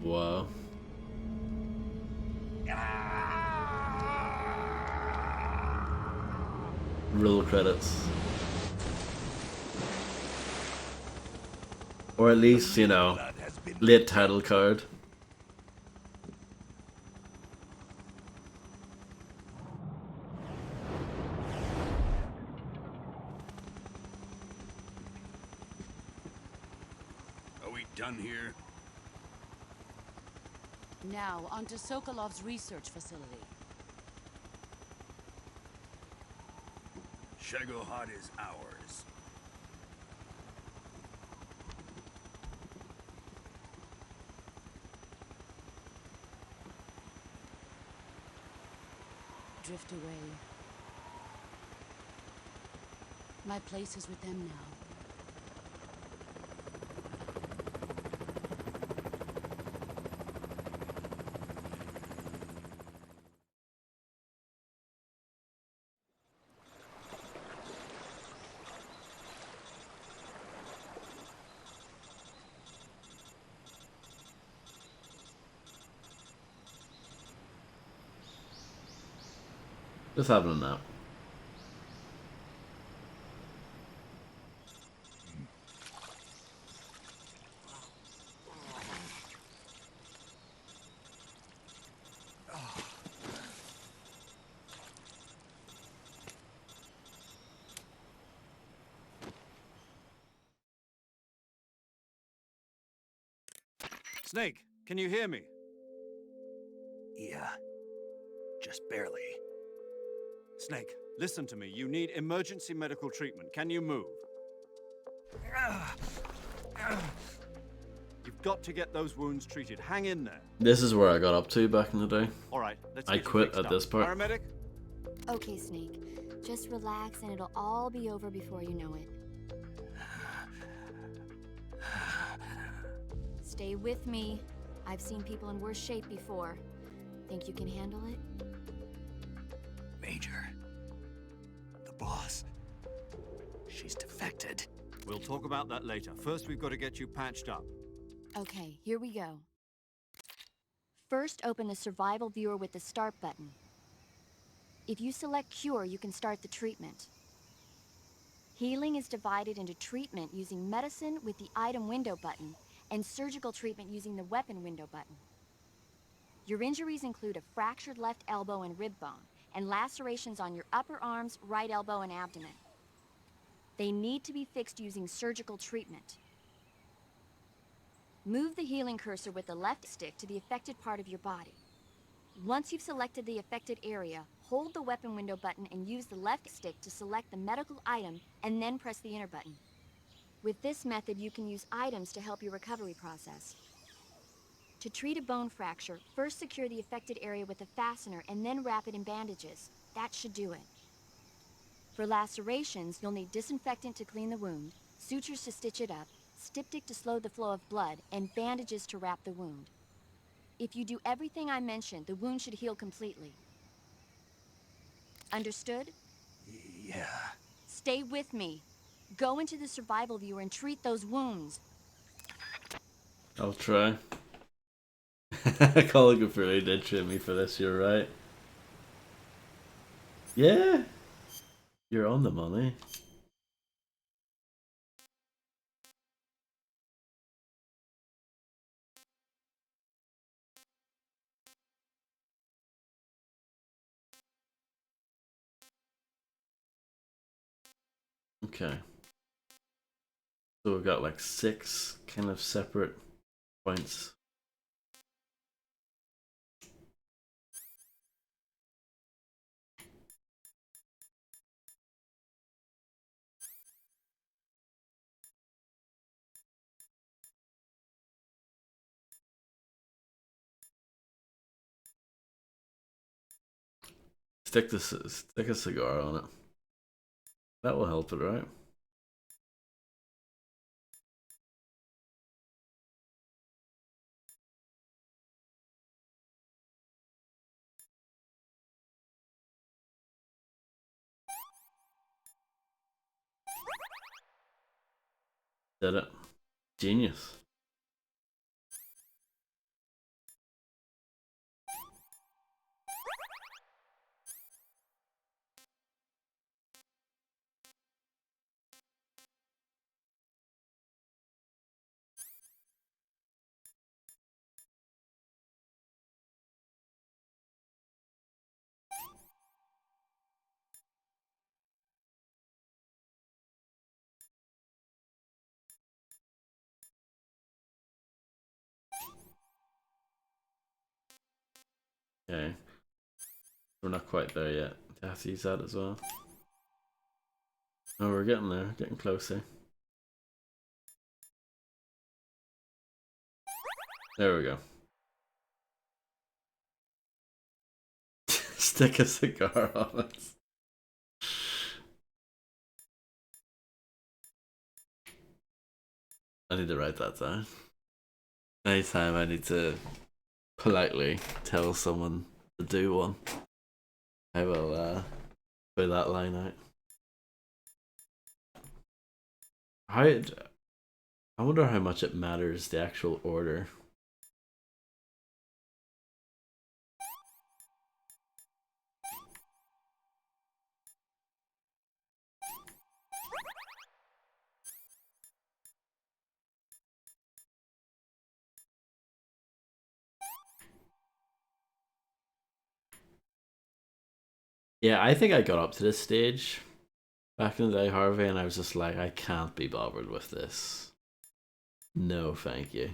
S1: Wow. Roll credits. Or at least, you know, late title card.
S11: Are we done here?
S8: Now, onto Sokolov's research facility.
S11: Shagohod is ours.
S8: Drift away. My place is with them now.
S1: Just having a nap.
S4: Snake, can you hear me?
S6: Yeah. Just barely.
S4: Snake, listen to me. You need emergency medical treatment. Can you move? You've got to get those wounds treated. Hang in there.
S1: This is where I got up to back in the day.
S4: All right, let's
S1: I
S4: get you
S1: quit
S4: fixed
S1: at
S4: up.
S1: this part.
S4: Paramedic?
S7: Okay, Snake. Just relax and it'll all be over before you know it. Stay with me. I've seen people in worse shape before. Think you can handle it?
S6: Major. The boss. She's defected.
S4: We'll talk about that later. First, we've got to get you patched up.
S7: Okay, here we go. First, open the survival viewer with the start button. If you select cure, you can start the treatment. Healing is divided into treatment using medicine with the item window button and surgical treatment using the weapon window button. Your injuries include a fractured left elbow and rib bone, and lacerations on your upper arms, right elbow, and abdomen. They need to be fixed using surgical treatment. Move the healing cursor with the left stick to the affected part of your body. Once you've selected the affected area, hold the weapon window button and use the left stick to select the medical item and then press the enter button. With this method, you can use items to help your recovery process. To treat a bone fracture, first secure the affected area with a fastener and then wrap it in bandages. That should do it. For lacerations, you'll need disinfectant to clean the wound, sutures to stitch it up, styptic to slow the flow of blood, and bandages to wrap the wound. If you do everything I mentioned, the wound should heal completely. Understood?
S6: Yeah.
S7: Stay with me. Go into the survival viewer and treat those wounds.
S1: I'll try. Colin really did treat me for this, you're right. Yeah! You're on the money. Okay. So we've got like 6 kind of separate points. Stick a cigar on it. That will help it, right? Did it. Genius. Okay. We're not quite there yet. I have to use that as well. Oh, we're getting there. Getting closer. There we go. Stick a cigar on it. I need to write that down. Anytime I need to politely tell someone to do one, I will put that line out. I wonder how much it matters, the actual order. Yeah, I think I got up to this stage back in the day, Harvey, and I was just like, I can't be bothered with this. No, thank you.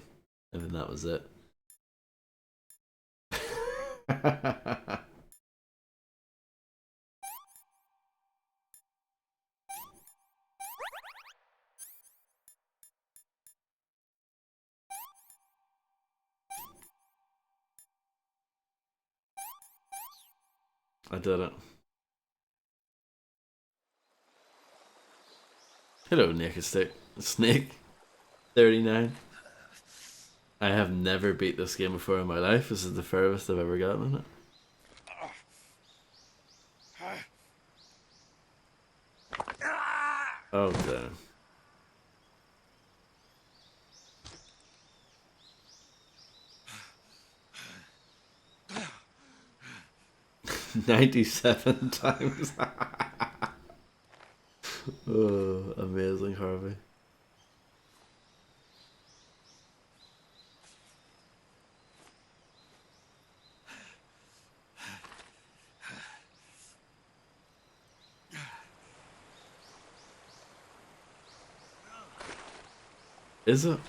S1: And then that was it. I did it. Hello, Naked Snake 39. I have never beat this game before in my life. This is the furthest I've ever gotten in it. Oh damn. $97 times. Oh, amazing, Harvey. Is it?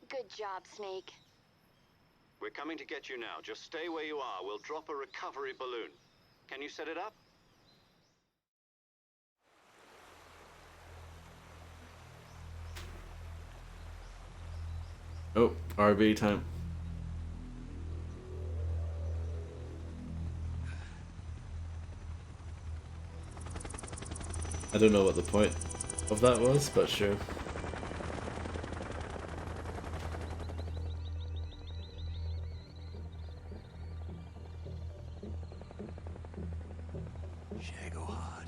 S7: Good job, Snake.
S3: We're coming to get you now. Just stay where you are. We'll drop a recovery balloon. Can you set it up?
S1: Oh, RB time. I don't know what the point of that was, but sure.
S6: Shagohod.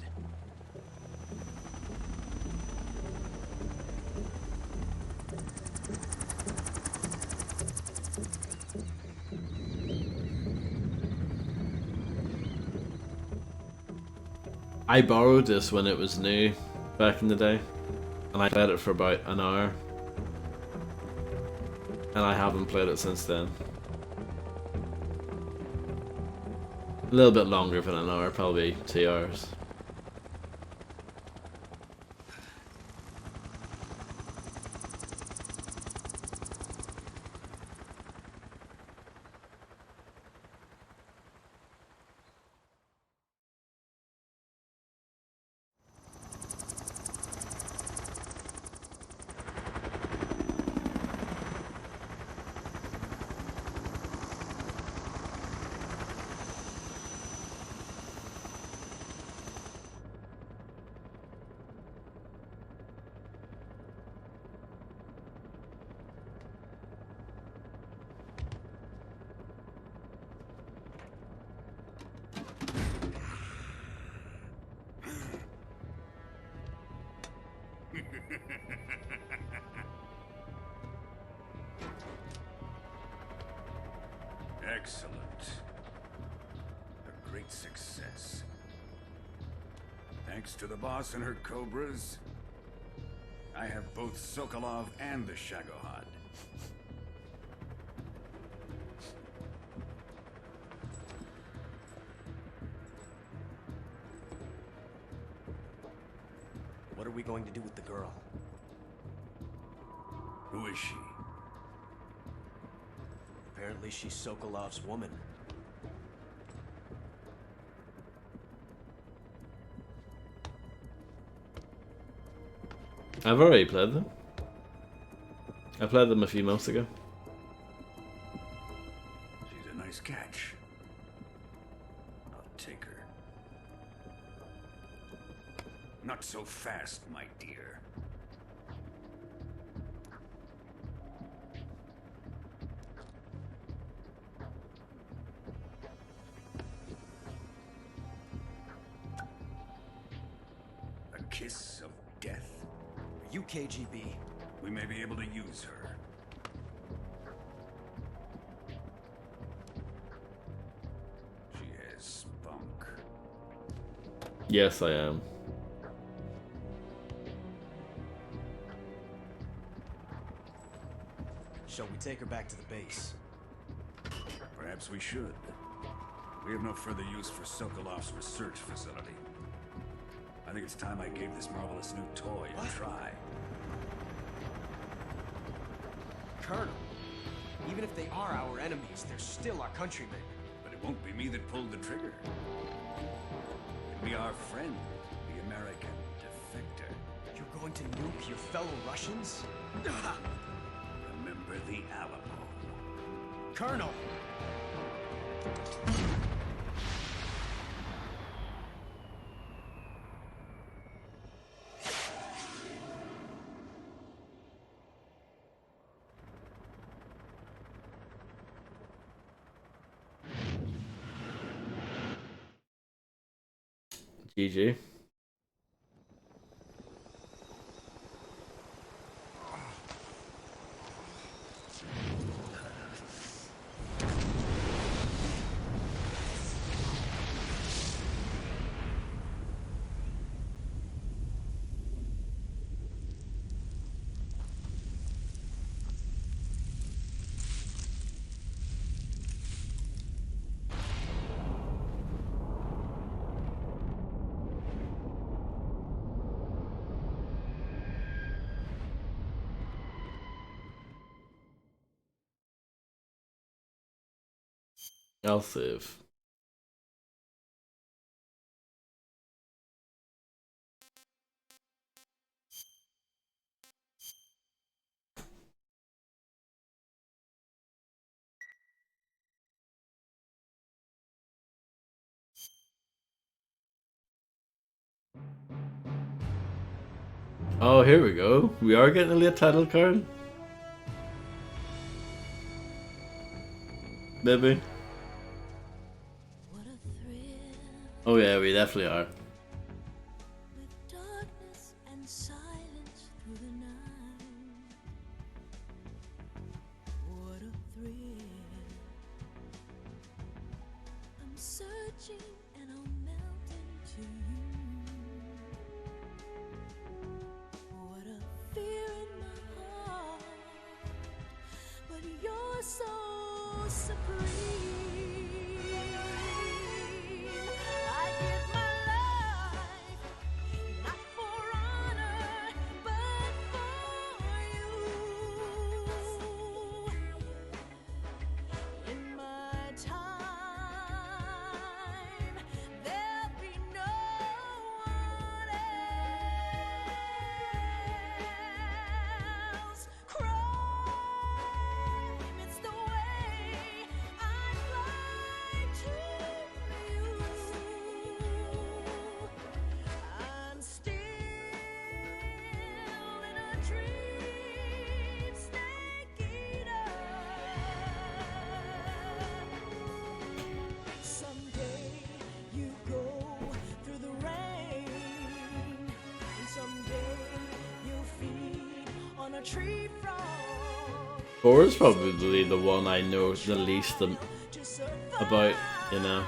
S1: I borrowed this when it was new back in the day, and I played it for about an hour, and I haven't played it since then. A little bit longer than an hour, probably 2 hours.
S11: Excellent. A great success. Thanks to the boss and her cobras, I have both Sokolov and the Shagohod.
S12: What are we going to do with the girl?
S11: Who is she?
S12: Apparently she's Sokolov's woman.
S1: I've already played them. I played them a few months ago.
S11: She's a nice catch. I'll take her. Not so fast, my dear. A kiss of death.
S12: Are you KGB?
S11: We may be able to use her. She has spunk.
S1: Yes, I am.
S12: Shall we take her back to the base?
S11: Perhaps we should. We have no further use for Sokolov's research facility. I think it's time I gave this marvelous new toy a try.
S12: Colonel, even if they are our enemies, they're still our countrymen.
S11: But it won't be me that pulled the trigger. It
S13: Be our friend, the American defector.
S12: You're going to nuke your fellow Russians?
S13: Remember the Alamo.
S12: Colonel!
S1: GG. I'll save. Oh, here we go. We are getting a late title card. Maybe. Oh yeah, we definitely are.
S15: Darkness and silence through the night. What a thrill. I'm searching and I'll melt into you. What a fear in my heart. But you're so supreme. Tree frog.
S1: 4 is probably the one I know the least about, you know.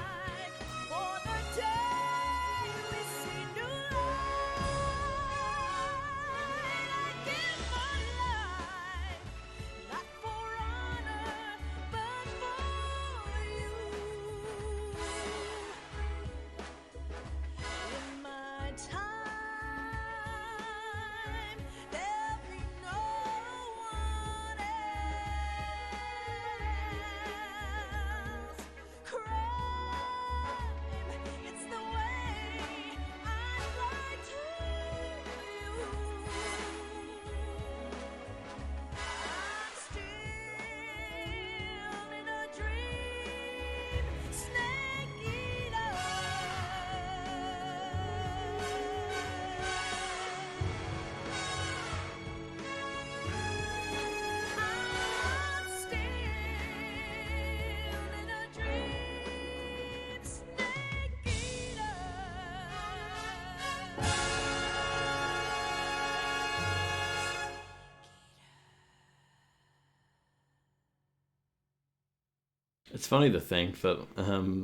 S1: It's funny to think that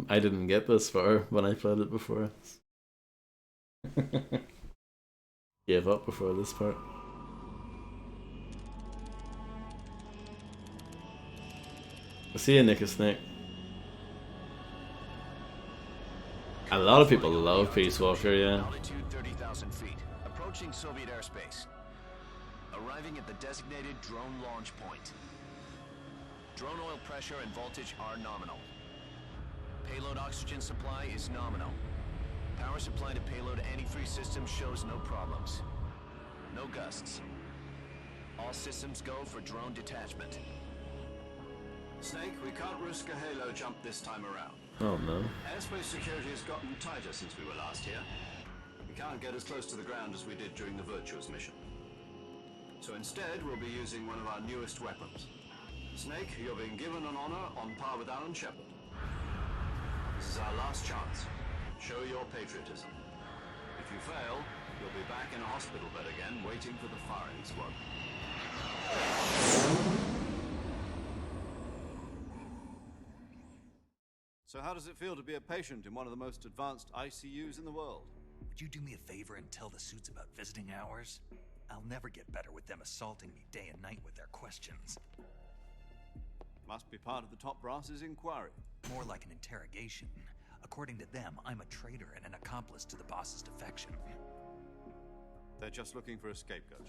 S1: I didn't get this far when I played it before. Gave up before this part. I'll see you, Nick Snake. A lot of people love Peace Walker, yeah.
S16: Altitude 30,000 feet. Approaching Soviet airspace. Arriving at the designated drone launch point. Drone oil pressure and voltage are nominal. Payload oxygen supply is nominal. Power supply to payload antifreeze systems shows no problems. No gusts. All systems go for drone detachment.
S4: Snake, we can't risk a halo jump this time around.
S1: Oh no.
S4: Airspace security has gotten tighter since we were last here. We can't get as close to the ground as we did during the Virtuous mission. So instead, we'll be using one of our newest weapons. Snake, you're being given an honor on par with Alan Shepard. This is our last chance. Show your patriotism. If you fail, you'll be back in a hospital bed again, waiting for the firing squad. So how does it feel to be a patient in one of the most advanced ICUs in the world?
S2: Would you do me a favor and tell the suits about visiting hours? I'll never get better with them assaulting me day and night with their questions.
S4: Must be part of the top brass's inquiry.
S2: More like an interrogation. According to them, I'm a traitor and an accomplice to the boss's defection.
S4: They're just looking for a scapegoat.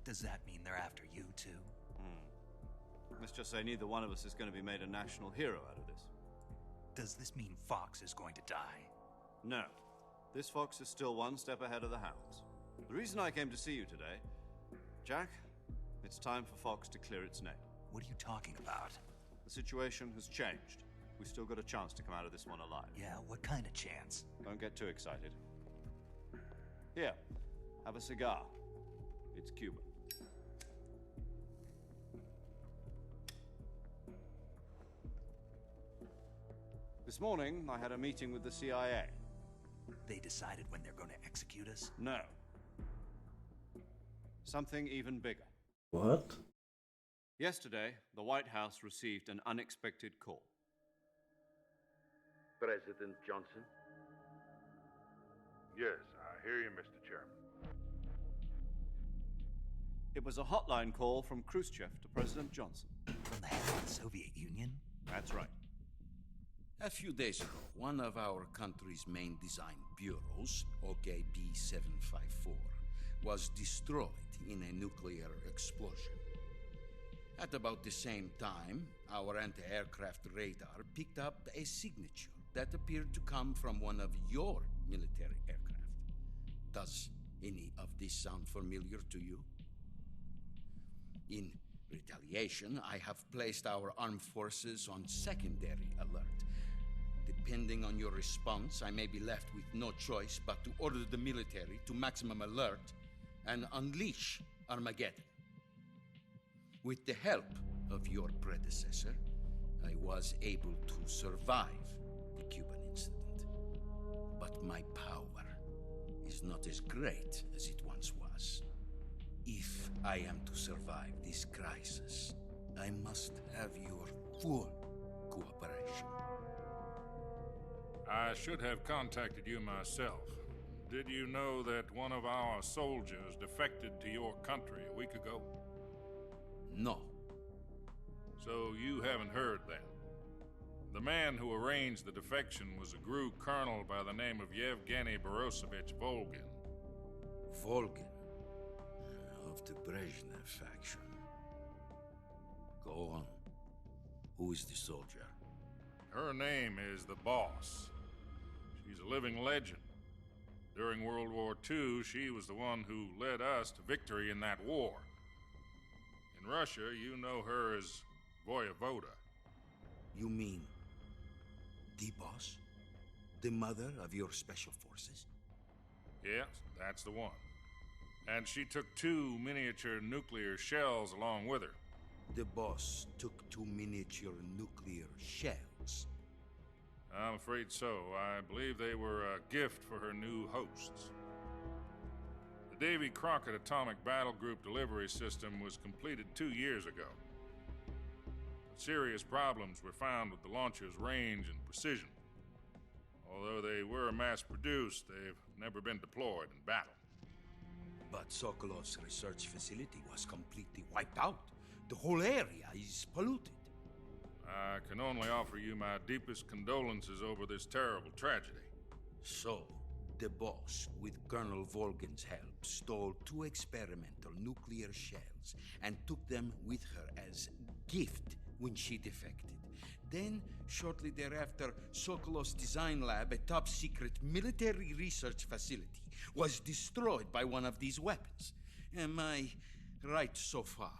S2: Does that mean they're after you, too?
S4: Let's just say neither one of us is going to be made a national hero out of this.
S2: Does this mean Fox is going to die?
S4: No. This Fox is still one step ahead of the Hounds. The reason I came to see you today, Jack, it's time for Fox to clear its name.
S2: What are you talking about?
S4: The situation has changed. We've still got a chance to come out of this one alive.
S2: Yeah, what kind of chance?
S4: Don't get too excited. Here, have a cigar. It's Cuban. This morning, I had a meeting with the CIA.
S2: They decided when they're going to execute us?
S4: No. Something even bigger.
S1: What?
S4: Yesterday, the White House received an unexpected call.
S17: President Johnson?
S18: Yes, I hear you, Mr. Chairman.
S4: It was a hotline call from Khrushchev to President Johnson.
S2: From the head of the Soviet Union?
S4: That's right.
S19: A few days ago, one of our country's main design bureaus, OKB 754, was destroyed in a nuclear explosion. At about the same time, our anti-aircraft radar picked up a signature that appeared to come from one of your military aircraft. Does any of this sound familiar to you? In retaliation, I have placed our armed forces on secondary alert. Depending on your response, I may be left with no choice but to order the military to maximum alert and unleash Armageddon. With the help of your predecessor, I was able to survive the Cuban incident. But my power is not as great as it once was. If I am to survive this crisis, I must have your full cooperation.
S18: I should have contacted you myself. Did you know that one of our soldiers defected to your country a week ago?
S19: No.
S18: So you haven't heard then? The man who arranged the defection was a GRU colonel by the name of Yevgeny Borosovich Volgin.
S19: Volgin? Of the Brezhnev faction. Go on. Who is the soldier?
S18: Her name is the Boss. She's a living legend. During World War II, she was the one who led us to victory in that war. In Russia, you know her as Voyevoda.
S19: You mean the Boss? The mother of your special forces?
S18: Yes, that's the one. And she took 2 miniature nuclear shells along with her.
S19: The Boss took 2 miniature nuclear shells?
S18: I'm afraid so. I believe they were a gift for her new hosts. The Davy Crockett Atomic Battle Group delivery system was completed 2 years ago. But serious problems were found with the launcher's range and precision. Although they were mass-produced, they've never been deployed in battle.
S19: But Sokolov's research facility was completely wiped out. The whole area is polluted.
S18: I can only offer you my deepest condolences over this terrible tragedy.
S19: So, the Boss, with Colonel Volgin's help, stole 2 experimental nuclear shells and took them with her as gift when she defected. Then, shortly thereafter, Sokolov's design lab, a top-secret military research facility, was destroyed by one of these weapons. Am I right so far?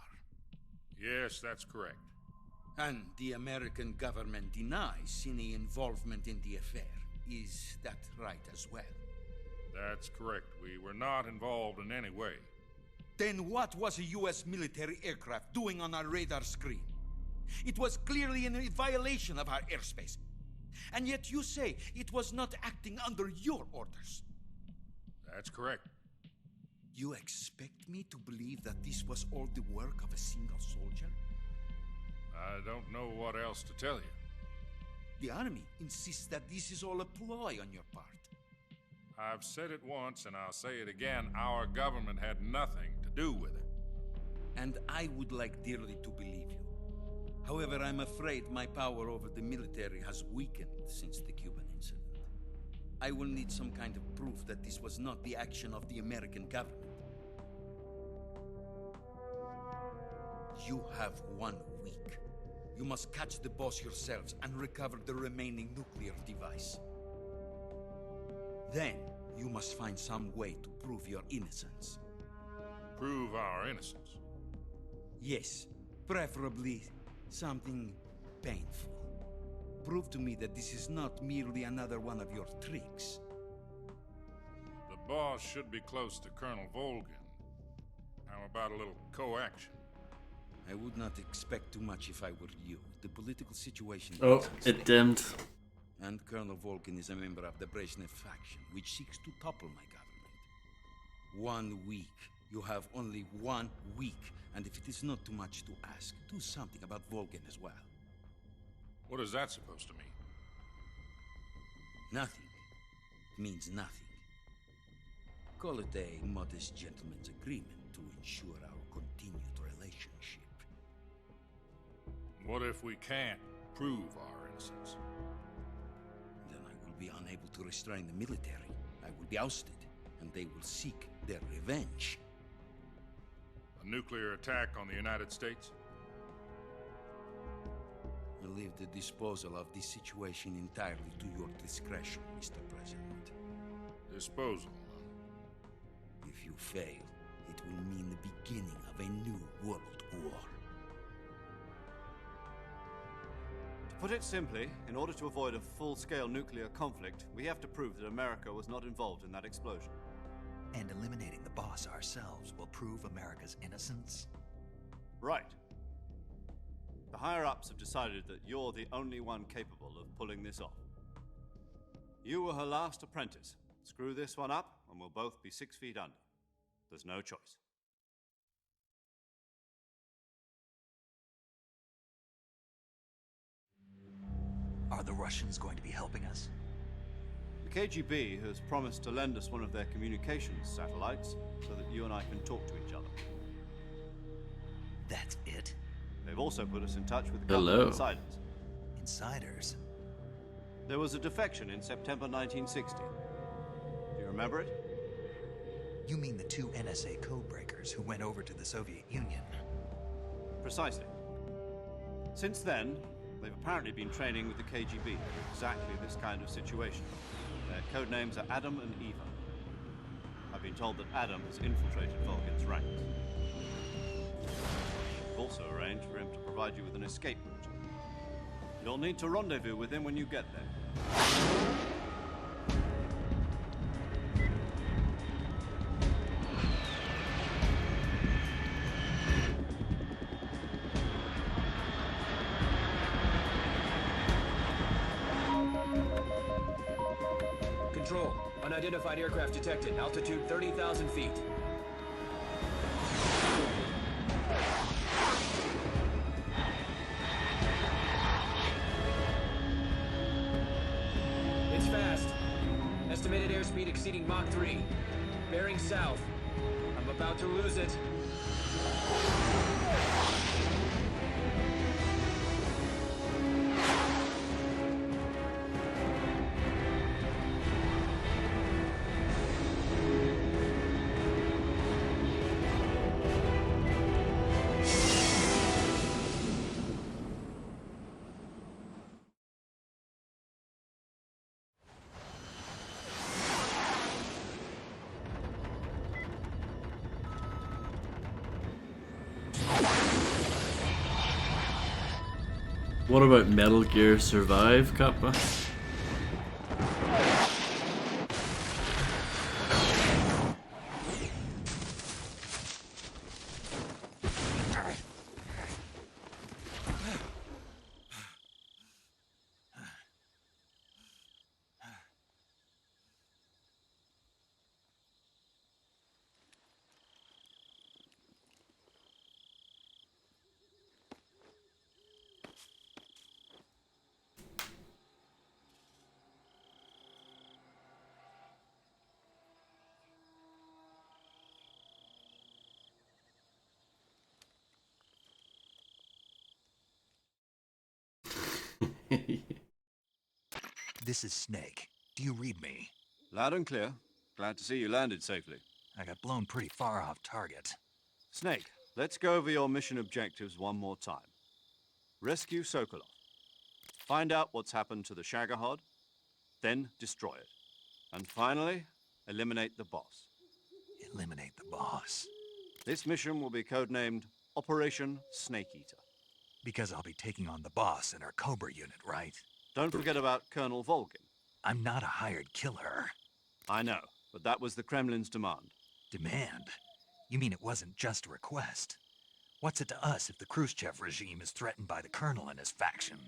S18: Yes, that's correct.
S19: And the American government denies any involvement in the affair. Is that right as well?
S18: That's correct. We were not involved in any way.
S19: Then what was a U.S. military aircraft doing on our radar screen? It was clearly in a violation of our airspace. And yet you say it was not acting under your orders.
S18: That's correct.
S19: You expect me to believe that this was all the work of a single soldier?
S18: I don't know what else to tell you.
S19: The Army insists that this is all a ploy on your part.
S18: I've said it once and I'll say it again. Our government had nothing to do with it.
S19: And I would like dearly to believe you. However, I'm afraid my power over the military has weakened since the Cuban incident. I will need some kind of proof that this was not the action of the American government. You have 1 week. You must catch the boss yourselves and recover the remaining nuclear device. Then, you must find some way to prove your innocence.
S18: Prove our innocence?
S19: Yes, preferably something painful. Prove to me that this is not merely another one of your tricks.
S18: The boss should be close to Colonel Volgin. How about a little co-action?
S19: I would not expect too much if I were you. The political situation...
S1: Oh, it dimmed.
S19: And Colonel Volgin is a member of the Brezhnev faction, which seeks to topple my government. 1 week. You have only 1 week. And if it is not too much to ask, do something about Volgin as well.
S18: What is that supposed to mean?
S19: Nothing. It means nothing. Call it a modest gentleman's agreement to ensure our continued relationship.
S18: What if we can't prove our innocence?
S19: Then I will be unable to restrain the military. I will be ousted, and they will seek their revenge.
S18: A nuclear attack on the United States?
S19: I leave the disposal of this situation entirely to your discretion, Mr. President.
S18: Disposal?
S19: If you fail, it will mean the beginning of a new world war.
S4: To put it simply, in order to avoid a full-scale nuclear conflict, we have to prove that America was not involved in that explosion.
S2: And eliminating the boss ourselves will prove America's innocence?
S4: Right. The higher-ups have decided that you're the only one capable of pulling this off. You were her last apprentice. Screw this one up, and we'll both be 6 feet under. There's no choice.
S2: Are the Russians going to be helping us?
S4: The KGB has promised to lend us one of their communications satellites so that you and I can talk to each other.
S2: That's it?
S4: They've also put us in touch with a couple of insiders.
S2: Insiders?
S4: There was a defection in September 1960. Do you remember it?
S2: You mean the 2 NSA codebreakers who went over to the Soviet Union?
S4: Precisely. Since then, they've apparently been training with the KGB for exactly this kind of situation. Their code names are Adam and Eva. I've been told that Adam has infiltrated Volgin's ranks. We've also arranged for him to provide you with an escape route. You'll need to rendezvous with him when you get there.
S5: Control. Unidentified aircraft detected. Altitude 30,000 feet. It's fast. Estimated airspeed exceeding Mach 3. Bearing south. I'm about to lose it.
S1: What about Metal Gear Survive, Kappa?
S6: This is Snake. Do you read me?
S4: Loud and clear. Glad to see you landed safely.
S6: I got blown pretty far off target.
S4: Snake, let's go over your mission objectives one more time. Rescue Sokolov. Find out what's happened to the Shagohod, then destroy it. And finally, eliminate the boss.
S6: Eliminate the boss?
S4: This mission will be codenamed Operation Snake Eater.
S6: Because I'll be taking on the boss in our Cobra unit, right?
S4: Don't forget about Colonel Volgin.
S6: I'm not a hired killer.
S4: I know, but that was the Kremlin's demand.
S6: Demand? You mean it wasn't just a request? What's it to us if the Khrushchev regime is threatened by the Colonel and his faction?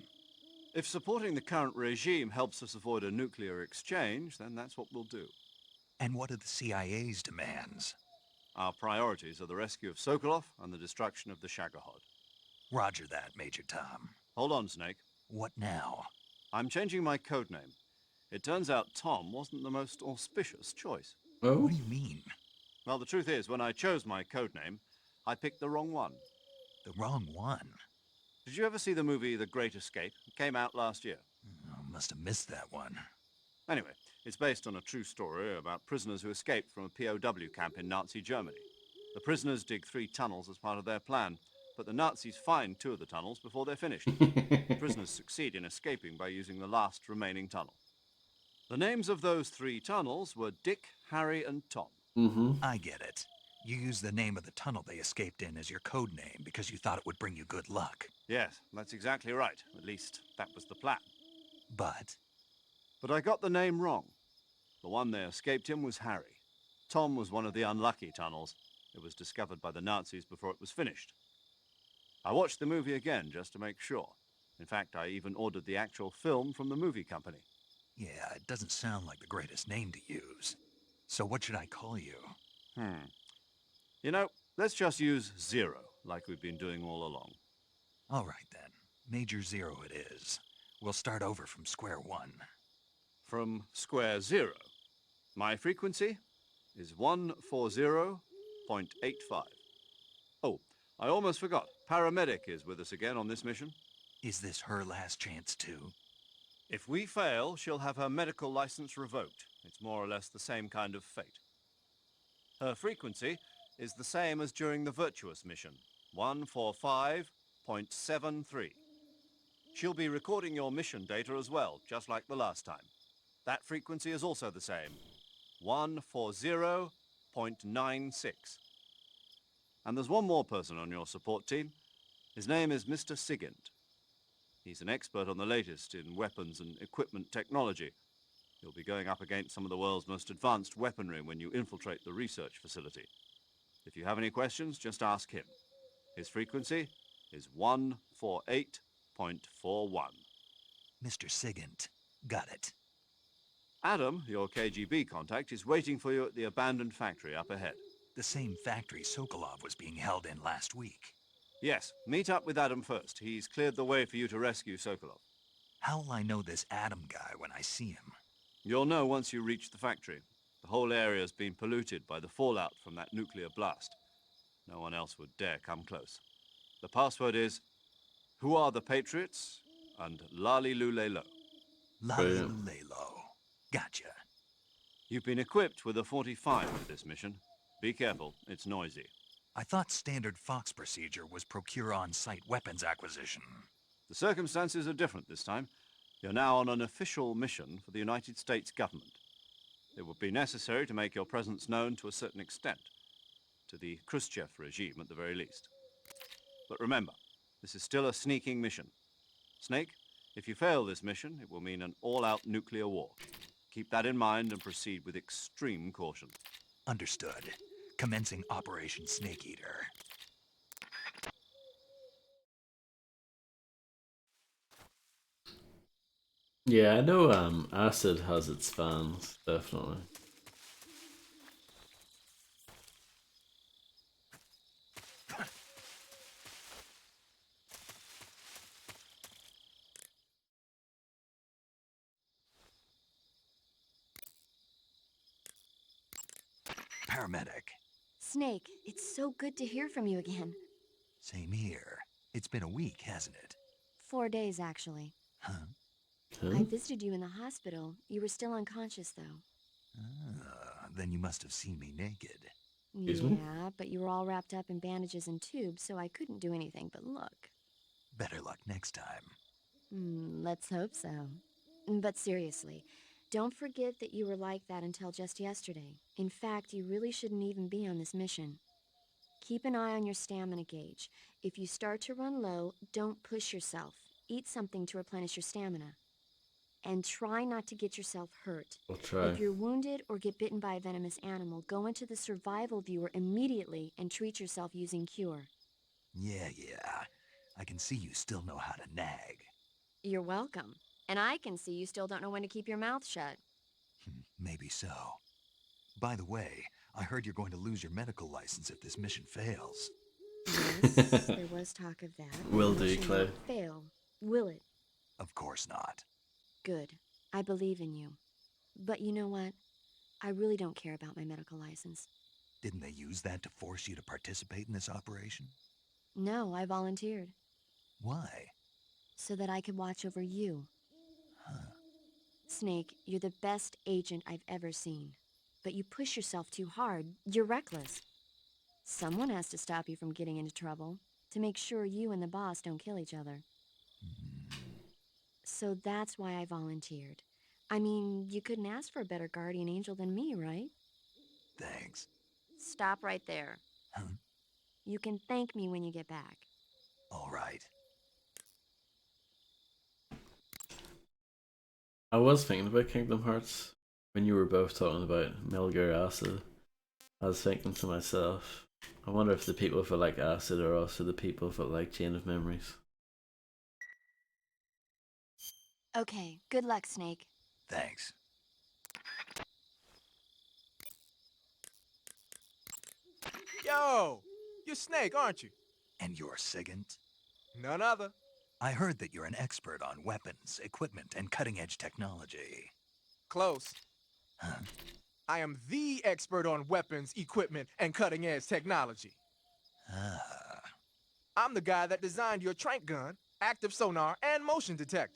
S4: If supporting the current regime helps us avoid a nuclear exchange, then that's what we'll do.
S6: And what are the CIA's demands?
S4: Our priorities are the rescue of Sokolov and the destruction of the Shagohod.
S6: Roger that, Major Tom.
S4: Hold on, Snake.
S6: What now?
S4: I'm changing my codename. It turns out Tom wasn't the most auspicious choice.
S1: Oh?
S6: What do you mean?
S4: Well, the truth is, when I chose my codename, I picked the wrong one.
S6: The wrong one?
S4: Did you ever see the movie The Great Escape? It came out last year.
S6: Oh, must have missed that one.
S4: Anyway, it's based on a true story about prisoners who escaped from a POW camp in Nazi Germany. The prisoners dig 3 tunnels as part of their plan, but the Nazis find 2 of the tunnels before they're finished. The prisoners succeed in escaping by using the last remaining tunnel. The names of those 3 tunnels were Dick, Harry, and Tom.
S1: Mm-hmm.
S6: I get it. You used the name of the tunnel they escaped in as your code name because you thought it would bring you good luck.
S4: Yes, that's exactly right. At least, that was the plan.
S6: But
S4: I got the name wrong. The one they escaped in was Harry. Tom was one of the unlucky tunnels. It was discovered by the Nazis before it was finished. I watched the movie again just to make sure. In fact, I even ordered the actual film from the movie company.
S6: yeah, it doesn't sound like the greatest name to use. So what should I call you?
S4: You know, let's just use Zero, like we've been doing all along.
S6: All right then. Major Zero it is. We'll start over from square one.
S4: From square zero. My frequency is 140.85. Oh, I almost forgot. Paramedic is with us again on this mission.
S6: Is this her last chance too?
S4: If we fail, she'll have her medical license revoked. It's more or less the same kind of fate. Her frequency is the same as during the Virtuous mission, 145.73. She'll be recording your mission data as well, just like the last time. That frequency is also the same, 140.96. And there's one more person on your support team. His name is Mr. Sigint. He's an expert on the latest in weapons and equipment technology. You'll be going up against some of the world's most advanced weaponry when you infiltrate the research facility. If you have any questions, just ask him. His frequency is 148.41.
S6: Mr. Sigint. Got it.
S4: Adam, your KGB contact, is waiting for you at the abandoned factory up ahead.
S6: The same factory Sokolov was being held in last week.
S4: Yes, meet up with Adam first. He's cleared the way for you to rescue Sokolov.
S6: How will I know this Adam guy when I see him?
S4: You'll know once you reach the factory. The whole area's been polluted by the fallout from that nuclear blast. No one else would dare come close. The password is, "Who are the Patriots?" and Lali Lulelo.
S6: Lali Lulelo. Gotcha.
S4: You've been equipped with a 45 for this mission. Be careful, it's noisy.
S6: I thought standard Fox procedure was procure on-site weapons acquisition.
S4: The circumstances are different this time. You're now on an official mission for the United States government. It would be necessary to make your presence known to a certain extent, to the Khrushchev regime at the very least. But remember, this is still a sneaking mission. Snake, if you fail this mission, it will mean an all-out nuclear war. Keep that in mind and proceed with extreme caution.
S6: Understood. Commencing Operation Snake Eater.
S1: Yeah, I know Acid has its fans, definitely.
S6: Paramedic.
S7: Snake, it's so good to hear from you again.
S6: Same here. It's been a week, hasn't it?
S7: 4 days, actually.
S6: Huh?
S7: I visited you in the hospital. You were still unconscious, though.
S6: Then you must have seen me naked.
S1: Excuse me?
S7: Yeah, but you were all wrapped up in bandages and tubes, so I couldn't do anything but look.
S6: Better luck next time.
S7: Let's hope so. But seriously, don't forget that you were like that until just yesterday. In fact, you really shouldn't even be on this mission. Keep an eye on your stamina gauge. If you start to run low, don't push yourself. Eat something to replenish your stamina. And try not to get yourself hurt.
S1: I'll try.
S7: If you're wounded or get bitten by a venomous animal, go into the survival viewer immediately and treat yourself using Cure.
S6: Yeah. I can see you still know how to nag.
S7: You're welcome. And I can see you still don't know when to keep your mouth shut.
S6: Maybe so. By the way, I heard you're going to lose your medical license if this mission fails.
S7: Yes, there was talk of that.
S1: Will
S7: The
S1: do,
S7: mission
S1: Clay.
S7: won't fail, will it?
S6: Of course not.
S7: Good. I believe in you. But you know what? I really don't care about my medical license.
S6: Didn't they use that to force you to participate in this operation?
S7: No, I volunteered.
S6: Why?
S7: So that I could watch over you. Snake, you're the best agent I've ever seen. But you push yourself too hard. You're reckless. Someone has to stop you from getting into trouble, to make sure you and the boss don't kill each other. So that's why I volunteered. I mean, you couldn't ask for a better guardian angel than me, right?
S6: Thanks.
S7: Stop right there. You can thank me when you get back.
S6: All right.
S1: I was thinking about Kingdom Hearts when you were both talking about Metal Gear Acid. I was thinking to myself, I wonder if the people that like Acid are also the people that like Chain of Memories.
S7: Okay, good luck, Snake.
S6: Thanks.
S17: Yo! You're Snake, aren't you?
S6: And you're Sigint?
S17: None other.
S6: I heard that you're an expert on weapons, equipment, and cutting-edge technology.
S17: Close. I am the expert on weapons, equipment, and cutting-edge technology. I'm the guy that designed your trank gun, active sonar, and motion detector.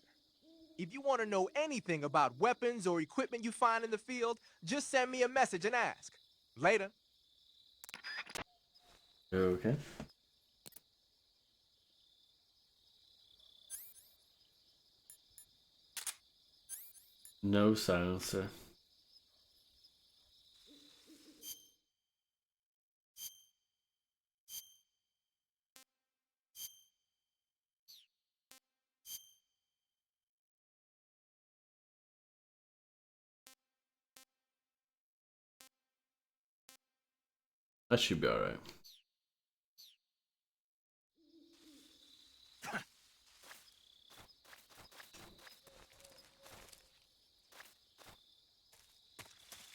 S17: If you want to know anything about weapons or equipment you find in the field, just send me a message and ask. Later.
S1: Okay. No silencer. That should be alright.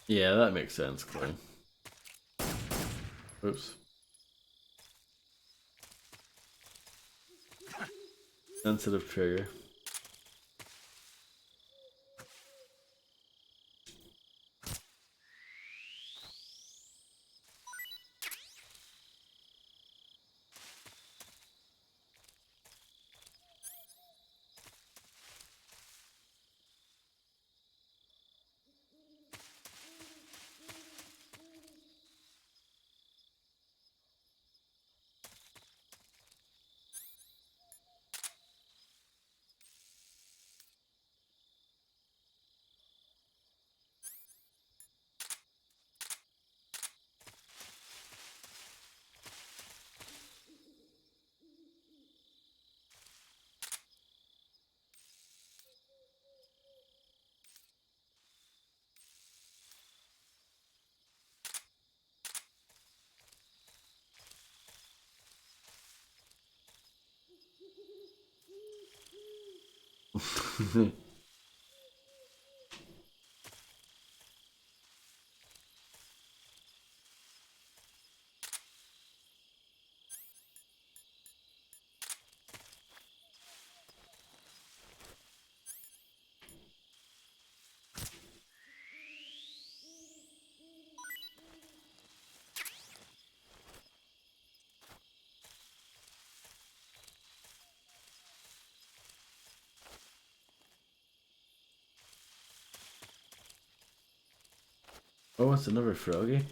S1: Yeah, that makes sense, Clay. Oops. Sensitive trigger. Oh, it's another froggy.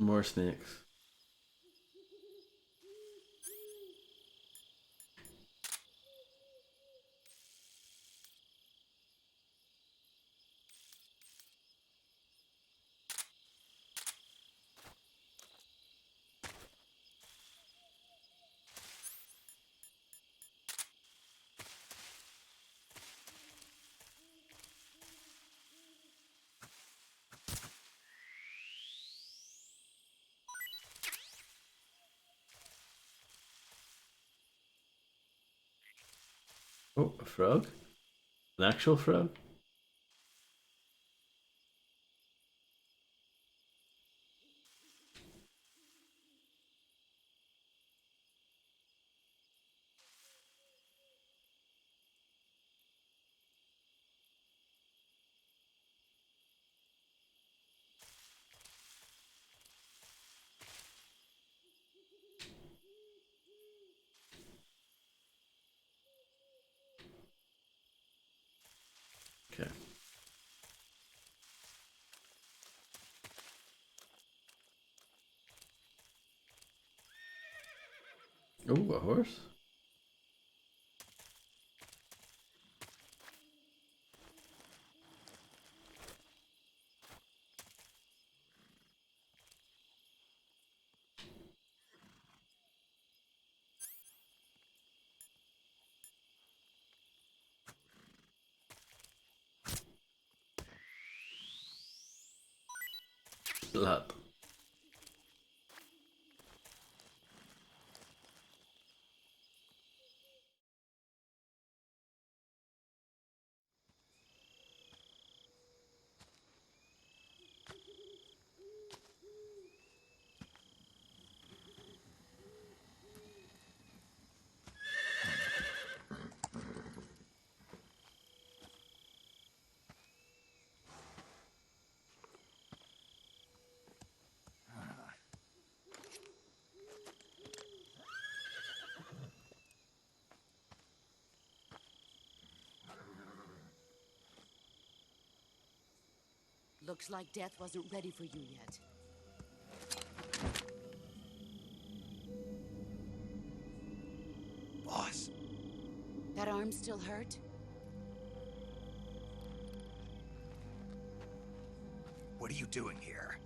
S1: More snakes. Oh, a frog? An actual frog? Okay. Oh, a horse? Slap.
S8: Looks like death wasn't ready for you yet.
S6: Boss.
S8: That arm still hurt?
S6: What are you doing here?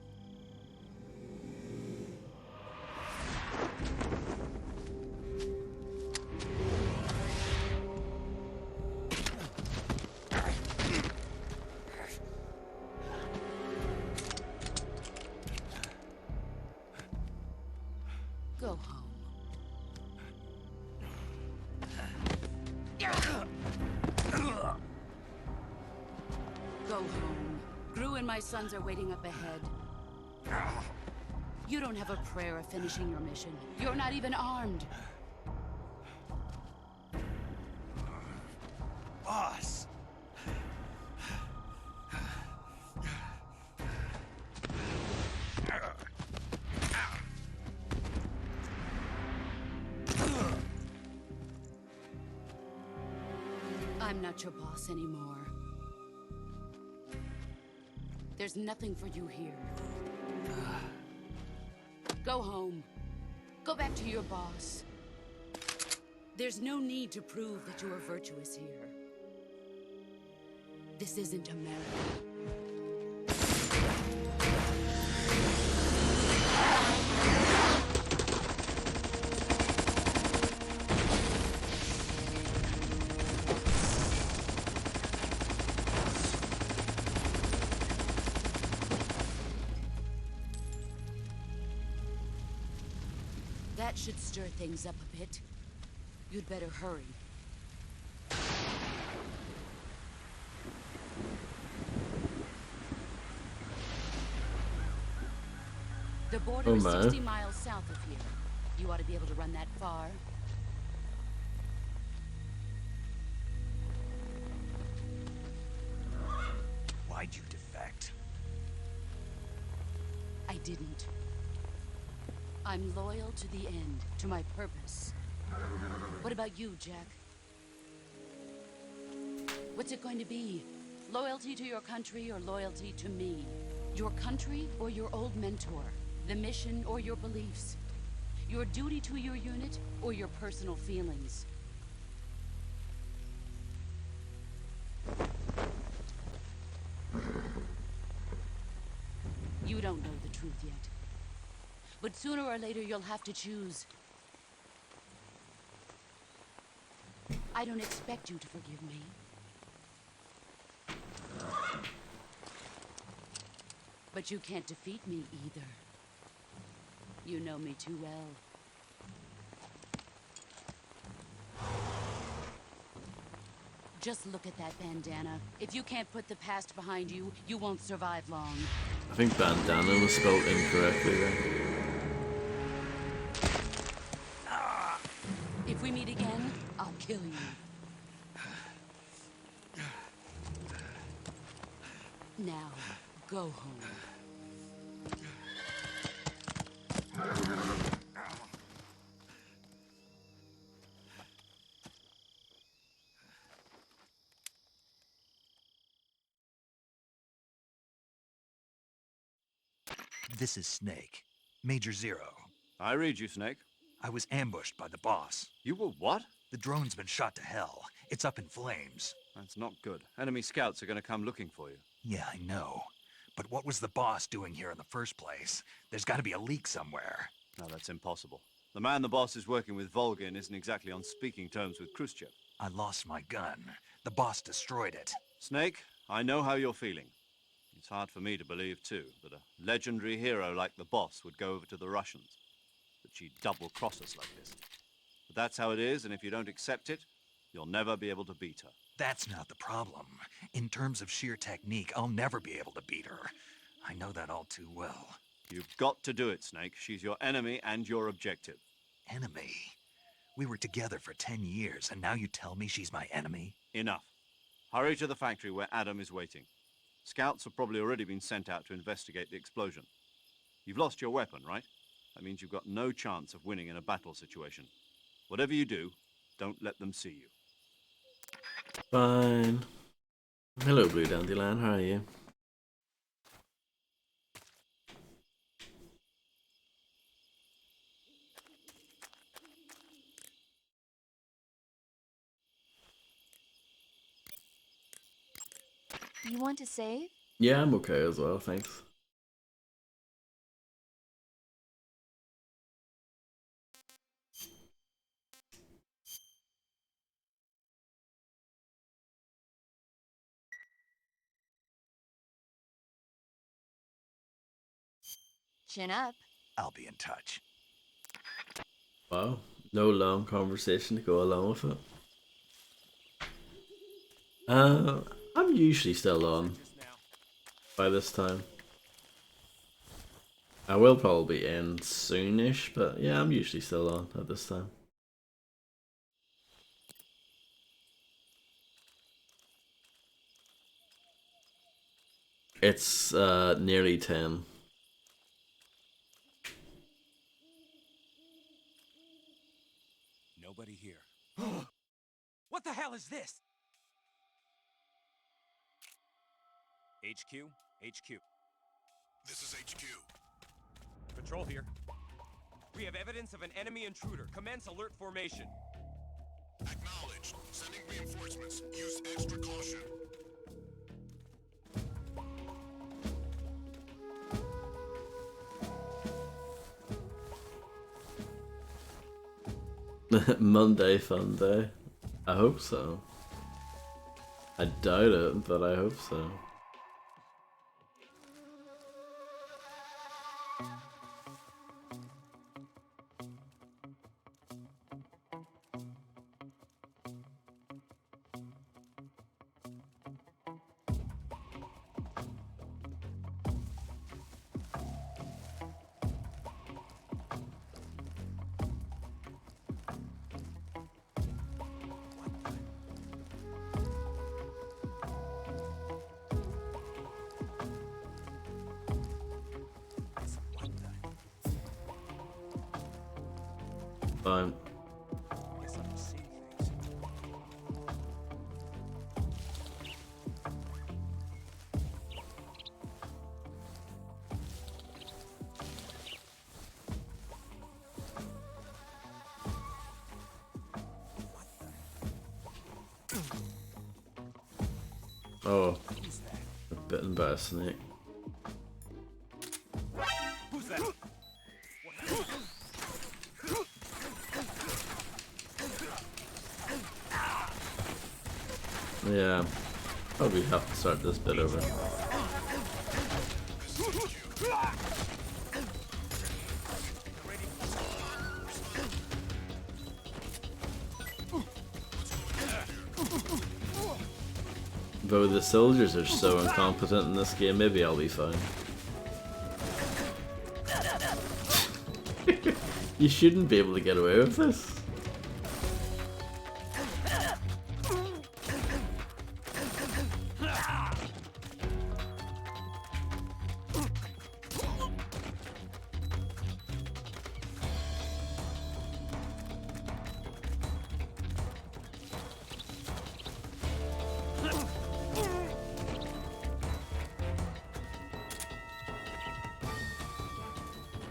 S8: Go home. Go home. Gru and my sons are waiting up ahead. You don't have a prayer of finishing your mission. You're not even armed.
S6: Boss!
S8: I'm not your boss anymore. There's nothing for you here. Go home. Go back to your boss. There's no need to prove that you are virtuous here. This isn't America. That should stir things up a bit. You'd better hurry. The border is 60 miles south of here. You ought to be able to run that far.
S6: Why'd you defect?
S8: I didn't. I'm loyal to the end, to my purpose. What about you, Jack? What's it going to be? Loyalty to your country or loyalty to me? Your country or your old mentor? The mission or your beliefs? Your duty to your unit or your personal feelings? You don't know the truth yet. But sooner or later you'll have to choose. I don't expect you to forgive me. But you can't defeat me either. You know me too well. Just look at that bandana. If you can't put the past behind you, you won't survive long.
S1: I think bandana was spelled incorrectly there.
S8: If we meet again, I'll kill you. Now, go home.
S6: This is Snake. Major Zero.
S4: I read you, Snake.
S6: I was ambushed by the boss.
S4: You were what?
S6: The drone's been shot to hell. It's up in flames.
S4: That's not good. Enemy scouts are going to come looking for you.
S6: Yeah, I know. But what was the boss doing here in the first place? There's got to be a leak somewhere.
S4: No, that's impossible. The man the boss is working with, Volgin, isn't exactly on speaking terms with Khrushchev.
S6: I lost my gun. The boss destroyed it.
S4: Snake, I know how you're feeling. It's hard for me to believe, too, that a legendary hero like the boss would go over to the Russians. That she'd double-cross us like this. But that's how it is, and if you don't accept it, you'll never be able to beat her.
S6: That's not the problem. In terms of sheer technique, I'll never be able to beat her. I know that all too well.
S4: You've got to do it, Snake. She's your enemy and your objective.
S6: Enemy? We were together for 10 years, and now you tell me she's my enemy?
S4: Enough. Hurry to the factory where Adam is waiting. Scouts have probably already been sent out to investigate the explosion. You've lost your weapon, right? That means you've got no chance of winning in a battle situation. Whatever you do, don't let them see you.
S1: Fine. Hello, Blue Dandelion. How are you?
S7: You want to save?
S1: Yeah, I'm okay as well, thanks.
S7: Chin up.
S6: I'll be in touch.
S1: Wow, no long conversation to go along with it. I'm usually still on by this time. I will probably end soonish, but yeah, I'm usually still on at this time. It's nearly 10.
S12: Nobody here. What the hell is this? HQ? HQ.
S9: This is HQ.
S5: Patrol here. We have evidence of an enemy intruder. Commence alert formation.
S9: Acknowledged. Sending reinforcements. Use extra caution.
S1: Monday fun day. I hope so. I doubt it, but I hope so. Fine.
S12: Guess I'm seeing things.
S1: Oh, bitten by a snake.
S5: Who's that?
S1: Yeah, probably have to start this bit over. Though the soldiers are so incompetent in this game, maybe I'll be fine. You shouldn't be able to get away with this.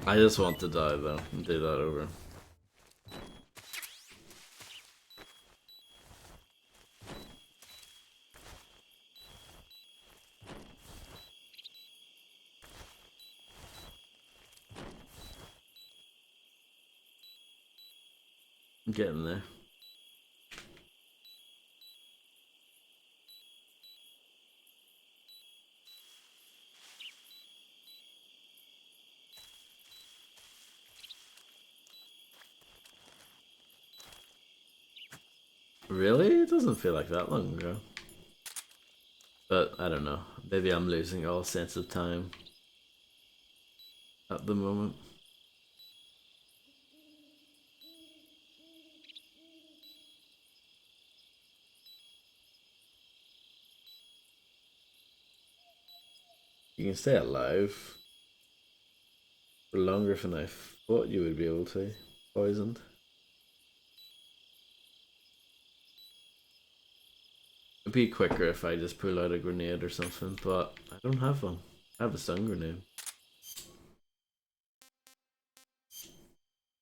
S1: I just want to die though and do that over. I'm getting there. Really? It doesn't feel like that long ago. But I don't know. Maybe I'm losing all sense of time at the moment. You can stay alive for longer than I thought you would be able to. Poisoned. It'd be quicker if I just pull out a grenade or something, but I don't have one. I have a stun grenade.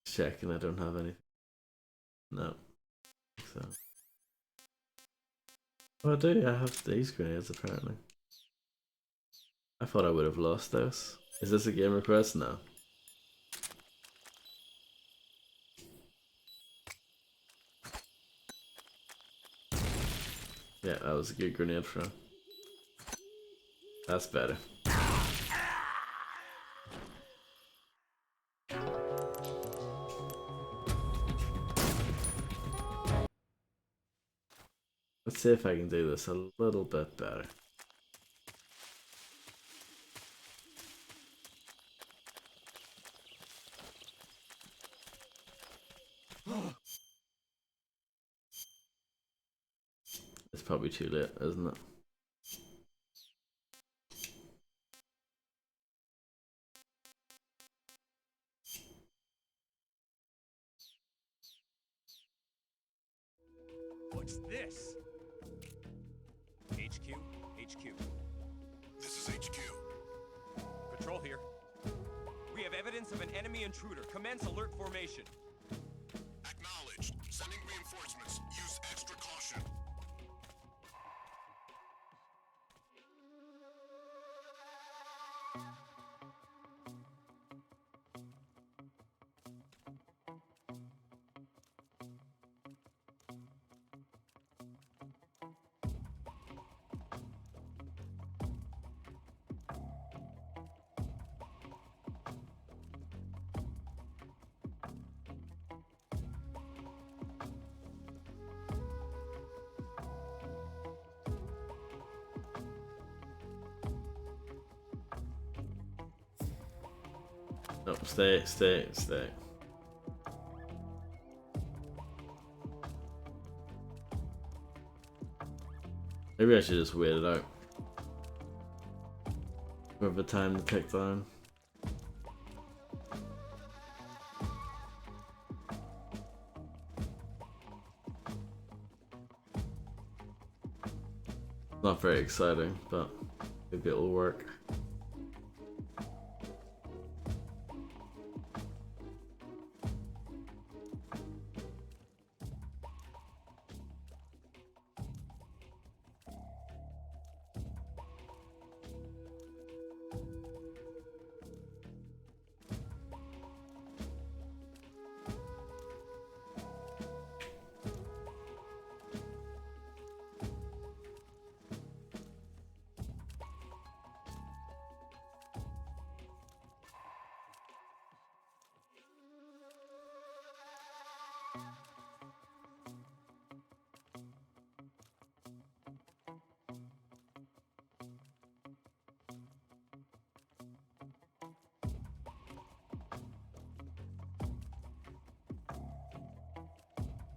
S1: Checking, I don't have anything. No. So. Oh, I do. I have these grenades apparently. I thought I would have lost those. Is this a game request? No. Yeah, that was a good grenade throw. That's better. Let's see if I can do this a little bit better. It's probably too late, isn't it?
S5: What's this? HQ, HQ.
S9: This is HQ.
S5: Patrol here. We have evidence of an enemy intruder. Commence alert formation.
S9: Acknowledged. Sending reinforcements. Use extra caution.
S1: No, stay. Maybe I should just wait it out. With the time to tick down. Not very exciting, but maybe it'll work.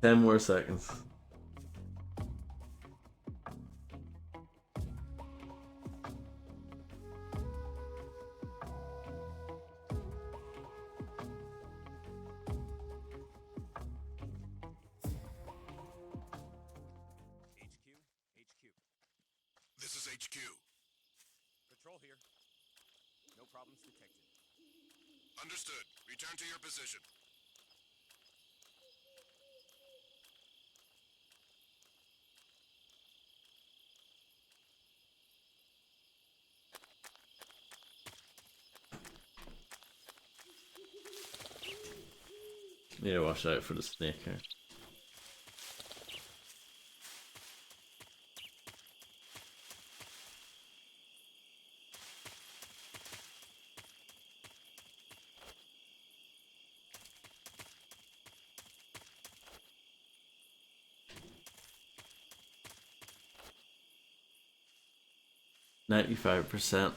S1: Ten more seconds.
S9: This is HQ.
S5: Patrol here. No problems detected.
S9: Understood. Return to your position.
S1: Need to watch out for the snake here. %.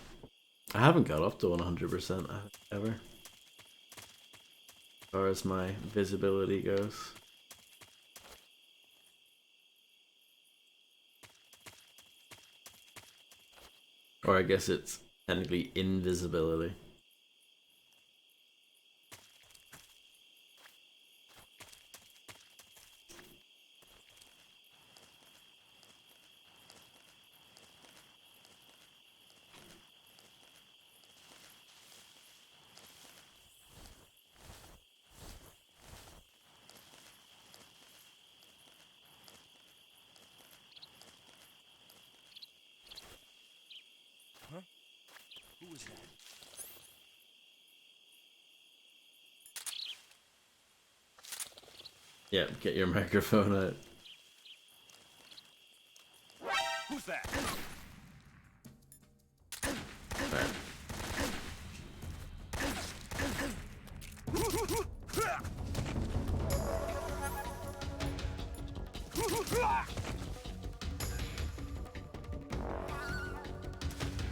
S1: I haven't got up to 100% ever. As far as my visibility goes. Or I guess it's technically invisibility.
S5: Huh? Who was that?
S1: Yeah, get your microphone out.
S5: Who's that?
S1: Right.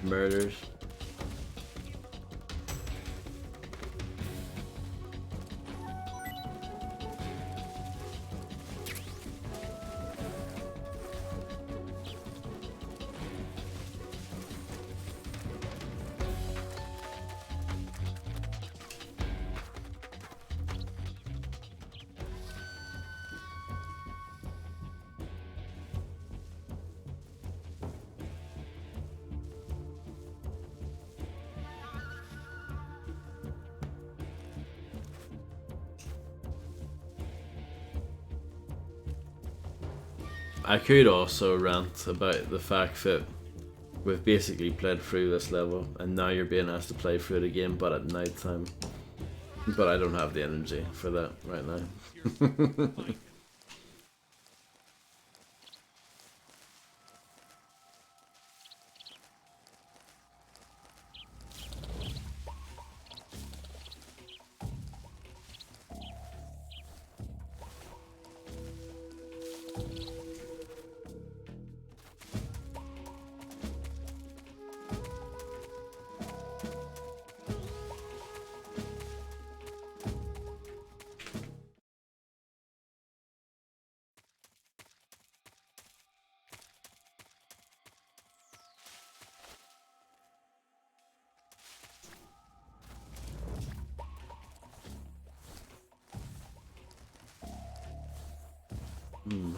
S1: Murders. I could also rant about the fact that we've basically played through this level and now you're being asked to play through it again, but at night time. But I don't have the energy for that right now.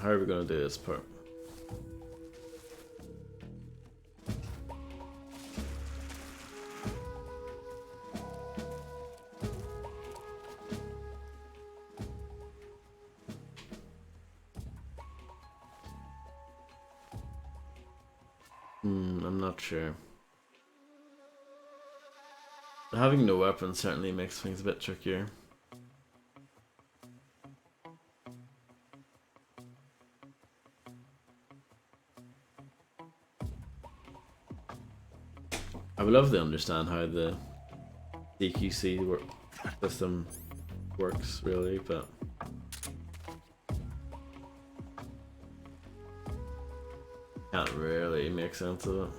S1: How are we gonna do this part? I'm not sure. Having no weapon certainly makes things a bit trickier. I would love to understand how the DQC system works, really, but can't really make sense of it.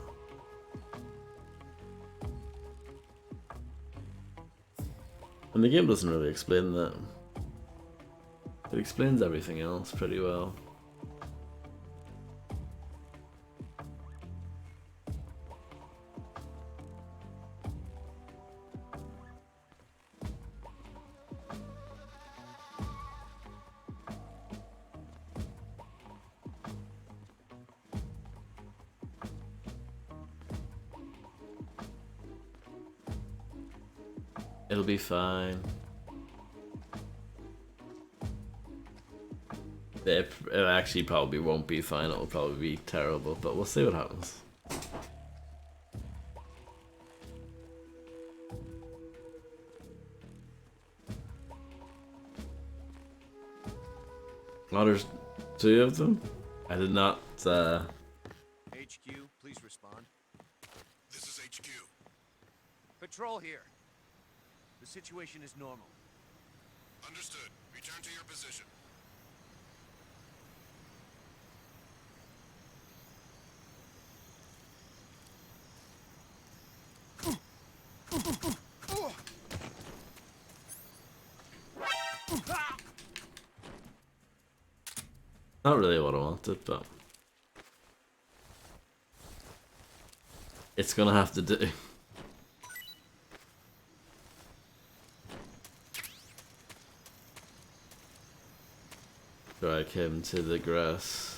S1: And the game doesn't really explain that. It explains everything else pretty well. It'll be fine. It actually probably won't be fine, it'll probably be terrible, but we'll see what happens. Oh, there's two of them? I did not,
S12: HQ, please respond.
S9: This is HQ.
S12: Patrol here. The situation is normal.
S9: Understood. Return to your position.
S1: Not really what I wanted, but it's gonna have to do. Drag him to the grass.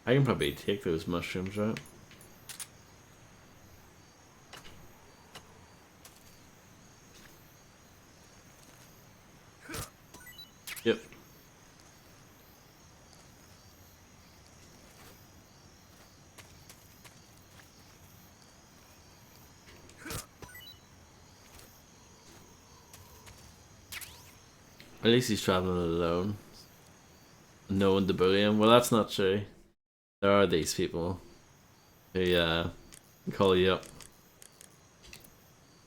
S1: I can probably take those mushrooms, right? Yep. At least he's traveling alone. No one to bully him. Well, that's not true. There are these people who call you up.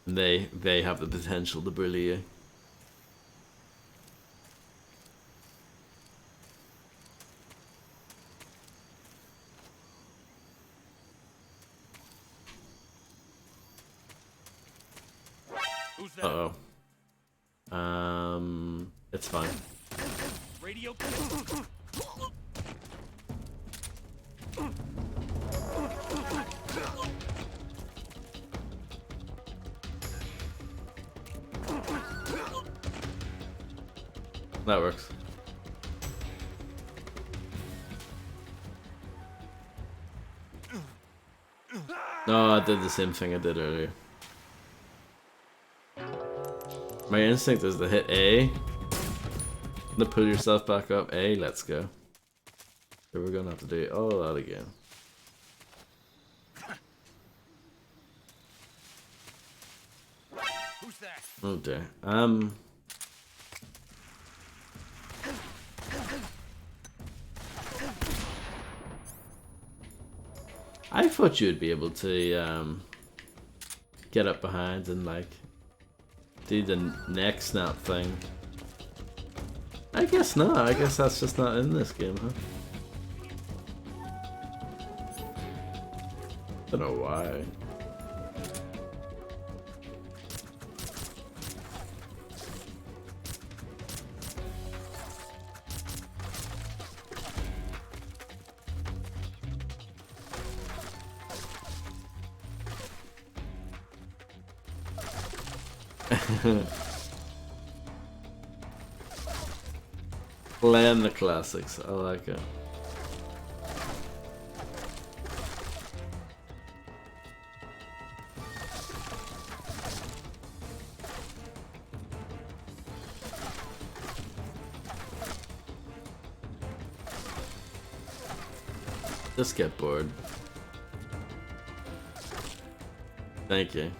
S1: And they have the potential to bully you.
S13: Who's that?
S1: Uh-oh. It's fine.
S13: Radio.
S1: That works. No, I did the same thing I did earlier. My instinct is to hit A. To pull yourself back up. A, let's go. So we're gonna have to do all that again.
S13: Who's that?
S1: Oh dear. I thought you'd be able to get up behind and like do the neck snap thing. I guess not. I guess that's just not in this game, huh? Don't know why. Playing the classics, I like it. Just get bored. Thank you.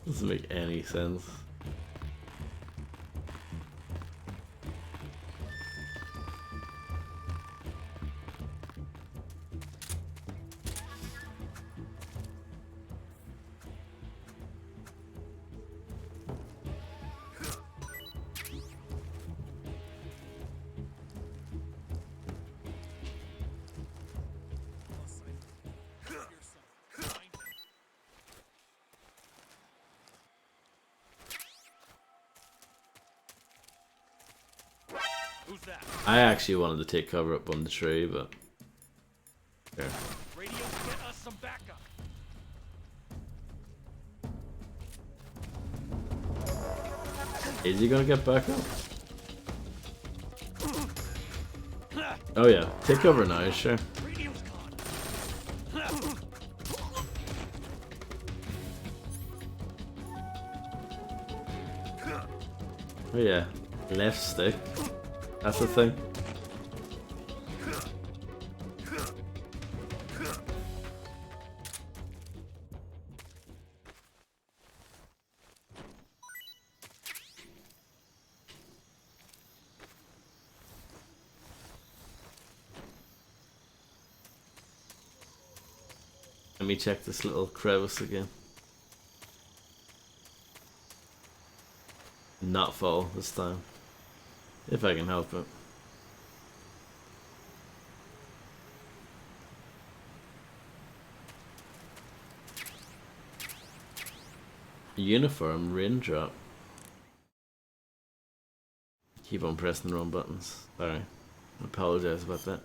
S1: Doesn't make any sense.
S13: Who's that?
S1: I actually wanted to take cover up on the tree, but here.
S13: Radio, get us some backup.
S1: Is he gonna get back up? Oh yeah, take cover now, sure.
S13: Radio's gone.
S1: Oh yeah, left stick. That's the thing. Let me check this little crevice again. Not fall this time. If I can help it. Uniform raindrop. Keep on pressing the wrong buttons. Sorry. I apologize about that.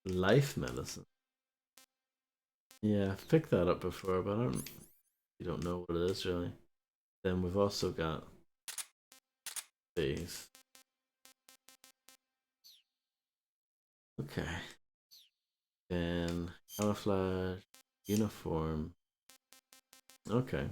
S1: Life medicine. Yeah, I've picked that up before, but you don't know what it is really. Then we've also got these. Okay. Then camouflage, uniform. Okay.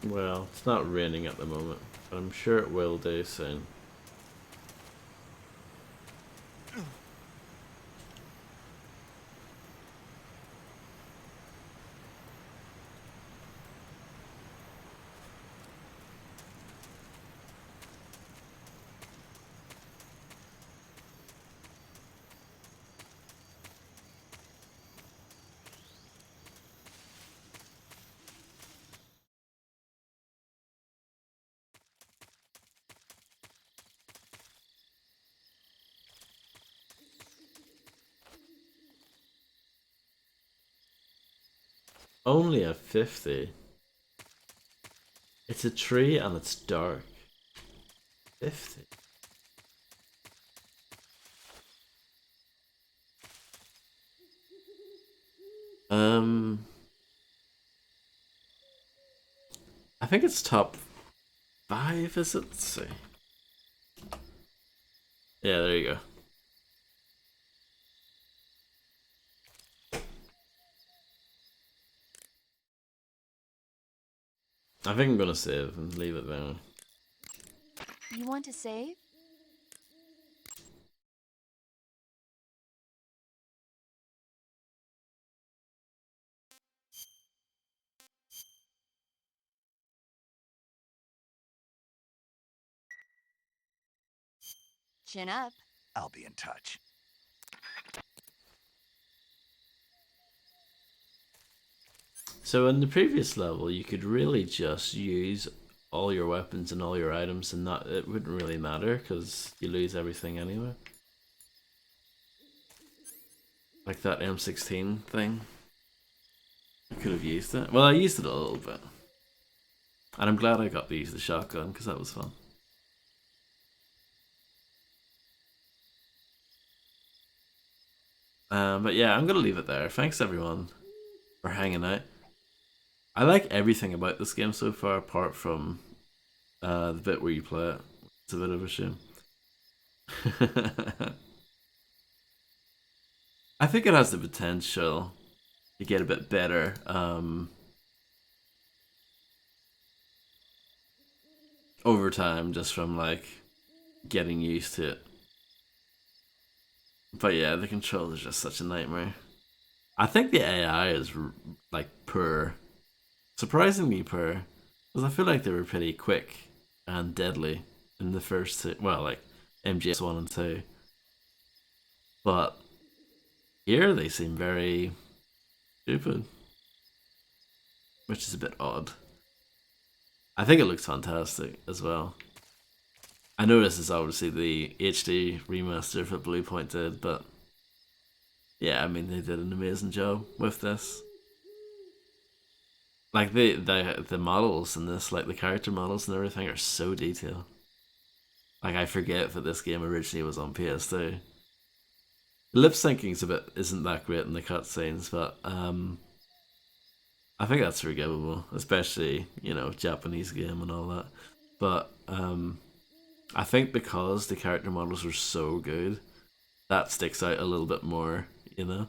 S1: Well, it's not raining at the moment, but I'm sure it will do soon. Only a 50. It's a tree and it's dark. 50. I think it's top 5, is it? Let's see. Yeah, there you go. I think I'm gonna save and leave it there.
S7: You want to save? Chin up.
S6: I'll be in touch.
S1: So in the previous level, you could really just use all your weapons and all your items, and not it wouldn't really matter because you lose everything anyway. Like that M16 thing. I could have used it. Well, I used it a little bit, and I'm glad I got to use the shotgun because that was fun. But yeah, I'm gonna leave it there. Thanks everyone for hanging out. I like everything about this game so far, apart from the bit where you play it. It's a bit of a shame. I think it has the potential to get a bit better. Over time, just from like getting used to it. But yeah, the controls are just such a nightmare. I think the AI is like poor. Surprisingly poor. Because I feel like they were pretty quick and deadly in the first two. Well, like MGS 1 and 2. But here they seem very stupid. Which is a bit odd. I think it looks fantastic as well. I know this is obviously the HD remaster that Bluepoint did, but yeah, I mean they did an amazing job with this. Like the models in this, like the character models and everything, are so detailed. Like I forget that this game originally was on PS2. The lip syncing's isn't that great in the cutscenes, but I think that's forgivable, especially, you know, Japanese game and all that. But I think because the character models are so good, that sticks out a little bit more, you know.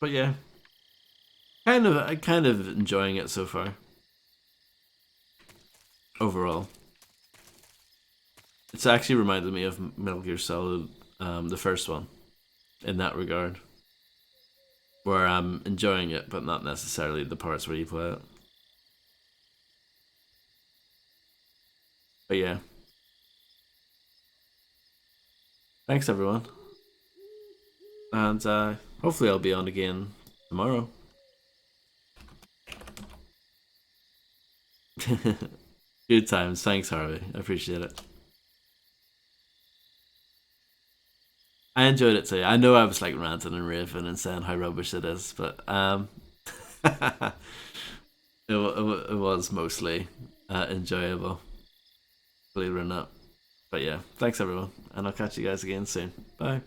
S1: But yeah, kind of enjoying it so far. Overall, it's actually reminded me of Metal Gear Solid, the first one, in that regard, where I'm enjoying it, but not necessarily the parts where you play it. But yeah, thanks everyone, and hopefully I'll be on again tomorrow. Good times. Thanks, Harvey. I appreciate it. I enjoyed it too. I know I was like ranting and raving and saying how rubbish it is, but it was mostly enjoyable, believe it or not. But yeah, thanks everyone, and I'll catch you guys again soon. Bye.